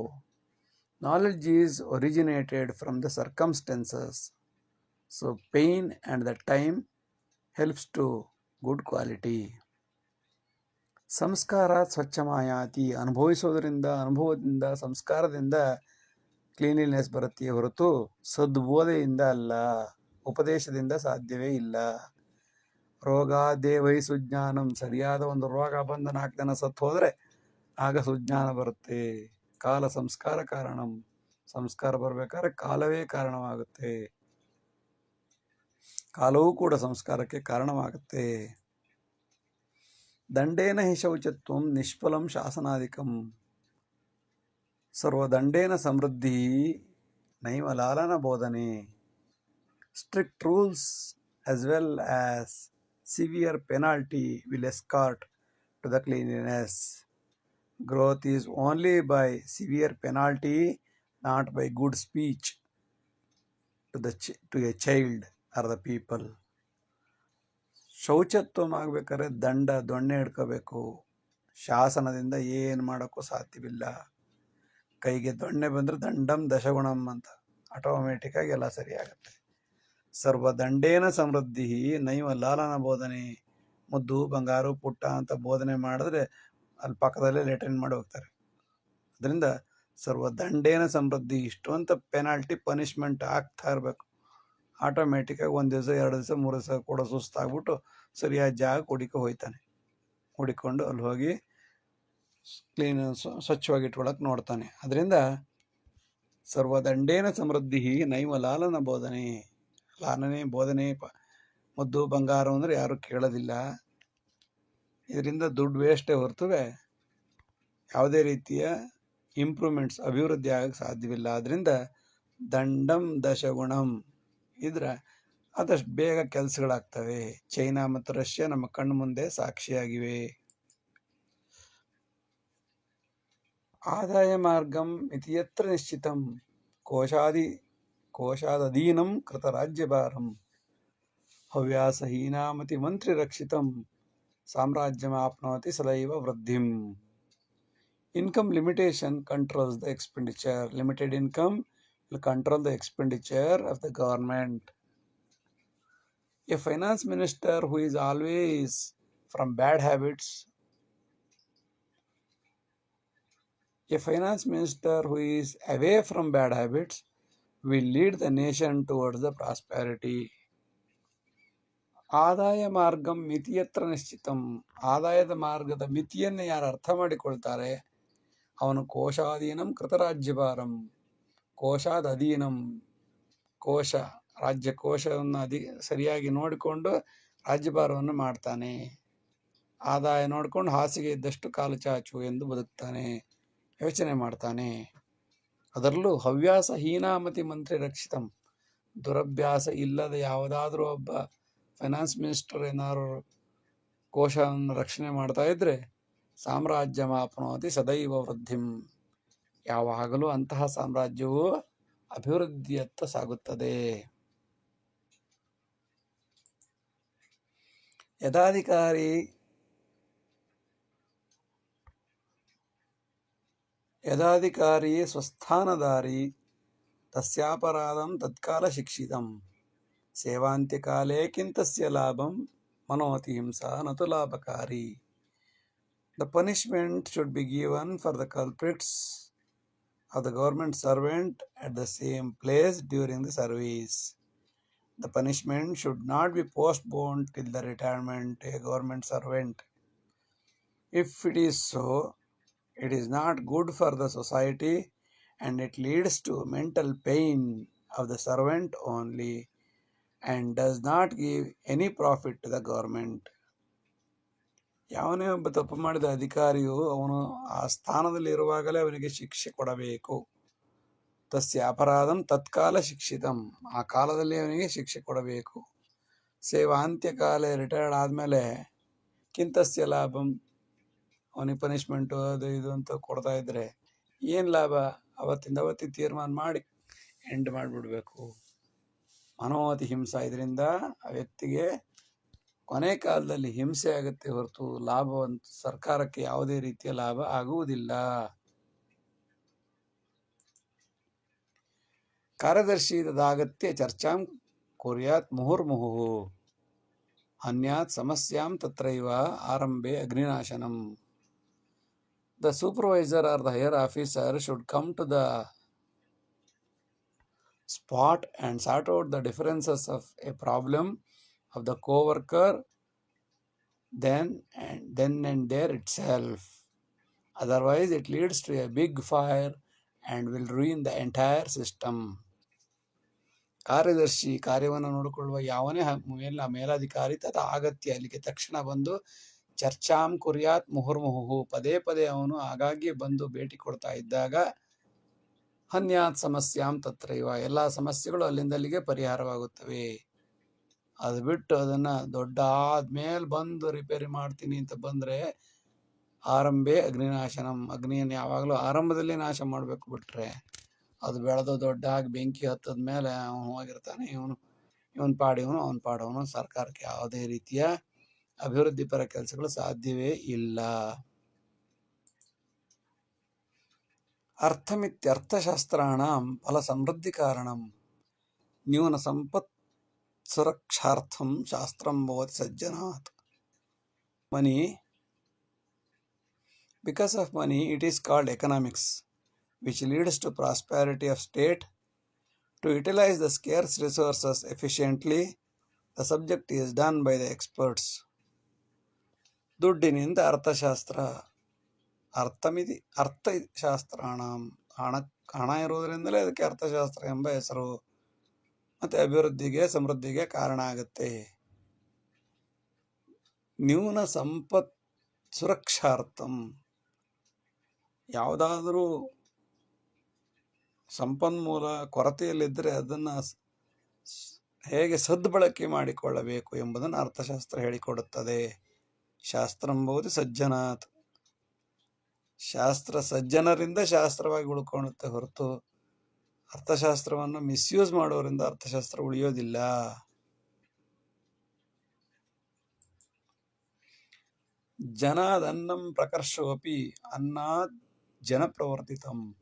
Knowledge is originated from the circumstances. So pain and the time helps to good quality. ಸಂಸ್ಕಾರ ಸ್ವಚ್ಛಮಾಯಾತಿ, ಅನುಭವದಿಂದ ಸಂಸ್ಕಾರದಿಂದ cleanliness ಬರುತ್ತೆ ಹೊರತು ಸದ್ಬೋಧೆಯಿಂದ ಅಲ್ಲ, ಉಪದೇಶದಿಂದ ಸಾಧ್ಯವೇ ಇಲ್ಲ. ರೋಗಾದೇವೈ ಸುಜ್ಞಾನಂ, ಸರಿಯಾದ ಒಂದು ರೋಗ ಬಂದು 4 ಜನ ಸತ್ತು ಹೋದರೆ ಆಗ ಸುಜ್ಞಾನ ಬರುತ್ತೆ. ಕಾಲ ಸಂಸ್ಕಾರ ಕಾರಣಂ, ಸಂಸ್ಕಾರ ಬರಬೇಕಾದ್ರೆ ಕಾಲವೇ ಕಾರಣವಾಗುತ್ತೆ, ಕಾಲವೂ ಕೂಡ ಸಂಸ್ಕಾರಕ್ಕೆ ಕಾರಣವಾಗುತ್ತೆ. ದಂಡೇನ ಹಿ ಶೌಚತ್ವಂ ನಿಷ್ಫಲಂ ಶಾಸನಾದಿಕಂ ಸರ್ವದಂಡೇನ ಸಮೃದ್ಧಿ ನೈವ ಲಾಲನ ಬೋಧನೆ. Strict rules as well as severe penalty will escort to the cleanliness. Growth is only by severe penalty, not by good speech to a child or the people. ಶೌಚತ್ವ ಆಗಬೇಕಾದ್ರೆ ದೊಣ್ಣೆ ಹಿಡ್ಕೋಬೇಕು. ಶಾಸನದಿಂದ ಏನು ಮಾಡೋಕ್ಕೂ ಸಾಧ್ಯವಿಲ್ಲ. ಕೈಗೆ ದೊಣ್ಣೆ ಬಂದರೆ ದಂಡಂ ದಶಗುಣಂ ಅಂತ ಆಟೋಮೆಟಿಕ್ಕಾಗಿ ಎಲ್ಲ ಸರಿಯಾಗುತ್ತೆ. ಸರ್ವದಂಡೇನ ಸಮೃದ್ಧಿ ನೈವ ಲಾಲನ ಬೋಧನೆ. ಮುದ್ದು ಬಂಗಾರು ಪುಟ್ಟ ಅಂತ ಬೋಧನೆ ಮಾಡಿದ್ರೆ ಅಲ್ಲಿ ಪಕ್ಕದಲ್ಲೇ ಲೆಟ್ರಿನ್ ಮಾಡಿ ಹೋಗ್ತಾರೆ. ಅದರಿಂದ ಸರ್ವದಂಡೇನ ಸಮೃದ್ಧಿ, ಇಷ್ಟು ಅಂತ ಪೆನಾಲ್ಟಿ ಪನಿಷ್ಮೆಂಟ್ ಆಗ್ತಾ ಇರಬೇಕು. ಆಟೋಮೆಟಿಕ್ಕಾಗಿ 1 ದಿವಸ 2 ದಿವಸ 3 ದಿವಸ ಕೂಡ ಸುಸ್ತಾಗ್ಬಿಟ್ಟು ಸರಿಯಾದ ಜಾಗ ಹೋಗ್ತಾನೆ. ಹುಡಿಕೊಂಡು ಅಲ್ಲಿ ಹೋಗಿ ಕ್ಲೀನ್ ಸ್ವಚ್ಛವಾಗಿ ಇಟ್ಕೊಳಕ್ಕೆ ನೋಡ್ತಾನೆ. ಅದರಿಂದ ಸರ್ವದಂಡೇನ ಸಮೃದ್ಧಿ ನೈವ ಲಾಲನ ಬೋಧನೆ. ಲಾಲನೆ ಬೋಧನೆ, ಮುದ್ದು ಬಂಗಾರ ಅಂದರೆ ಯಾರು ಕೇಳೋದಿಲ್ಲ. ಇದರಿಂದ ದುಡ್ಡು ವೇಸ್ಟೇ ಹೊರತುವೆ ಯಾವುದೇ ರೀತಿಯ ಇಂಪ್ರೂವ್ಮೆಂಟ್ಸ್, ಅಭಿವೃದ್ಧಿ ಆಗಕ್ಕೆ ಸಾಧ್ಯವಿಲ್ಲ. ಅದರಿಂದ ದಂಡಂ ದಶಗುಣಂ ಇದ್ರೆ ಆದಷ್ಟು ಬೇಗ ಕೆಲಸಗಳಾಗ್ತವೆ. ಚೈನಾ ಮತ್ತು ರಷ್ಯಾ ನಮ್ಮ ಕಣ್ಣು ಮುಂದೆ ಸಾಕ್ಷಿಯಾಗಿವೆ. ಆದಾಯ ಮಾರ್ಗಂ ಇತಿಯತ್ರ ನಿಶ್ಚಿತಂ ಕೋಶಾದಧೀನಂ ಕೃತ ರಾಜ್ಯಭಾರಂ ಹವ್ಯಾಸಹೀನಾಮತಿ ಮಂತ್ರಿ ರಕ್ಷಿತಂ ಸಾಮ್ರಾಜ್ಯಮಾಪ್ನೋತಿ ಸದೈವ ವೃದ್ಧಿಂ. Income limitation controls the expenditure. Limited income will control the expenditure of the government. A finance minister who is always from bad habits, a finance minister who is away from bad habits will lead the nation towards the prosperity. ಆದಾಯ ಮಾರ್ಗಂ ಮಿತಿಯತ್ರ ನಿಶ್ಚಿತಂ. ಆದಾಯದ ಮಾರ್ಗದ ಮಿತಿಯನ್ನು ಯಾರು ಅರ್ಥ ಮಾಡಿಕೊಳ್ತಾರೆ ಅವನು ಕೋಶಾಧೀನಂ ಕೃತರಾಜ್ಯಭಾರಂ. ಕೋಶಾದ ಅಧೀನಂ, ಕೋಶ ರಾಜ್ಯ ಕೋಶವನ್ನು ಸರಿಯಾಗಿ ನೋಡಿಕೊಂಡು ರಾಜ್ಯಭಾರವನ್ನು ಮಾಡ್ತಾನೆ. ಆದಾಯ ನೋಡಿಕೊಂಡು ಹಾಸಿಗೆ ಇದ್ದಷ್ಟು ಕಾಲು ಚಾಚು ಎಂದು ಬದುಕ್ತಾನೆ, ಯೋಚನೆ ಮಾಡ್ತಾನೆ. ಅದರಲ್ಲೂ ಹವ್ಯಾಸ ಹೀನಾಮತಿ ಮಂತ್ರಿ ರಕ್ಷಿತಂ. ದುರಭ್ಯಾಸ ಇಲ್ಲದ ಯಾವುದಾದ್ರೂ ಒಬ್ಬ ಫೈನಾನ್ಸ್ ಮಿನಿಸ್ಟರ್ ಏನಾದ್ರು ಕೋಶವನ್ನು ರಕ್ಷಣೆ ಮಾಡ್ತಾ ಇದ್ರೆ ಸಾಮ್ರಾಜ್ಯ ಮಾಪ್ನೋತಿ ಸದೈವ ವೃದ್ಧಿಂ. ಯಾವಾಗಲೂ ಅಂತಹ ಸಾಮ್ರಾಜ್ಯವು ಅಭಿವೃದ್ಧಿಯತ್ತ ಸಾಗುತ್ತದೆ. ಯದಾಧಿಕಾರಿ ಸ್ವಸ್ಥಾನಧಾರಿ ತಸ್ಯಾಪರಾಧಂ ತತ್ಕಾಲ ಶಿಕ್ಷಿತಂ ಸೇವಾಂತ್ಯಕಾಲೇ ಕಿಂತಸ್ಯ ಲಾಭಂ ಮನೋತಿ ಹಿಂಸಾ ನತು ಲಾಭಕಾರಿ. The punishment should be given for the culprits of the government servant at the same place during the service. The punishment should not be postponed till the retirement of a government servant. If it is so, it is not good for the society and it leads to mental pain of the servant only and does not give any profit to the government. ಯಾವನೇ ಒಬ್ಬ ತಪ್ಪು ಮಾಡಿದ ಅಧಿಕಾರಿಯು ಅವನು ಆ ಸ್ಥಾನದಲ್ಲಿ ಇರುವಾಗಲೇ ಅವನಿಗೆ ಶಿಕ್ಷೆ ಕೊಡಬೇಕು. ತಸ್ಯ ಅಪರಾಧಂ ತತ್ಕಾಲ ಶಿಕ್ಷಿತಂ. ಆ ಕಾಲದಲ್ಲಿ ಅವನಿಗೆ ಶಿಕ್ಷೆ ಕೊಡಬೇಕು. ಸೇವಾಂತ್ಯಕಾಲ ರಿಟೈರ್ಡ್ ಆದಮೇಲೆ ಕಿಂತಸ್ಯ ಲಾಭಂ, ಅವನಿಗೆ ಪನಿಷ್ಮೆಂಟು ಅದು ಇದು ಅಂತ ಕೊಡ್ತಾ ಇದ್ರೆ ಏನು ಲಾಭ? ಅವತ್ತಿಂದ ಅವತ್ತಿಗೆ ತೀರ್ಮಾನ ಮಾಡಿ ಎಂಡ್ ಮಾಡಿಬಿಡ್ಬೇಕು. ಮನೋತಿ ಹಿಂಸಾ, ಇದರಿಂದ ಆ ವ್ಯಕ್ತಿಗೆ ಕೊನೆ ಕಾಲದಲ್ಲಿ ಹಿಂಸೆ ಆಗುತ್ತೆ ಹೊರತು ಲಾಭವಂತ ಸರ್ಕಾರಕ್ಕೆ ಯಾವುದೇ ರೀತಿಯ ಲಾಭ ಆಗುವುದಿಲ್ಲ. ಕಾರ್ಯದರ್ಶಿ ತದಾಗತ್ಯ ಚರ್ಚಾಂ ಕುರ್ಯಾತ್ ಮುಹುರ್ಮುಹುಃ ಹನ್ಯಾತ್ ಸಮಸ್ಯಾಂ ತತ್ರೈವ ಆರಂಭೆ ಅಗ್ನಿನಾಶನಂ. The supervisor or the higher officer should come to the spot and sort out the differences of a problem of the co-worker then and there itself. Otherwise, it leads to a big fire and will ruin the entire system. ಕಾರ್ಯದರ್ಶಿ, ಕಾರ್ಯವನ್ನು ನೋಡಿಕೊಳ್ಳುವ ಯಾವನೇ ಮೇಲಾಧಿಕಾರಿ ತದ ಅಗತ್ಯ, ಅಲ್ಲಿಗೆ ತಕ್ಷಣ ಬಂದು ಚರ್ಚಾಂ ಕುರ್ಯಾತ್ ಮುಹುರ್ಮುಹುಃ, ಪದೇ ಪದೇ ಅವನು ಆಗಾಗ್ಗೆ ಬಂದು ಭೇಟಿ ಕೊಡ್ತಾ ಇದ್ದಾಗ ಹನ್ಯಾತ್ ಸಮಸ್ಯಾಂ ತತ್ರೈವ, ಎಲ್ಲ ಸಮಸ್ಯೆಗಳು ಅಲ್ಲಿಂದಲ್ಲಿಗೆ ಪರಿಹಾರವಾಗುತ್ತವೆ. ಅದು ಬಿಟ್ಟು ಅದನ್ನು ದೊಡ್ಡ ಆದ್ಮೇಲೆ ಬಂದು ರಿಪೇರಿ ಮಾಡ್ತೀನಿ ಅಂತ ಬಂದರೆ ಆರಂಭೆ ಅಗ್ನಿನಾಶನಂ, ಅಗ್ನಿಯನ್ನು ಯಾವಾಗಲೂ ಆರಂಭದಲ್ಲಿ ನಾಶ ಮಾಡಬೇಕು. ಬಿಟ್ಟರೆ ಅದು ಬೆಳೆದು ದೊಡ್ಡಾಗಿ ಬೆಂಕಿ ಹತ್ತದ ಮೇಲೆ ಅವನು ಹೋಗಿರ್ತಾನೆ, ಇವನ್ ಪಾಡಿವನು ಅವನ ಪಾಡವನು. ಸರ್ಕಾರಕ್ಕೆ ಯಾವುದೇ ರೀತಿಯ ಅಭಿವೃದ್ಧಿ ಪರ ಕೆಲಸಗಳು ಸಾಧ್ಯವೇ ಇಲ್ಲ. ಅರ್ಥಮಿತ್ಯರ್ಥಶಾಸ್ತ್ರಾಣಾಂ ಫಲ ಸಮೃದ್ಧಿ ಕಾರಣಂ ನ್ಯೂನ ಸಂಪತ್ ಸುರಕ್ಷಾರ್ಥಂ ಶಾಸ್ತ್ರಂ ಭವತಿ ಸಜ್ಜನಾತ್. Money, because of money, it is called economics, which leads to prosperity of state. To utilize the scarce resources efficiently, the subject is done by the experts. ದುಡ್ಡಿನಿಂದ ಅರ್ಥಶಾಸ್ತ್ರ, ಅರ್ಥಮಿತಿ ಅರ್ಥಶಾಸ್ತ್ರಾಣಂ, ಹಣ ಇರುವುದರಿಂದಲೇ ಅದಕ್ಕೆ ಅರ್ಥಶಾಸ್ತ್ರ ಎಂಬ ಹೆಸರು. ಮತ್ತು ಅಭಿವೃದ್ಧಿಗೆ ಸಮೃದ್ಧಿಗೆ ಕಾರಣ ಆಗುತ್ತೆ. ನ್ಯೂನ ಸಂಪತ್ ಸುರಕ್ಷಾರ್ಥಂ, ಯಾವುದಾದರೂ ಸಂಪನ್ಮೂಲ ಕೊರತೆಯಲ್ಲಿದ್ದರೆ ಅದನ್ನು ಹೇಗೆ ಸದ್ಬಳಕೆ ಮಾಡಿಕೊಳ್ಳಬೇಕು ಎಂಬುದನ್ನು ಅರ್ಥಶಾಸ್ತ್ರ ಹೇಳಿಕೊಡುತ್ತದೆ. ಶಾಸ್ತ್ರಂ ಭವತಿ ಸಜ್ಜನಾತ್. ಶಾಸ್ತ್ರ ಸಜ್ಜನರಿಂದ ಶಾಸ್ತ್ರವಾಗಿ ಉಳ್ಕೊಳ್ಳುತ್ತೆ ಹೊರತು ಅರ್ಥಶಾಸ್ತ್ರವನ್ನು ಮಿಸ್ಯೂಸ್ ಮಾಡೋರಿಂದ ಅರ್ಥಶಾಸ್ತ್ರ ಉಳಿಯೋದಿಲ್ಲ. ಜನಾದನ್ನಂ ಪ್ರಕರ್ಷೋಪಿ ಅನ್ನಾತ್ ಜನಪ್ರವರ್ತಿತಂ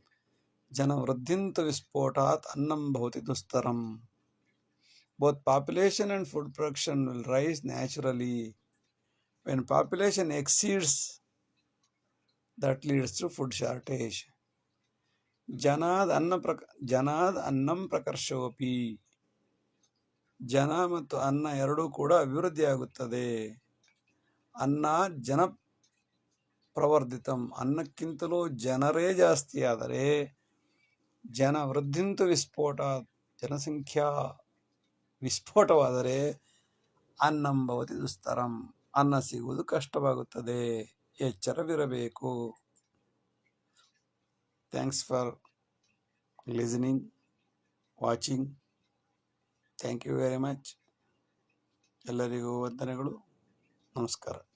ಜನವೃದ್ಧಿಂತು ವಿಸ್ಫೋಟಾತ್ ಅನ್ನಂ ಭವತಿ ದುಸ್ತರಂ. Both population and food production will rise naturally. When population exceeds, that leads to food shortage. ಜನಾದ್ ಅನ್ನಂ ಪ್ರಕರ್ಷೋಪಿ, ಜನ ಮತ್ತು ಅನ್ನ ಎರಡೂ ಕೂಡ ಅಭಿವೃದ್ಧಿ ಆಗುತ್ತದೆ. ಅನ್ನ ಜನ ಪ್ರವರ್ಧಿತಂ, ಅನ್ನಕ್ಕಿಂತಲೂ ಜನರೇ ಜಾಸ್ತಿ ಆದರೆ ಜನ ವೃದ್ಧಿಂತು ವಿಸ್ಫೋಟ, ಜನಸಂಖ್ಯಾ ವಿಸ್ಫೋಟವಾದರೆ ಅನ್ನಂ ಭವತಿ ದುಸ್ತರಂ, ಅನ್ನ ಸಿಗುವುದು ಕಷ್ಟವಾಗುತ್ತದೆ. ಎಚ್ಚರವಿರಬೇಕು. Thanks for listening, watching. Thank you very much. ಎಲ್ಲರಿಗೂ ವಂದನೆಗಳು. ನಮಸ್ಕಾರ.